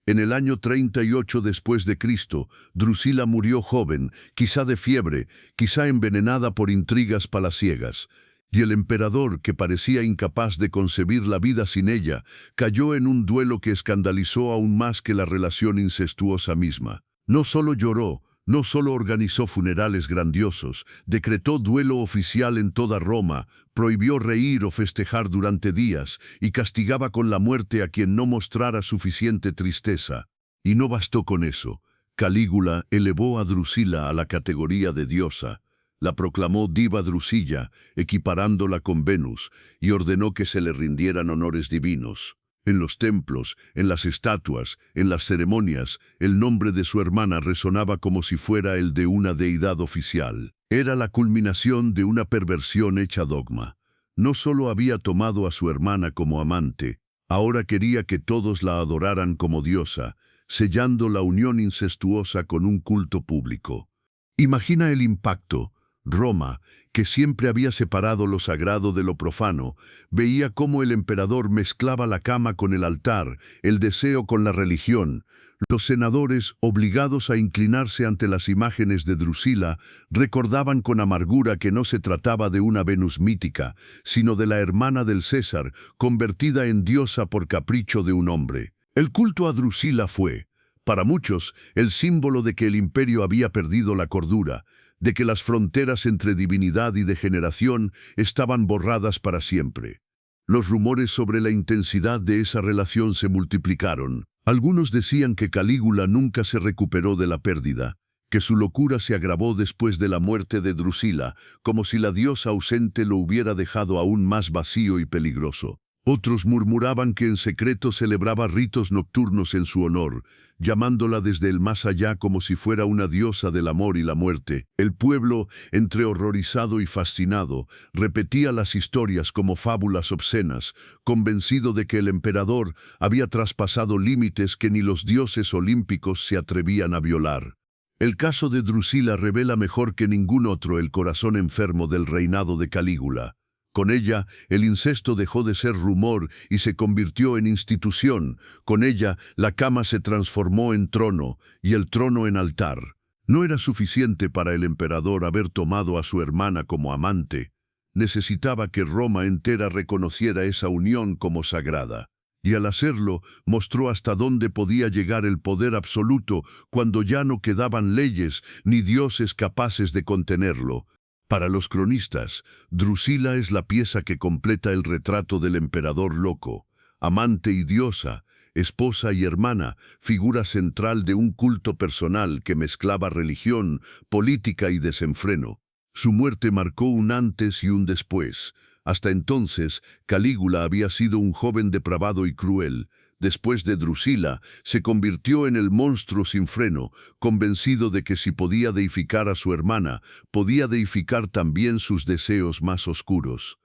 En el año 38 después de Cristo, Drusila murió joven, quizá de fiebre, quizá envenenada por intrigas palaciegas. Y el emperador, que parecía incapaz de concebir la vida sin ella, cayó en un duelo que escandalizó aún más que la relación incestuosa misma. No solo lloró, no solo organizó funerales grandiosos, decretó duelo oficial en toda Roma, prohibió reír o festejar durante días y castigaba con la muerte a quien no mostrara suficiente tristeza. Y no bastó con eso. Calígula elevó a Drusila a la categoría de diosa. La proclamó diva Drusilla, equiparándola con Venus, y ordenó que se le rindieran honores divinos. En los templos, en las estatuas, en las ceremonias, el nombre de su hermana resonaba como si fuera el de una deidad oficial. Era la culminación de una perversión hecha dogma. No solo había tomado a su hermana como amante, ahora quería que todos la adoraran como diosa, sellando la unión incestuosa con un culto público. Imagina el impacto. Roma, que siempre había separado lo sagrado de lo profano, veía cómo el emperador mezclaba la cama con el altar, el deseo con la religión. Los senadores, obligados a inclinarse ante las imágenes de Drusila, recordaban con amargura que no se trataba de una Venus mítica, sino de la hermana del César, convertida en diosa por capricho de un hombre. El culto a Drusila fue, para muchos, el símbolo de que el imperio había perdido la cordura, de que las fronteras entre divinidad y degeneración estaban borradas para siempre. Los rumores sobre la intensidad de esa relación se multiplicaron. Algunos decían que Calígula nunca se recuperó de la pérdida, que su locura se agravó después de la muerte de Drusila, como si la diosa ausente lo hubiera dejado aún más vacío y peligroso. Otros murmuraban que en secreto celebraba ritos nocturnos en su honor, llamándola desde el más allá como si fuera una diosa del amor y la muerte. El pueblo, entre horrorizado y fascinado, repetía las historias como fábulas obscenas, convencido de que el emperador había traspasado límites que ni los dioses olímpicos se atrevían a violar. El caso de Drusila revela mejor que ningún otro el corazón enfermo del reinado de Calígula. Con ella, el incesto dejó de ser rumor y se convirtió en institución. Con ella, la cama se transformó en trono y el trono en altar. No era suficiente para el emperador haber tomado a su hermana como amante. Necesitaba que Roma entera reconociera esa unión como sagrada. Y al hacerlo, mostró hasta dónde podía llegar el poder absoluto cuando ya no quedaban leyes ni dioses capaces de contenerlo. Para los cronistas, Drusila es la pieza que completa el retrato del emperador loco, amante y diosa, esposa y hermana, figura central de un culto personal que mezclaba religión, política y desenfreno. Su muerte marcó un antes y un después. Hasta entonces, Calígula había sido un joven depravado y cruel. después de Drusila, se convirtió en el monstruo sin freno, convencido de que si podía deificar a su hermana, podía deificar también sus deseos más oscuros.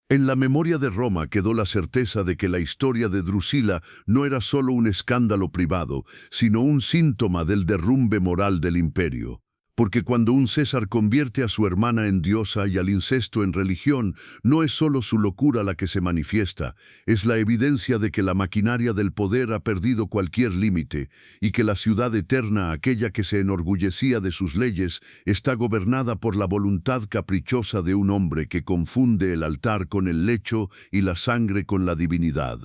En la memoria de Roma quedó la certeza de que la historia de Drusila no era solo un escándalo privado, sino un síntoma del derrumbe moral del imperio. Porque cuando un César convierte a su hermana en diosa y al incesto en religión, no es solo su locura la que se manifiesta, es la evidencia de que la maquinaria del poder ha perdido cualquier límite y que la ciudad eterna, aquella que se enorgullecía de sus leyes, está gobernada por la voluntad caprichosa de un hombre que confunde el altar con el lecho y la sangre con la divinidad.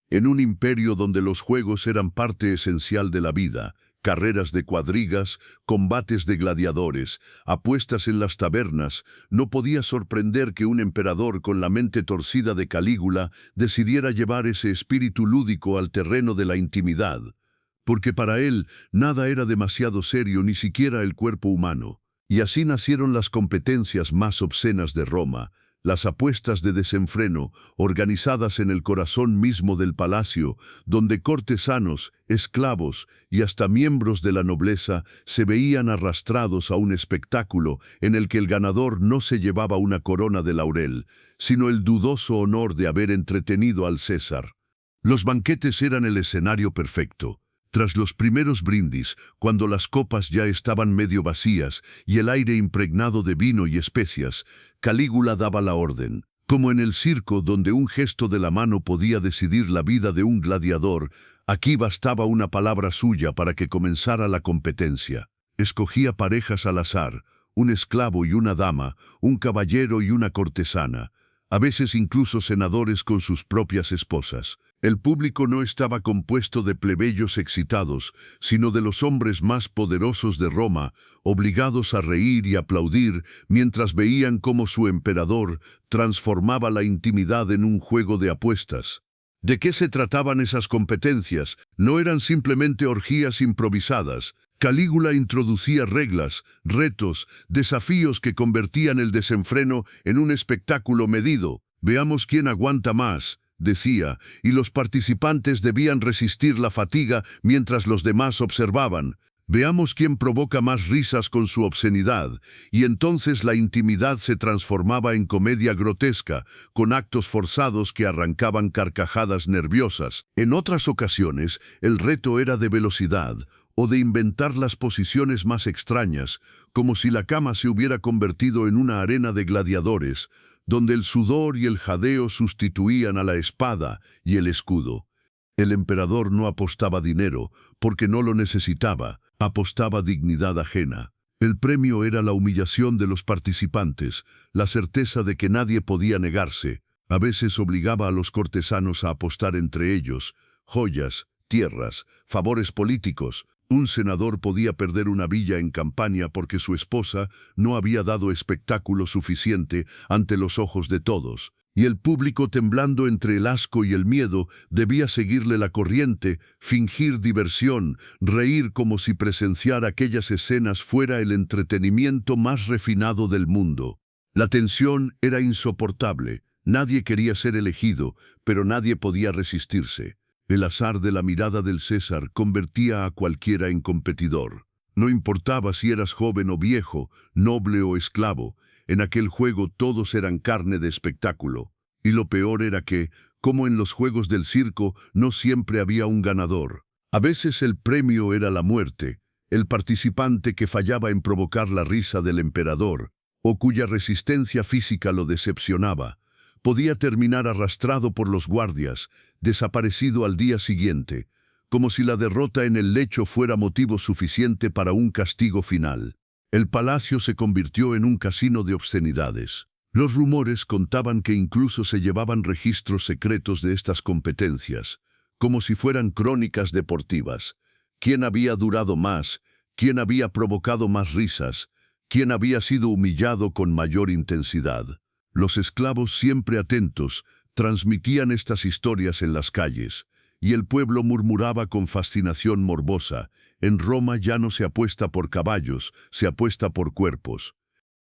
En un imperio donde los juegos eran parte esencial de la vida, carreras de cuadrigas, combates de gladiadores, apuestas en las tabernas, no podía sorprender que un emperador con la mente torcida de Calígula decidiera llevar ese espíritu lúdico al terreno de la intimidad, porque para él nada era demasiado serio, ni siquiera el cuerpo humano. Y así nacieron las competencias más obscenas de Roma, las apuestas de desenfreno, organizadas en el corazón mismo del palacio, donde cortesanos, esclavos y hasta miembros de la nobleza se veían arrastrados a un espectáculo en el que el ganador no se llevaba una corona de laurel, sino el dudoso honor de haber entretenido al César. Los banquetes eran el escenario perfecto. Tras los primeros brindis, cuando las copas ya estaban medio vacías y el aire impregnado de vino y especias, Calígula daba la orden. Como en el circo donde un gesto de la mano podía decidir la vida de un gladiador, aquí bastaba una palabra suya para que comenzara la competencia. Escogía parejas al azar, un esclavo y una dama, un caballero y una cortesana, a veces incluso senadores con sus propias esposas. El público no estaba compuesto de plebeyos excitados, sino de los hombres más poderosos de Roma, obligados a reír y aplaudir mientras veían cómo su emperador transformaba la intimidad en un juego de apuestas. ¿De qué se trataban esas competencias? No eran simplemente orgías improvisadas. Calígula introducía reglas, retos, desafíos que convertían el desenfreno en un espectáculo medido. Veamos quién aguanta más, decía, y los participantes debían resistir la fatiga mientras los demás observaban. Veamos quién provoca más risas con su obscenidad, y entonces la intimidad se transformaba en comedia grotesca, con actos forzados que arrancaban carcajadas nerviosas. En otras ocasiones, el reto era de velocidad, o de inventar las posiciones más extrañas, como si la cama se hubiera convertido en una arena de gladiadores, donde el sudor y el jadeo sustituían a la espada y el escudo. El emperador no apostaba dinero, porque no lo necesitaba, apostaba dignidad ajena. El premio era la humillación de los participantes, la certeza de que nadie podía negarse. A veces obligaba a los cortesanos a apostar entre ellos, joyas, tierras, favores políticos. Un senador podía perder una villa en campaña porque su esposa no había dado espectáculo suficiente ante los ojos de todos, y el público, temblando entre el asco y el miedo, debía seguirle la corriente, fingir diversión, reír como si presenciar aquellas escenas fuera el entretenimiento más refinado del mundo. La tensión era insoportable, nadie quería ser elegido, pero nadie podía resistirse. El azar de la mirada del César convertía a cualquiera en competidor. No importaba si eras joven o viejo, noble o esclavo, en aquel juego todos eran carne de espectáculo. Y lo peor era que, como en los juegos del circo, no siempre había un ganador. A veces el premio era la muerte, el participante que fallaba en provocar la risa del emperador, o cuya resistencia física lo decepcionaba. Podía terminar arrastrado por los guardias, desaparecido al día siguiente, como si la derrota en el lecho fuera motivo suficiente para un castigo final. El palacio se convirtió en un casino de obscenidades. Los rumores contaban que incluso se llevaban registros secretos de estas competencias, como si fueran crónicas deportivas. ¿Quién había durado más? ¿Quién había provocado más risas? ¿Quién había sido humillado con mayor intensidad? Los esclavos, siempre atentos, transmitían estas historias en las calles, y el pueblo murmuraba con fascinación morbosa: en Roma ya no se apuesta por caballos, se apuesta por cuerpos.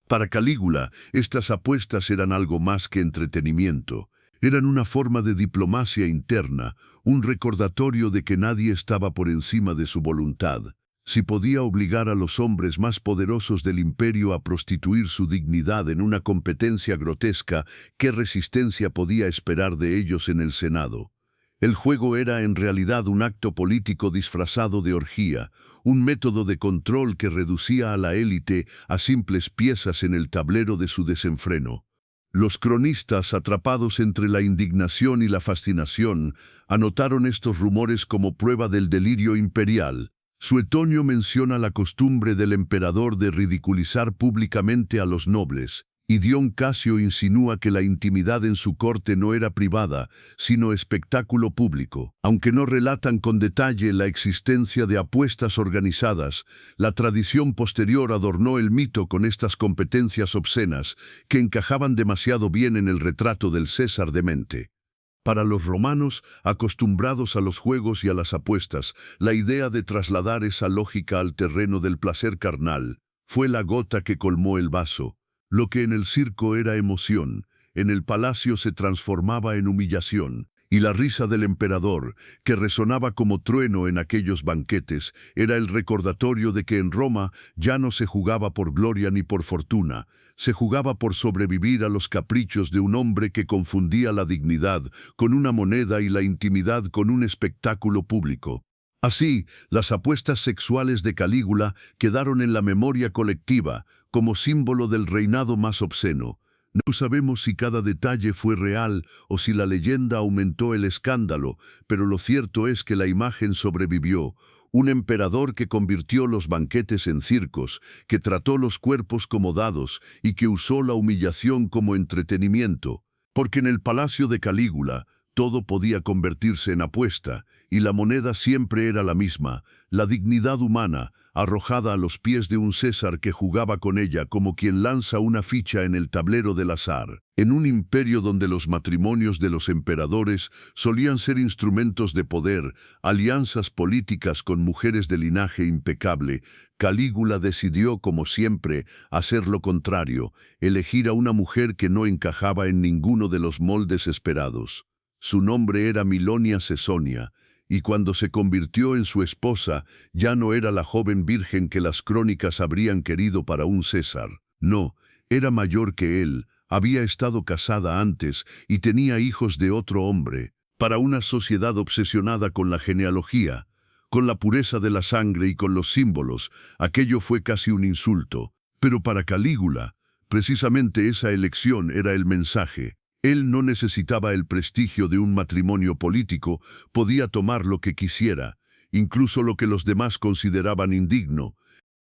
Para Calígula, estas apuestas eran algo más que entretenimiento. Eran una forma de diplomacia interna, un recordatorio de que nadie estaba por encima de su voluntad. Si podía obligar a los hombres más poderosos del imperio a prostituir su dignidad en una competencia grotesca, ¿qué resistencia podía esperar de ellos en el Senado? El juego era en realidad un acto político disfrazado de orgía, un método de control que reducía a la élite a simples piezas en el tablero de su desenfreno. Los cronistas, atrapados entre la indignación y la fascinación, anotaron estos rumores como prueba del delirio imperial. Suetonio menciona la costumbre del emperador de ridiculizar públicamente a los nobles, y Dion Casio insinúa que la intimidad en su corte no era privada, sino espectáculo público. Aunque no relatan con detalle la existencia de apuestas organizadas, la tradición posterior adornó el mito con estas competencias obscenas que encajaban demasiado bien en el retrato del César demente. Para los romanos, acostumbrados a los juegos y a las apuestas, la idea de trasladar esa lógica al terreno del placer carnal fue la gota que colmó el vaso. Lo que en el circo era emoción, en el palacio se transformaba en humillación, y la risa del emperador, que resonaba como trueno en aquellos banquetes, era el recordatorio de que en Roma ya no se jugaba por gloria ni por fortuna, se jugaba por sobrevivir a los caprichos de un hombre que confundía la dignidad con una moneda y la intimidad con un espectáculo público. Así, las apuestas sexuales de Calígula quedaron en la memoria colectiva como símbolo del reinado más obsceno. No sabemos si cada detalle fue real o si la leyenda aumentó el escándalo, pero lo cierto es que la imagen sobrevivió. Un emperador que convirtió los banquetes en circos, que trató los cuerpos como dados y que usó la humillación como entretenimiento. Porque en el palacio de Calígula todo podía convertirse en apuesta, y la moneda siempre era la misma, la dignidad humana, arrojada a los pies de un César que jugaba con ella como quien lanza una ficha en el tablero del azar. En un imperio donde los matrimonios de los emperadores solían ser instrumentos de poder, alianzas políticas con mujeres de linaje impecable, Calígula decidió, como siempre, hacer lo contrario, elegir a una mujer que no encajaba en ninguno de los moldes esperados. Su nombre era Milonia Cesonia, y cuando se convirtió en su esposa, ya no era la joven virgen que las crónicas habrían querido para un César. No, era mayor que él, había estado casada antes y tenía hijos de otro hombre. Para una sociedad obsesionada con la genealogía, con la pureza de la sangre y con los símbolos, aquello fue casi un insulto. Pero para Calígula, precisamente esa elección era el mensaje. Él no necesitaba el prestigio de un matrimonio político, podía tomar lo que quisiera, incluso lo que los demás consideraban indigno.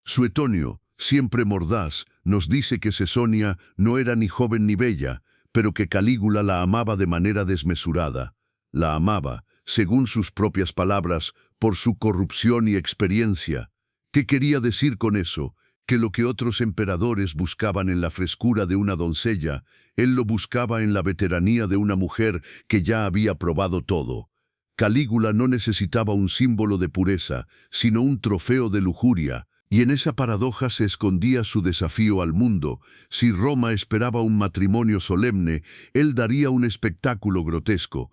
Suetonio, siempre mordaz, nos dice que Cesonia no era ni joven ni bella, pero que Calígula la amaba de manera desmesurada. La amaba, según sus propias palabras, por su corrupción y experiencia. ¿Qué quería decir con eso? Que lo que otros emperadores buscaban en la frescura de una doncella, él lo buscaba en la veteranía de una mujer que ya había probado todo. Calígula no necesitaba un símbolo de pureza, sino un trofeo de lujuria, y en esa paradoja se escondía su desafío al mundo. Si Roma esperaba un matrimonio solemne, él daría un espectáculo grotesco.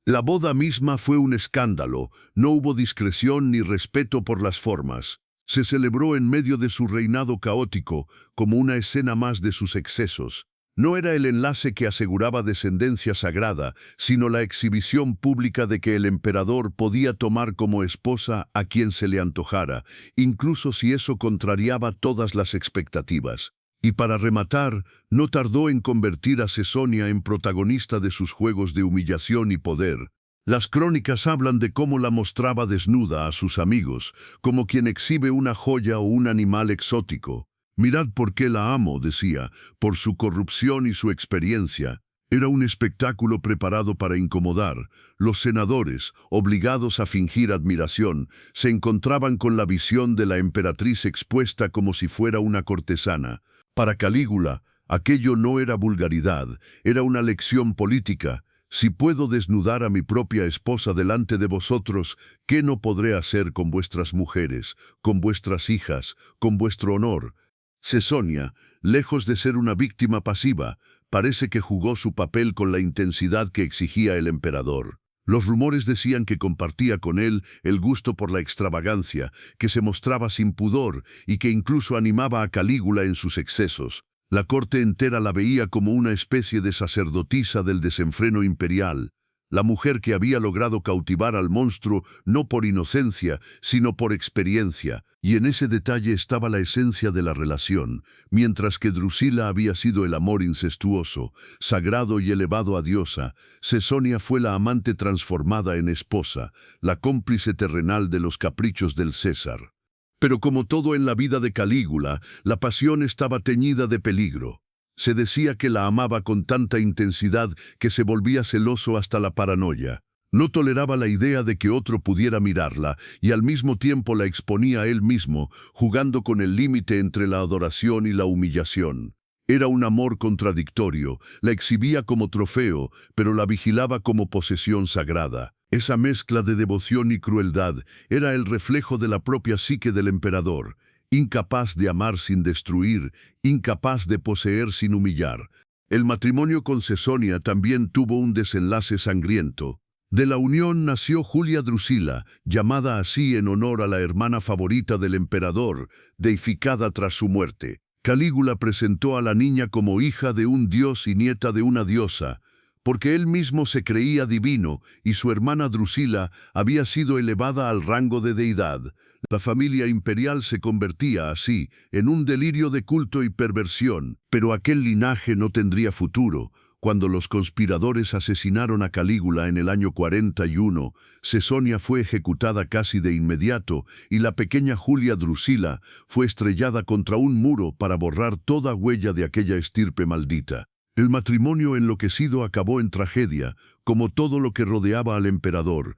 La boda misma fue un escándalo, no hubo discreción ni respeto por las formas. Se celebró en medio de su reinado caótico, como una escena más de sus excesos. No era el enlace que aseguraba descendencia sagrada, sino la exhibición pública de que el emperador podía tomar como esposa a quien se le antojara, incluso si eso contrariaba todas las expectativas. Y para rematar, no tardó en convertir a Cesonia en protagonista de sus juegos de humillación y poder. Las crónicas hablan de cómo la mostraba desnuda a sus amigos, como quien exhibe una joya o un animal exótico. Mirad por qué la amo, decía, por su corrupción y su experiencia. Era un espectáculo preparado para incomodar. Los senadores, obligados a fingir admiración, se encontraban con la visión de la emperatriz expuesta como si fuera una cortesana. Para Calígula, aquello no era vulgaridad, era una lección política. Si puedo desnudar a mi propia esposa delante de vosotros, ¿qué no podré hacer con vuestras mujeres, con vuestras hijas, con vuestro honor? Cesonia, lejos de ser una víctima pasiva, parece que jugó su papel con la intensidad que exigía el emperador. Los rumores decían que compartía con él el gusto por la extravagancia, que se mostraba sin pudor y que incluso animaba a Calígula en sus excesos. La corte entera la veía como una especie de sacerdotisa del desenfreno imperial, la mujer que había logrado cautivar al monstruo no por inocencia, sino por experiencia, y en ese detalle estaba la esencia de la relación, mientras que Drusila había sido el amor incestuoso, sagrado y elevado a diosa, Cesonia fue la amante transformada en esposa, la cómplice terrenal de los caprichos del César. Pero como todo en la vida de Calígula, la pasión estaba teñida de peligro. Se decía que la amaba con tanta intensidad que se volvía celoso hasta la paranoia. No toleraba la idea de que otro pudiera mirarla y al mismo tiempo la exponía a él mismo, jugando con el límite entre la adoración y la humillación. Era un amor contradictorio, la exhibía como trofeo, pero la vigilaba como posesión sagrada. Esa mezcla de devoción y crueldad era el reflejo de la propia psique del emperador. Incapaz de amar sin destruir, incapaz de poseer sin humillar. El matrimonio con Cesonia también tuvo un desenlace sangriento. De la unión nació Julia Drusila, llamada así en honor a la hermana favorita del emperador, deificada tras su muerte. Calígula presentó a la niña como hija de un dios y nieta de una diosa, porque él mismo se creía divino y su hermana Drusila había sido elevada al rango de deidad. La familia imperial se convertía así en un delirio de culto y perversión, pero aquel linaje no tendría futuro. Cuando los conspiradores asesinaron a Calígula en el año 41, Cesonia fue ejecutada casi de inmediato y la pequeña Julia Drusila fue estrellada contra un muro para borrar toda huella de aquella estirpe maldita. El matrimonio enloquecido acabó en tragedia, como todo lo que rodeaba al emperador.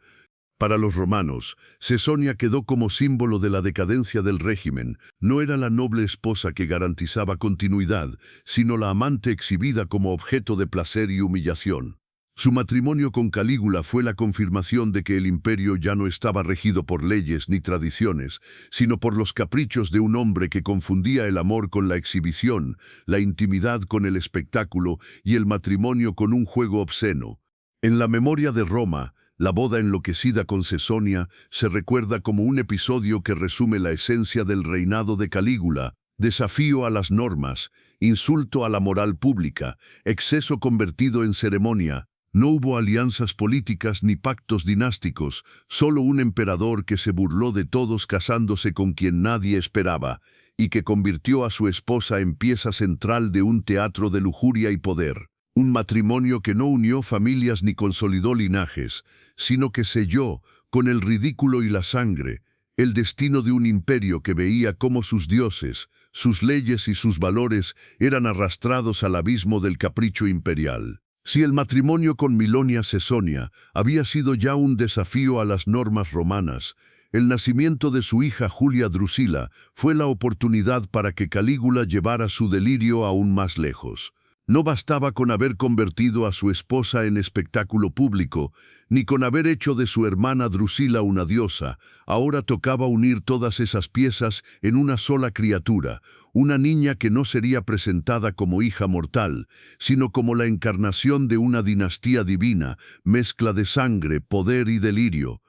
Para los romanos, Cesonia quedó como símbolo de la decadencia del régimen. No era la noble esposa que garantizaba continuidad, sino la amante exhibida como objeto de placer y humillación. Su matrimonio con Calígula fue la confirmación de que el imperio ya no estaba regido por leyes ni tradiciones, sino por los caprichos de un hombre que confundía el amor con la exhibición, la intimidad con el espectáculo y el matrimonio con un juego obsceno. En la memoria de Roma, la boda enloquecida con Cesonia se recuerda como un episodio que resume la esencia del reinado de Calígula: desafío a las normas, insulto a la moral pública, exceso convertido en ceremonia. No hubo alianzas políticas ni pactos dinásticos, solo un emperador que se burló de todos casándose con quien nadie esperaba, y que convirtió a su esposa en pieza central de un teatro de lujuria y poder. Un matrimonio que no unió familias ni consolidó linajes, sino que selló, con el ridículo y la sangre, el destino de un imperio que veía cómo sus dioses, sus leyes y sus valores eran arrastrados al abismo del capricho imperial. Si el matrimonio con Milonia Cesonia había sido ya un desafío a las normas romanas, el nacimiento de su hija Julia Drusila fue la oportunidad para que Calígula llevara su delirio aún más lejos. No bastaba con haber convertido a su esposa en espectáculo público, ni con haber hecho de su hermana Drusila una diosa. Ahora tocaba unir todas esas piezas en una sola criatura, una niña que no sería presentada como hija mortal, sino como la encarnación de una dinastía divina, mezcla de sangre, poder y delirio.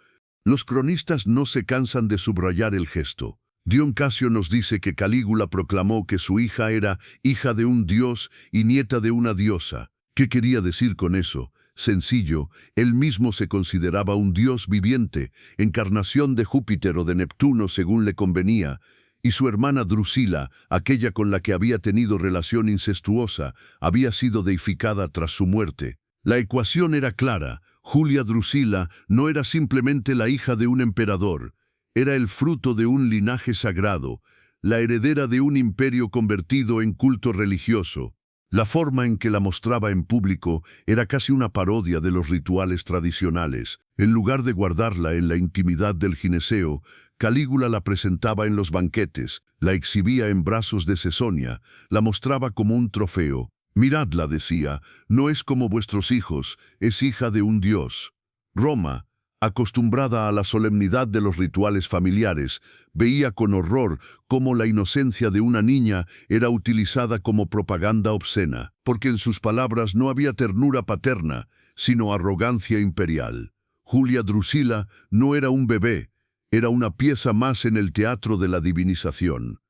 Los cronistas no se cansan de subrayar el gesto. Dion Casio nos dice que Calígula proclamó que su hija era hija de un dios y nieta de una diosa. ¿Qué quería decir con eso? Sencillo, él mismo se consideraba un dios viviente, encarnación de Júpiter o de Neptuno según le convenía, y su hermana Drusila, aquella con la que había tenido relación incestuosa, había sido deificada tras su muerte. La ecuación era clara: Julia Drusila no era simplemente la hija de un emperador, era el fruto de un linaje sagrado, la heredera de un imperio convertido en culto religioso. La forma en que la mostraba en público era casi una parodia de los rituales tradicionales. En lugar de guardarla en la intimidad del gineceo, Calígula la presentaba en los banquetes, la exhibía en brazos de Cesonia, la mostraba como un trofeo. Miradla, decía, no es como vuestros hijos, es hija de un dios. Roma, Acostumbrada a la solemnidad de los rituales familiares, veía con horror cómo la inocencia de una niña era utilizada como propaganda obscena, porque en sus palabras no había ternura paterna, sino arrogancia imperial. Julia Drusila no era un bebé, era una pieza más en el teatro de la divinización.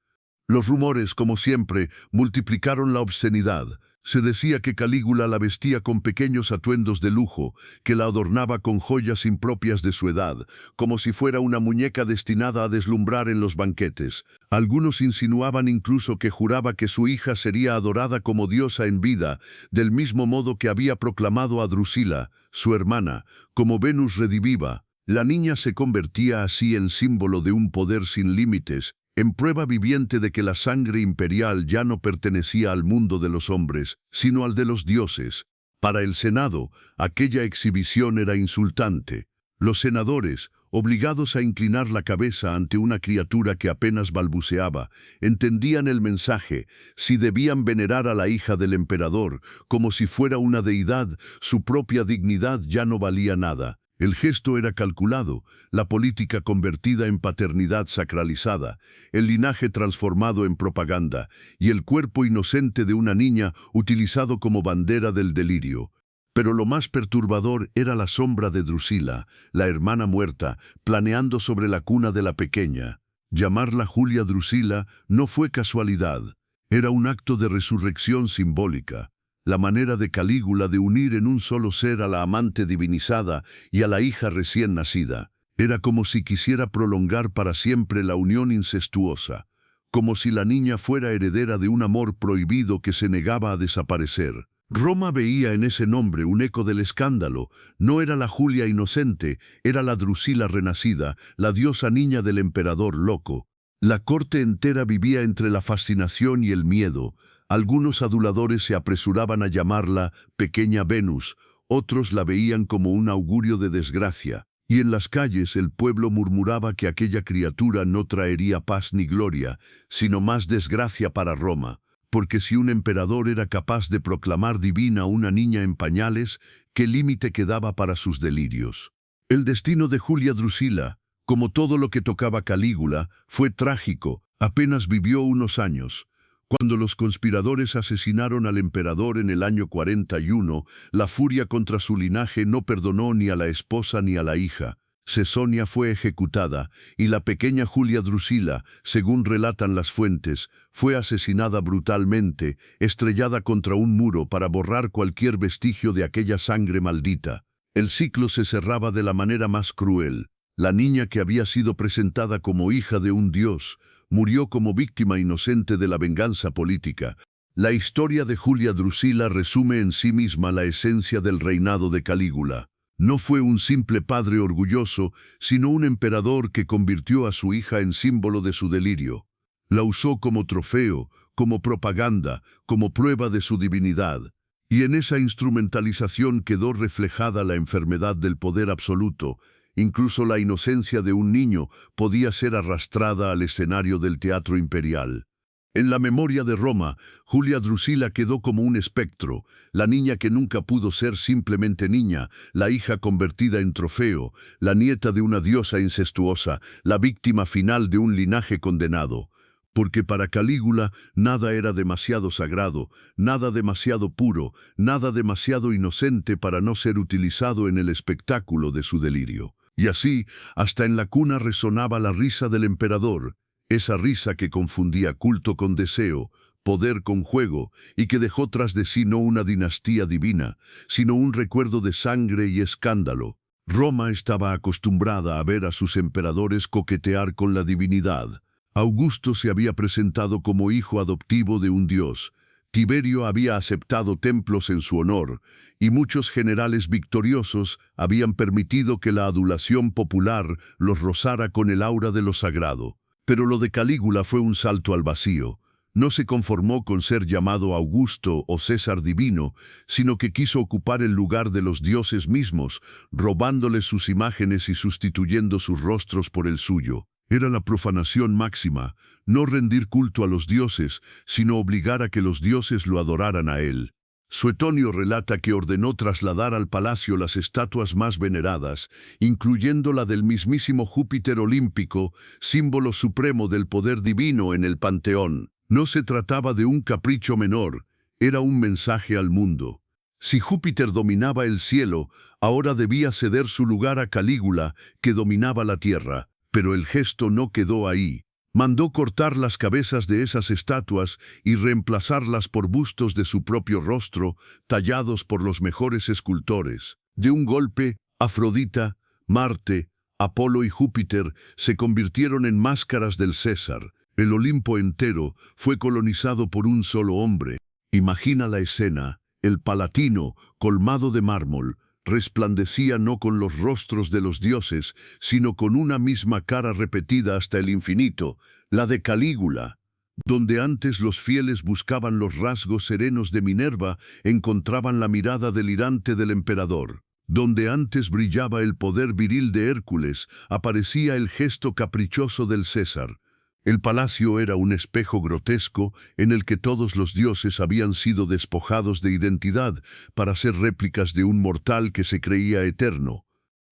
Los rumores, como siempre, multiplicaron la obscenidad. Se decía que Calígula la vestía con pequeños atuendos de lujo, que la adornaba con joyas impropias de su edad, como si fuera una muñeca destinada a deslumbrar en los banquetes. Algunos insinuaban incluso que juraba que su hija sería adorada como diosa en vida, del mismo modo que había proclamado a Drusila, su hermana, como Venus rediviva. La niña se convertía así en símbolo de un poder sin límites, en prueba viviente de que la sangre imperial ya no pertenecía al mundo de los hombres, sino al de los dioses. Para el Senado, aquella exhibición era insultante. Los senadores, obligados a inclinar la cabeza ante una criatura que apenas balbuceaba, entendían el mensaje: si debían venerar a la hija del emperador como si fuera una deidad, su propia dignidad ya no valía nada. El gesto era calculado, la política convertida en paternidad sacralizada, el linaje transformado en propaganda, y el cuerpo inocente de una niña utilizado como bandera del delirio. Pero lo más perturbador era la sombra de Drusila, la hermana muerta, planeando sobre la cuna de la pequeña. Llamarla Julia Drusila no fue casualidad, era un acto de resurrección simbólica. La manera de Calígula de unir en un solo ser a la amante divinizada y a la hija recién nacida. Era como si quisiera prolongar para siempre la unión incestuosa, como si la niña fuera heredera de un amor prohibido que se negaba a desaparecer. Roma veía en ese nombre un eco del escándalo. No era la Julia inocente, era la Drusila renacida, la diosa niña del emperador loco. La corte entera vivía entre la fascinación y el miedo. Algunos aduladores se apresuraban a llamarla Pequeña Venus, otros la veían como un augurio de desgracia, y en las calles el pueblo murmuraba que aquella criatura no traería paz ni gloria, sino más desgracia para Roma, porque si un emperador era capaz de proclamar divina a una niña en pañales, ¿qué límite quedaba para sus delirios? El destino de Julia Drusila, como todo lo que tocaba Calígula, fue trágico. Apenas vivió unos años. Cuando los conspiradores asesinaron al emperador en el año 41, la furia contra su linaje no perdonó ni a la esposa ni a la hija. Cesonia fue ejecutada y la pequeña Julia Drusila, según relatan las fuentes, fue asesinada brutalmente, estrellada contra un muro para borrar cualquier vestigio de aquella sangre maldita. El ciclo se cerraba de la manera más cruel. La niña que había sido presentada como hija de un dios, murió como víctima inocente de la venganza política. La historia de Julia Drusila resume en sí misma la esencia del reinado de Calígula. No fue un simple padre orgulloso, sino un emperador que convirtió a su hija en símbolo de su delirio. La usó como trofeo, como propaganda, como prueba de su divinidad. Y en esa instrumentalización quedó reflejada la enfermedad del poder absoluto. Incluso la inocencia de un niño podía ser arrastrada al escenario del teatro imperial. En la memoria de Roma, Julia Drusila quedó como un espectro, la niña que nunca pudo ser simplemente niña, la hija convertida en trofeo, la nieta de una diosa incestuosa, la víctima final de un linaje condenado. Porque para Calígula nada era demasiado sagrado, nada demasiado puro, nada demasiado inocente para no ser utilizado en el espectáculo de su delirio. Y así, hasta en la cuna resonaba la risa del emperador, esa risa que confundía culto con deseo, poder con juego, y que dejó tras de sí no una dinastía divina, sino un recuerdo de sangre y escándalo. Roma estaba acostumbrada a ver a sus emperadores coquetear con la divinidad. Augusto se había presentado como hijo adoptivo de un dios. Tiberio había aceptado templos en su honor, y muchos generales victoriosos habían permitido que la adulación popular los rozara con el aura de lo sagrado. Pero lo de Calígula fue un salto al vacío. No se conformó con ser llamado Augusto o César divino, sino que quiso ocupar el lugar de los dioses mismos, robándoles sus imágenes y sustituyendo sus rostros por el suyo. Era la profanación máxima, no rendir culto a los dioses, sino obligar a que los dioses lo adoraran a él. Suetonio relata que ordenó trasladar al palacio las estatuas más veneradas, incluyendo la del mismísimo Júpiter olímpico, símbolo supremo del poder divino en el panteón. No se trataba de un capricho menor, era un mensaje al mundo. Si Júpiter dominaba el cielo, ahora debía ceder su lugar a Calígula, que dominaba la tierra. Pero el gesto no quedó ahí. Mandó cortar las cabezas de esas estatuas y reemplazarlas por bustos de su propio rostro, tallados por los mejores escultores. De un golpe, Afrodita, Marte, Apolo y Júpiter se convirtieron en máscaras del César. El Olimpo entero fue colonizado por un solo hombre. Imagina la escena: el Palatino, colmado de mármol, resplandecía no con los rostros de los dioses, sino con una misma cara repetida hasta el infinito, la de Calígula. Donde antes los fieles buscaban los rasgos serenos de Minerva, encontraban la mirada delirante del emperador. Donde antes brillaba el poder viril de Hércules, aparecía el gesto caprichoso del César. El palacio era un espejo grotesco en el que todos los dioses habían sido despojados de identidad para ser réplicas de un mortal que se creía eterno.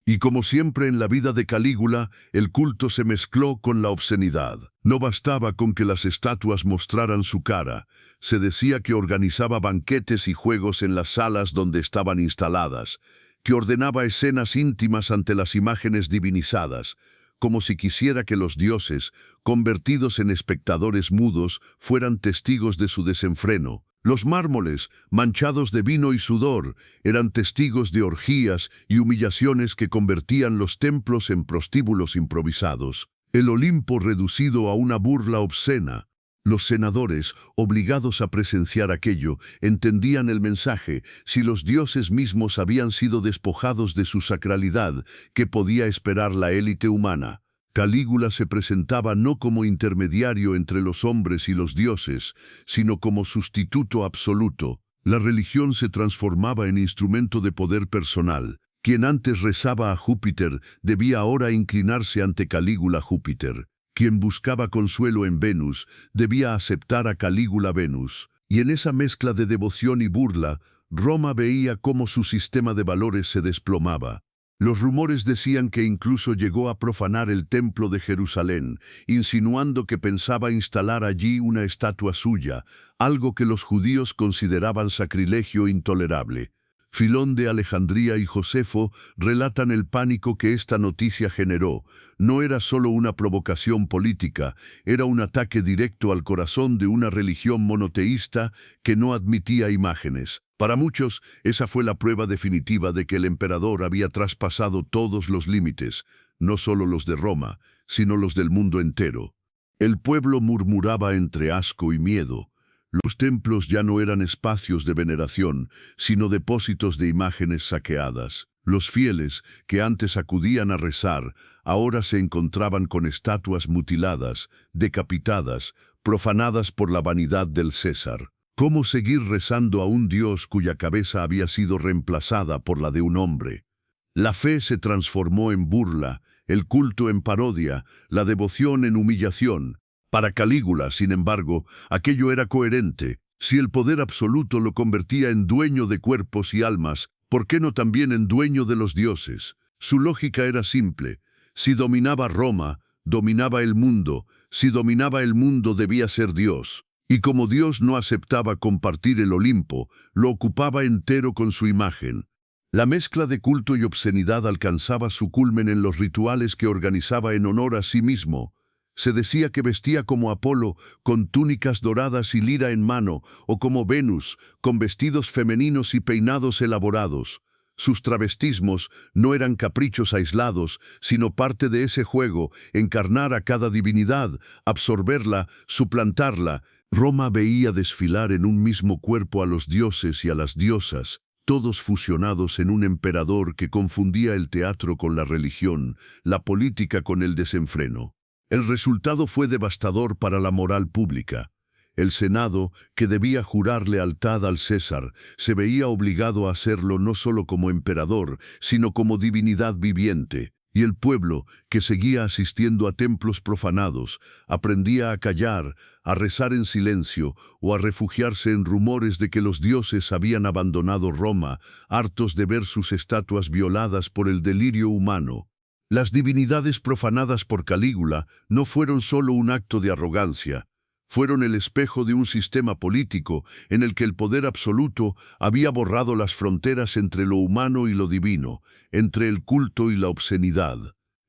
Y como siempre en la vida de Calígula, el culto se mezcló con la obscenidad. No bastaba con que las estatuas mostraran su cara. Se decía que organizaba banquetes y juegos en las salas donde estaban instaladas, que ordenaba escenas íntimas ante las imágenes divinizadas, como si quisiera que los dioses, convertidos en espectadores mudos, fueran testigos de su desenfreno. Los mármoles, manchados de vino y sudor, eran testigos de orgías y humillaciones que convertían los templos en prostíbulos improvisados. El Olimpo reducido a una burla obscena. Los senadores, obligados a presenciar aquello, entendían el mensaje: si los dioses mismos habían sido despojados de su sacralidad, ¿qué podía esperar la élite humana? Calígula se presentaba no como intermediario entre los hombres y los dioses, sino como sustituto absoluto. La religión se transformaba en instrumento de poder personal. Quien antes rezaba a Júpiter debía ahora inclinarse ante Calígula Júpiter. Quien buscaba consuelo en Venus debía aceptar a Calígula Venus. Y en esa mezcla de devoción y burla, Roma veía cómo su sistema de valores se desplomaba. Los rumores decían que incluso llegó a profanar el templo de Jerusalén, insinuando que pensaba instalar allí una estatua suya, algo que los judíos consideraban sacrilegio intolerable. Filón de Alejandría y Josefo relatan el pánico que esta noticia generó. No era solo una provocación política, era un ataque directo al corazón de una religión monoteísta que no admitía imágenes. Para muchos, esa fue la prueba definitiva de que el emperador había traspasado todos los límites, no solo los de Roma, sino los del mundo entero. El pueblo murmuraba entre asco y miedo. Los templos ya no eran espacios de veneración, sino depósitos de imágenes saqueadas. Los fieles, que antes acudían a rezar, ahora se encontraban con estatuas mutiladas, decapitadas, profanadas por la vanidad del César. ¿Cómo seguir rezando a un dios cuya cabeza había sido reemplazada por la de un hombre? La fe se transformó en burla, el culto en parodia, la devoción en humillación. Para Calígula, sin embargo, aquello era coherente. Si el poder absoluto lo convertía en dueño de cuerpos y almas, ¿por qué no también en dueño de los dioses? Su lógica era simple. Si dominaba Roma, dominaba el mundo. Si dominaba el mundo, debía ser Dios. Y como Dios no aceptaba compartir el Olimpo, lo ocupaba entero con su imagen. La mezcla de culto y obscenidad alcanzaba su culmen en los rituales que organizaba en honor a sí mismo. Se decía que vestía como Apolo, con túnicas doradas y lira en mano, o como Venus, con vestidos femeninos y peinados elaborados. Sus travestismos no eran caprichos aislados, sino parte de ese juego: encarnar a cada divinidad, absorberla, suplantarla. Roma veía desfilar en un mismo cuerpo a los dioses y a las diosas, todos fusionados en un emperador que confundía el teatro con la religión, la política con el desenfreno. El resultado fue devastador para la moral pública. El Senado, que debía jurar lealtad al César, se veía obligado a hacerlo no solo como emperador, sino como divinidad viviente. y el pueblo, que seguía asistiendo a templos profanados, aprendía a callar, a rezar en silencio o a refugiarse en rumores de que los dioses habían abandonado Roma, hartos de ver sus estatuas violadas por el delirio humano. Las divinidades profanadas por Calígula no fueron solo un acto de arrogancia, fueron el espejo de un sistema político en el que el poder absoluto había borrado las fronteras entre lo humano y lo divino, entre el culto y la obscenidad.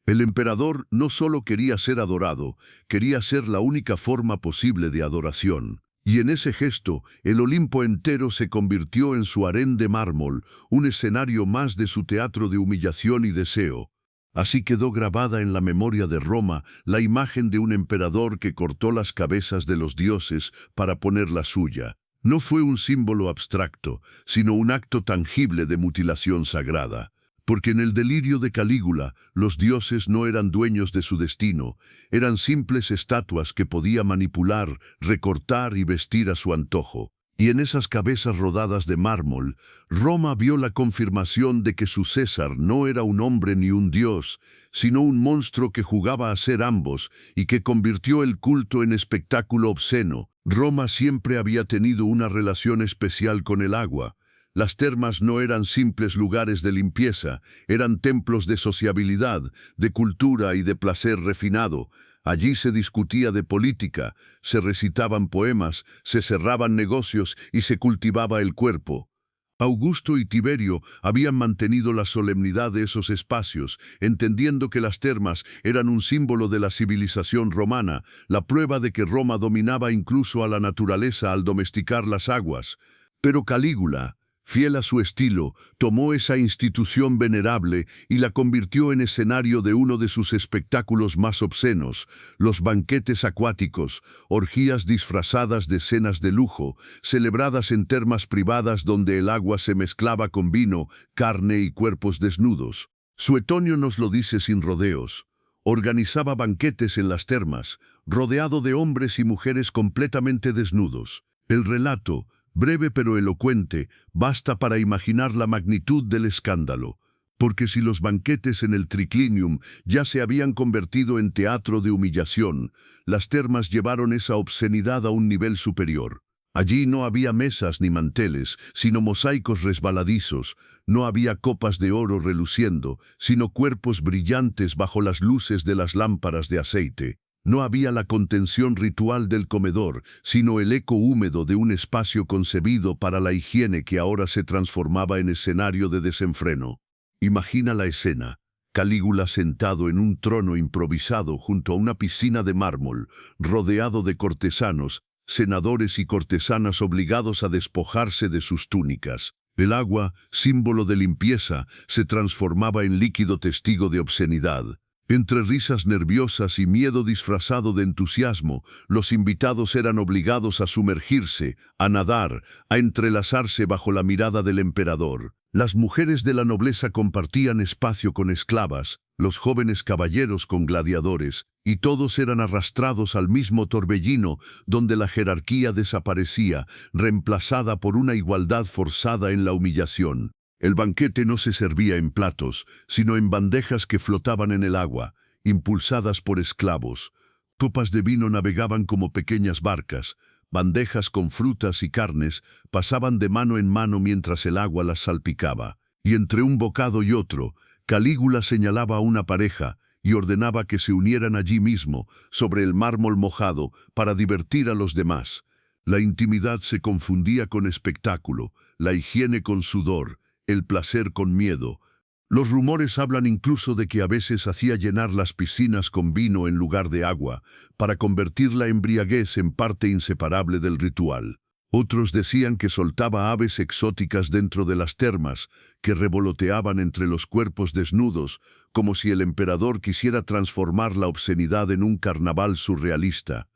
El emperador no solo quería ser adorado, quería ser la única forma posible de adoración. Y en ese gesto, el Olimpo entero se convirtió en su harén de mármol, un escenario más de su teatro de humillación y deseo. Así quedó grabada en la memoria de Roma la imagen de un emperador que cortó las cabezas de los dioses para poner la suya. No fue un símbolo abstracto, sino un acto tangible de mutilación sagrada. Porque en el delirio de Calígula, los dioses no eran dueños de su destino, eran simples estatuas que podía manipular, recortar y vestir a su antojo. Y en esas cabezas rodadas de mármol, Roma vio la confirmación de que su César no era un hombre ni un dios, sino un monstruo que jugaba a ser ambos y que convirtió el culto en espectáculo obsceno. Roma siempre había tenido una relación especial con el agua. Las termas no eran simples lugares de limpieza, eran templos de sociabilidad, de cultura y de placer refinado. Allí se discutía de política, se recitaban poemas, se cerraban negocios y se cultivaba el cuerpo. Augusto y Tiberio habían mantenido la solemnidad de esos espacios, entendiendo que las termas eran un símbolo de la civilización romana, la prueba de que Roma dominaba incluso a la naturaleza al domesticar las aguas. Pero Calígula, fiel a su estilo, tomó esa institución venerable y la convirtió en escenario de uno de sus espectáculos más obscenos, los banquetes acuáticos, orgías disfrazadas de cenas de lujo, celebradas en termas privadas donde el agua se mezclaba con vino, carne y cuerpos desnudos. Suetonio nos lo dice sin rodeos. Organizaba banquetes en las termas, rodeado de hombres y mujeres completamente desnudos. El relato, breve pero elocuente, basta para imaginar la magnitud del escándalo, porque si los banquetes en el triclinium ya se habían convertido en teatro de humillación, las termas llevaron esa obscenidad a un nivel superior. Allí no había mesas ni manteles, sino mosaicos resbaladizos, no había copas de oro reluciendo, sino cuerpos brillantes bajo las luces de las lámparas de aceite. No había la contención ritual del comedor, sino el eco húmedo de un espacio concebido para la higiene que ahora se transformaba en escenario de desenfreno. Imagina la escena. Calígula sentado en un trono improvisado junto a una piscina de mármol, rodeado de cortesanos, senadores y cortesanas obligados a despojarse de sus túnicas. El agua, símbolo de limpieza, se transformaba en líquido testigo de obscenidad. Entre risas nerviosas y miedo disfrazado de entusiasmo, los invitados eran obligados a sumergirse, a nadar, a entrelazarse bajo la mirada del emperador. Las mujeres de la nobleza compartían espacio con esclavas, los jóvenes caballeros con gladiadores, y todos eran arrastrados al mismo torbellino donde la jerarquía desaparecía, reemplazada por una igualdad forzada en la humillación. El banquete no se servía en platos, sino en bandejas que flotaban en el agua, impulsadas por esclavos. Copas de vino navegaban como pequeñas barcas, bandejas con frutas y carnes pasaban de mano en mano mientras el agua las salpicaba. Y entre un bocado y otro, Calígula señalaba a una pareja y ordenaba que se unieran allí mismo, sobre el mármol mojado, para divertir a los demás. La intimidad se confundía con espectáculo, la higiene con sudor, el placer con miedo. Los rumores hablan incluso de que a veces hacía llenar las piscinas con vino en lugar de agua, para convertir la embriaguez en parte inseparable del ritual. Otros decían que soltaba aves exóticas dentro de las termas, que revoloteaban entre los cuerpos desnudos, como si el emperador quisiera transformar la obscenidad en un carnaval surrealista.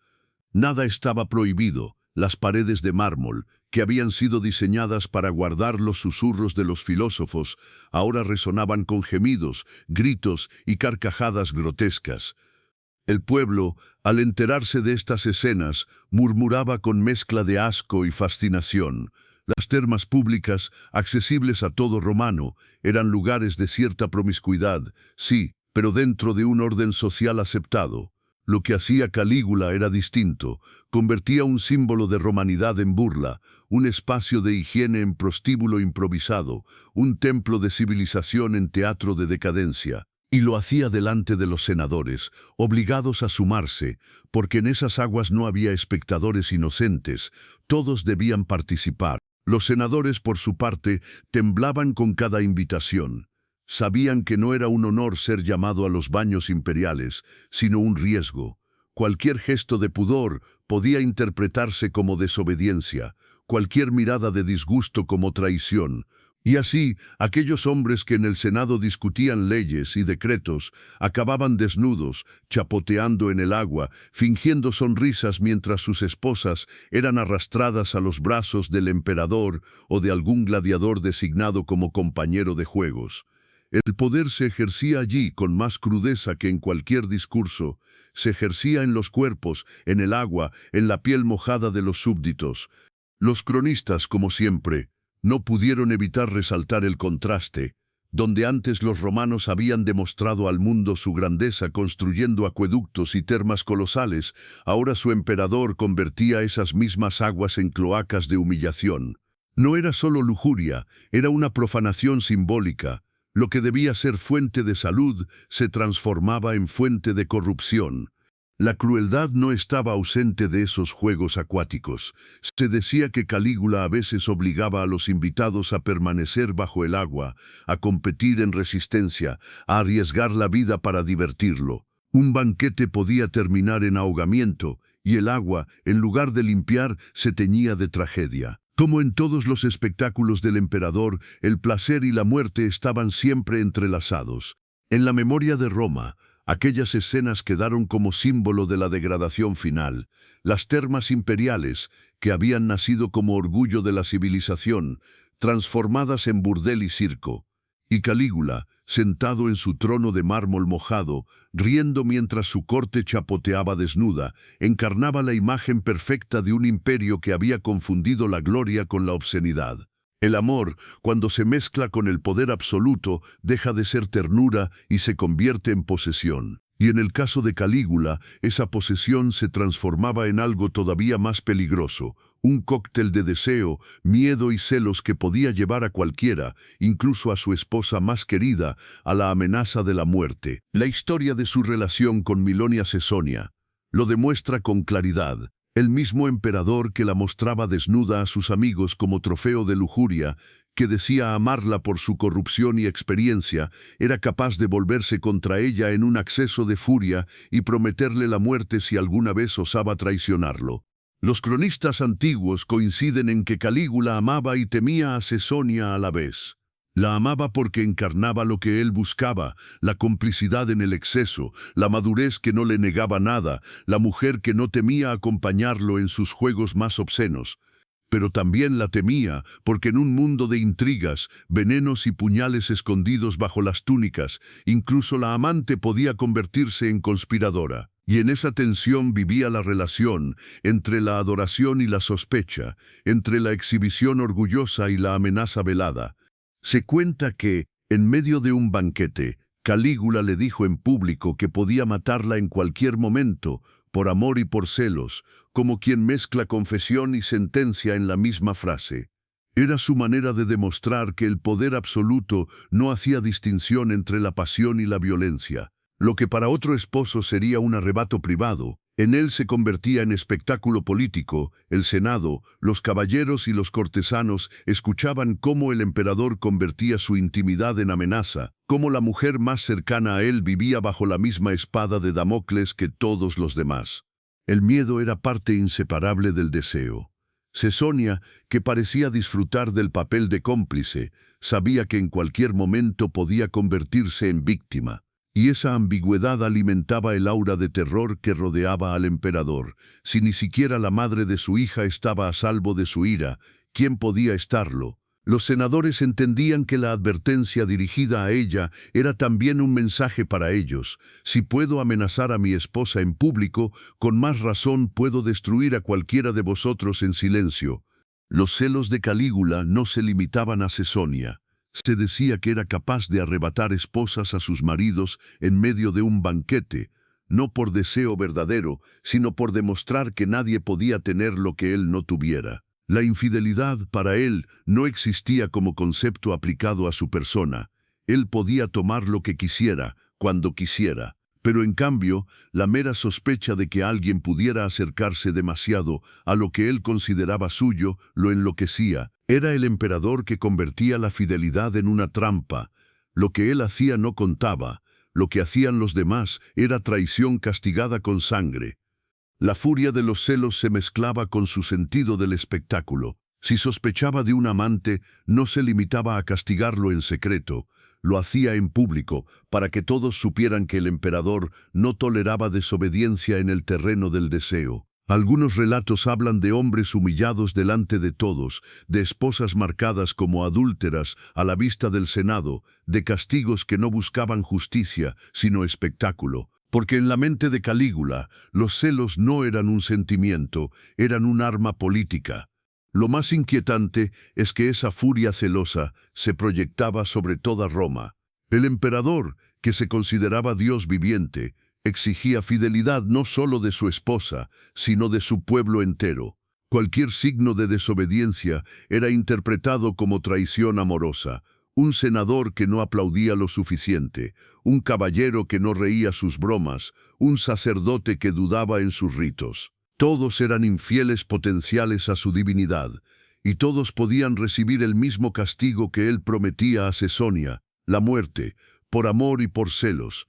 Nada estaba prohibido. Las paredes de mármol, que habían sido diseñadas para guardar los susurros de los filósofos, ahora resonaban con gemidos, gritos y carcajadas grotescas. El pueblo, al enterarse de estas escenas, murmuraba con mezcla de asco y fascinación. Las termas públicas, accesibles a todo romano, eran lugares de cierta promiscuidad, sí, pero dentro de un orden social aceptado. Lo que hacía Calígula era distinto, convertía un símbolo de romanidad en burla, un espacio de higiene en prostíbulo improvisado, un templo de civilización en teatro de decadencia. Y lo hacía delante de los senadores, obligados a sumarse, porque en esas aguas no había espectadores inocentes, todos debían participar. Los senadores, por su parte, temblaban con cada invitación. Sabían que no era un honor ser llamado a los baños imperiales, sino un riesgo. Cualquier gesto de pudor podía interpretarse como desobediencia, cualquier mirada de disgusto como traición. Y así, aquellos hombres que en el Senado discutían leyes y decretos, acababan desnudos, chapoteando en el agua, fingiendo sonrisas mientras sus esposas eran arrastradas a los brazos del emperador o de algún gladiador designado como compañero de juegos. El poder se ejercía allí con más crudeza que en cualquier discurso. Se ejercía en los cuerpos, en el agua, en la piel mojada de los súbditos. Los cronistas, como siempre, no pudieron evitar resaltar el contraste. Donde antes los romanos habían demostrado al mundo su grandeza construyendo acueductos y termas colosales, ahora su emperador convertía esas mismas aguas en cloacas de humillación. No era solo lujuria, era una profanación simbólica. Lo que debía ser fuente de salud se transformaba en fuente de corrupción. La crueldad no estaba ausente de esos juegos acuáticos. Se decía que Calígula a veces obligaba a los invitados a permanecer bajo el agua, a competir en resistencia, a arriesgar la vida para divertirlo. Un banquete podía terminar en ahogamiento, y el agua, en lugar de limpiar, se teñía de tragedia. Como en todos los espectáculos del emperador, el placer y la muerte estaban siempre entrelazados. En la memoria de Roma, aquellas escenas quedaron como símbolo de la degradación final. Las termas imperiales, que habían nacido como orgullo de la civilización, transformadas en burdel y circo. Y Calígula, sentado en su trono de mármol mojado, riendo mientras su corte chapoteaba desnuda, encarnaba la imagen perfecta de un imperio que había confundido la gloria con la obscenidad. El amor, cuando se mezcla con el poder absoluto, deja de ser ternura y se convierte en posesión. Y en el caso de Calígula, esa posesión se transformaba en algo todavía más peligroso, un cóctel de deseo, miedo y celos que podía llevar a cualquiera, incluso a su esposa más querida, a la amenaza de la muerte. La historia de su relación con Milonia Cesonia lo demuestra con claridad. El mismo emperador que la mostraba desnuda a sus amigos como trofeo de lujuria, que decía amarla por su corrupción y experiencia, era capaz de volverse contra ella en un acceso de furia y prometerle la muerte si alguna vez osaba traicionarlo. Los cronistas antiguos coinciden en que Calígula amaba y temía a Cesonia a la vez. La amaba porque encarnaba lo que él buscaba, la complicidad en el exceso, la madurez que no le negaba nada, la mujer que no temía acompañarlo en sus juegos más obscenos. Pero también la temía porque en un mundo de intrigas, venenos y puñales escondidos bajo las túnicas, incluso la amante podía convertirse en conspiradora. Y en esa tensión vivía la relación entre la adoración y la sospecha, entre la exhibición orgullosa y la amenaza velada. Se cuenta que, en medio de un banquete, Calígula le dijo en público que podía matarla en cualquier momento, por amor y por celos, como quien mezcla confesión y sentencia en la misma frase. Era su manera de demostrar que el poder absoluto no hacía distinción entre la pasión y la violencia. Lo que para otro esposo sería un arrebato privado, en él se convertía en espectáculo político. El Senado, los caballeros y los cortesanos escuchaban cómo el emperador convertía su intimidad en amenaza, cómo la mujer más cercana a él vivía bajo la misma espada de Damocles que todos los demás. El miedo era parte inseparable del deseo. Cesonia, que parecía disfrutar del papel de cómplice, sabía que en cualquier momento podía convertirse en víctima. Y esa ambigüedad alimentaba el aura de terror que rodeaba al emperador. Si ni siquiera la madre de su hija estaba a salvo de su ira, ¿quién podía estarlo? Los senadores entendían que la advertencia dirigida a ella era también un mensaje para ellos. Si puedo amenazar a mi esposa en público, con más razón puedo destruir a cualquiera de vosotros en silencio. Los celos de Calígula no se limitaban a Cesonia. Se decía que era capaz de arrebatar esposas a sus maridos en medio de un banquete, no por deseo verdadero, sino por demostrar que nadie podía tener lo que él no tuviera. La infidelidad para él no existía como concepto aplicado a su persona. Él podía tomar lo que quisiera, cuando quisiera. Pero en cambio, la mera sospecha de que alguien pudiera acercarse demasiado a lo que él consideraba suyo lo enloquecía. Era el emperador que convertía la fidelidad en una trampa. Lo que él hacía no contaba. Lo que hacían los demás era traición castigada con sangre. La furia de los celos se mezclaba con su sentido del espectáculo. Si sospechaba de un amante, no se limitaba a castigarlo en secreto. Lo hacía en público, para que todos supieran que el emperador no toleraba desobediencia en el terreno del deseo. Algunos relatos hablan de hombres humillados delante de todos, de esposas marcadas como adúlteras a la vista del Senado, de castigos que no buscaban justicia, sino espectáculo. Porque en la mente de Calígula, los celos no eran un sentimiento, eran un arma política. Lo más inquietante es que esa furia celosa se proyectaba sobre toda Roma. El emperador, que se consideraba Dios viviente, exigía fidelidad no solo de su esposa, sino de su pueblo entero. Cualquier signo de desobediencia era interpretado como traición amorosa. Un senador que no aplaudía lo suficiente, un caballero que no reía sus bromas, un sacerdote que dudaba en sus ritos. Todos eran infieles potenciales a su divinidad, y todos podían recibir el mismo castigo que él prometía a Cesonia, la muerte, por amor y por celos.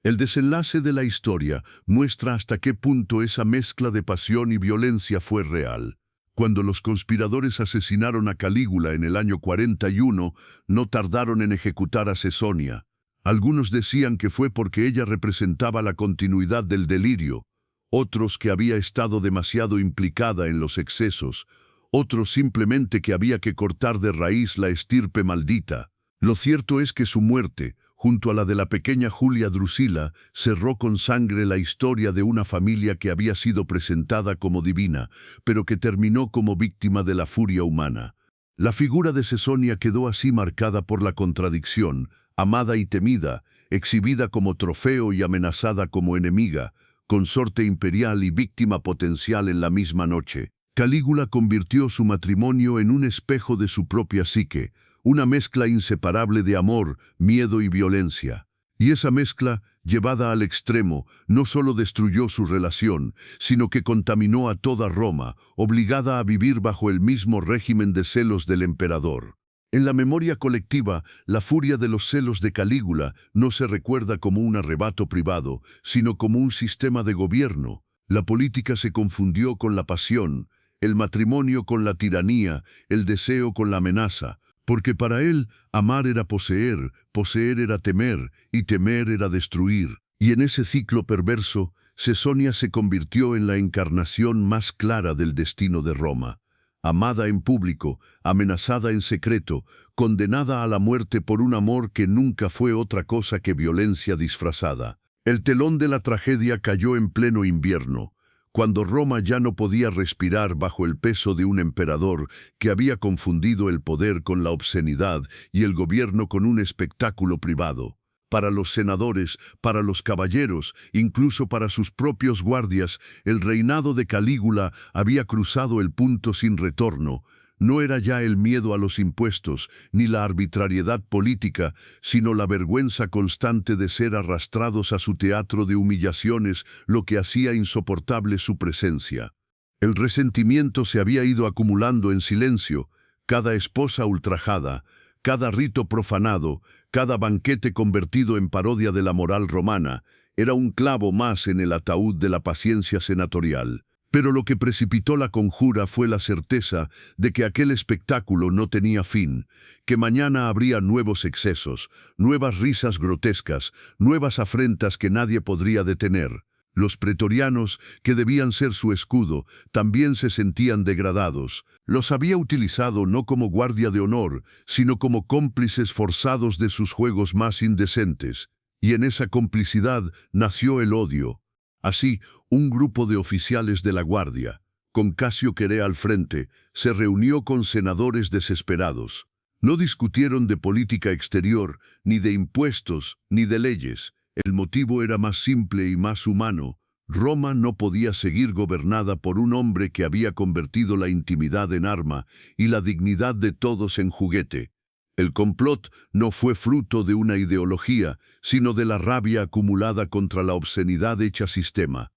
El desenlace de la historia muestra hasta qué punto esa mezcla de pasión y violencia fue real. Cuando los conspiradores asesinaron a Calígula en el año 41, no tardaron en ejecutar a Cesonia. Algunos decían que fue porque ella representaba la continuidad del delirio, otros que había estado demasiado implicada en los excesos, otros simplemente que había que cortar de raíz la estirpe maldita. Lo cierto es que su muerte, junto a la de la pequeña Julia Drusila, cerró con sangre la historia de una familia que había sido presentada como divina, pero que terminó como víctima de la furia humana. La figura de Cesonia quedó así marcada por la contradicción, amada y temida, exhibida como trofeo y amenazada como enemiga, consorte imperial y víctima potencial en la misma noche. Calígula convirtió su matrimonio en un espejo de su propia psique, una mezcla inseparable de amor, miedo y violencia. Y esa mezcla, llevada al extremo, no solo destruyó su relación, sino que contaminó a toda Roma, obligada a vivir bajo el mismo régimen de celos del emperador. En la memoria colectiva, la furia de los celos de Calígula no se recuerda como un arrebato privado, sino como un sistema de gobierno. La política se confundió con la pasión, el matrimonio con la tiranía, el deseo con la amenaza, porque para él amar era poseer, poseer era temer, y temer era destruir. Y en ese ciclo perverso, Cesonia se convirtió en la encarnación más clara del destino de Roma. Amada en público, amenazada en secreto, condenada a la muerte por un amor que nunca fue otra cosa que violencia disfrazada. El telón de la tragedia cayó en pleno invierno, cuando Roma ya no podía respirar bajo el peso de un emperador que había confundido el poder con la obscenidad y el gobierno con un espectáculo privado. Para los senadores, para los caballeros, incluso para sus propios guardias, el reinado de Calígula había cruzado el punto sin retorno. No era ya el miedo a los impuestos, ni la arbitrariedad política, sino la vergüenza constante de ser arrastrados a su teatro de humillaciones lo que hacía insoportable su presencia. El resentimiento se había ido acumulando en silencio, cada esposa ultrajada, cada rito profanado, cada banquete convertido en parodia de la moral romana, era un clavo más en el ataúd de la paciencia senatorial. Pero lo que precipitó la conjura fue la certeza de que aquel espectáculo no tenía fin, que mañana habría nuevos excesos, nuevas risas grotescas, nuevas afrentas que nadie podría detener. Los pretorianos, que debían ser su escudo, también se sentían degradados. Los había utilizado no como guardia de honor, sino como cómplices forzados de sus juegos más indecentes. Y en esa complicidad nació el odio. Así, un grupo de oficiales de la guardia, con Casio Queré al frente, se reunió con senadores desesperados. No discutieron de política exterior, ni de impuestos, ni de leyes. El motivo era más simple y más humano. Roma no podía seguir gobernada por un hombre que había convertido la intimidad en arma y la dignidad de todos en juguete. El complot no fue fruto de una ideología, sino de la rabia acumulada contra la obscenidad hecha sistema.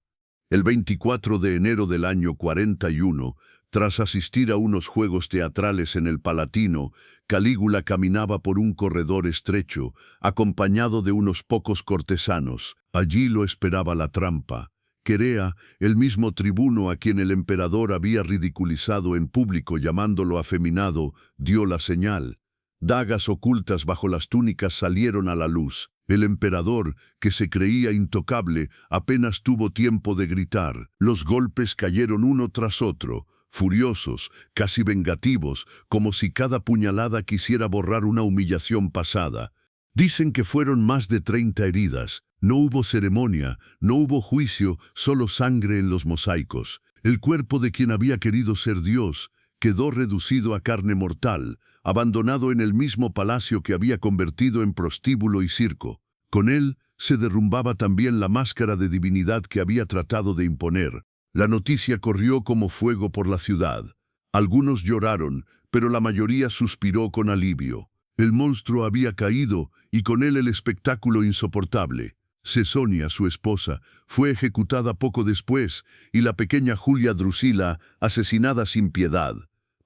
El 24 de enero del año 41, tras asistir a unos juegos teatrales en el Palatino, Calígula caminaba por un corredor estrecho, acompañado de unos pocos cortesanos. Allí lo esperaba la trampa. Querea, el mismo tribuno a quien el emperador había ridiculizado en público llamándolo afeminado, dio la señal. Dagas ocultas bajo las túnicas salieron a la luz. El emperador, que se creía intocable, apenas tuvo tiempo de gritar. Los golpes cayeron uno tras otro, furiosos, casi vengativos, como si cada puñalada quisiera borrar una humillación pasada. Dicen que fueron más de 30 heridas. No hubo ceremonia, no hubo juicio, solo sangre en los mosaicos. El cuerpo de quien había querido ser Dios quedó reducido a carne mortal, abandonado en el mismo palacio que había convertido en prostíbulo y circo. Con él se derrumbaba también la máscara de divinidad que había tratado de imponer. La noticia corrió como fuego por la ciudad. Algunos lloraron, pero la mayoría suspiró con alivio. El monstruo había caído y con él el espectáculo insoportable. Cesonia, su esposa, fue ejecutada poco después y la pequeña Julia Drusila asesinada sin piedad,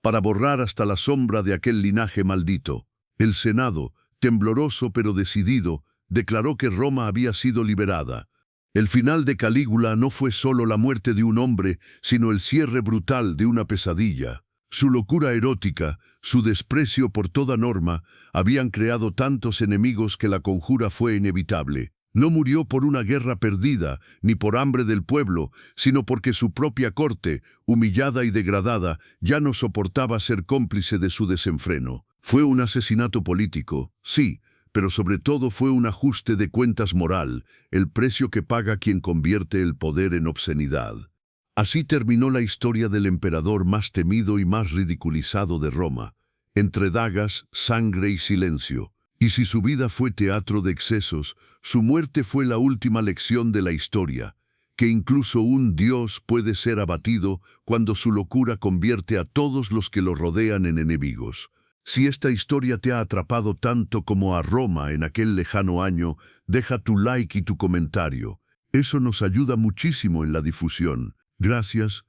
para borrar hasta la sombra de aquel linaje maldito. El Senado, tembloroso pero decidido, declaró que Roma había sido liberada. El final de Calígula no fue solo la muerte de un hombre, sino el cierre brutal de una pesadilla. Su locura erótica, su desprecio por toda norma, habían creado tantos enemigos que la conjura fue inevitable. No murió por una guerra perdida, ni por hambre del pueblo, sino porque su propia corte, humillada y degradada, ya no soportaba ser cómplice de su desenfreno. Fue un asesinato político, sí, pero sobre todo fue un ajuste de cuentas moral, el precio que paga quien convierte el poder en obscenidad. Así terminó la historia del emperador más temido y más ridiculizado de Roma, entre dagas, sangre y silencio. Y si su vida fue teatro de excesos, su muerte fue la última lección de la historia, que incluso un dios puede ser abatido cuando su locura convierte a todos los que lo rodean en enemigos. Si esta historia te ha atrapado tanto como a Roma en aquel lejano año, deja tu like y tu comentario. Eso nos ayuda muchísimo en la difusión. Gracias.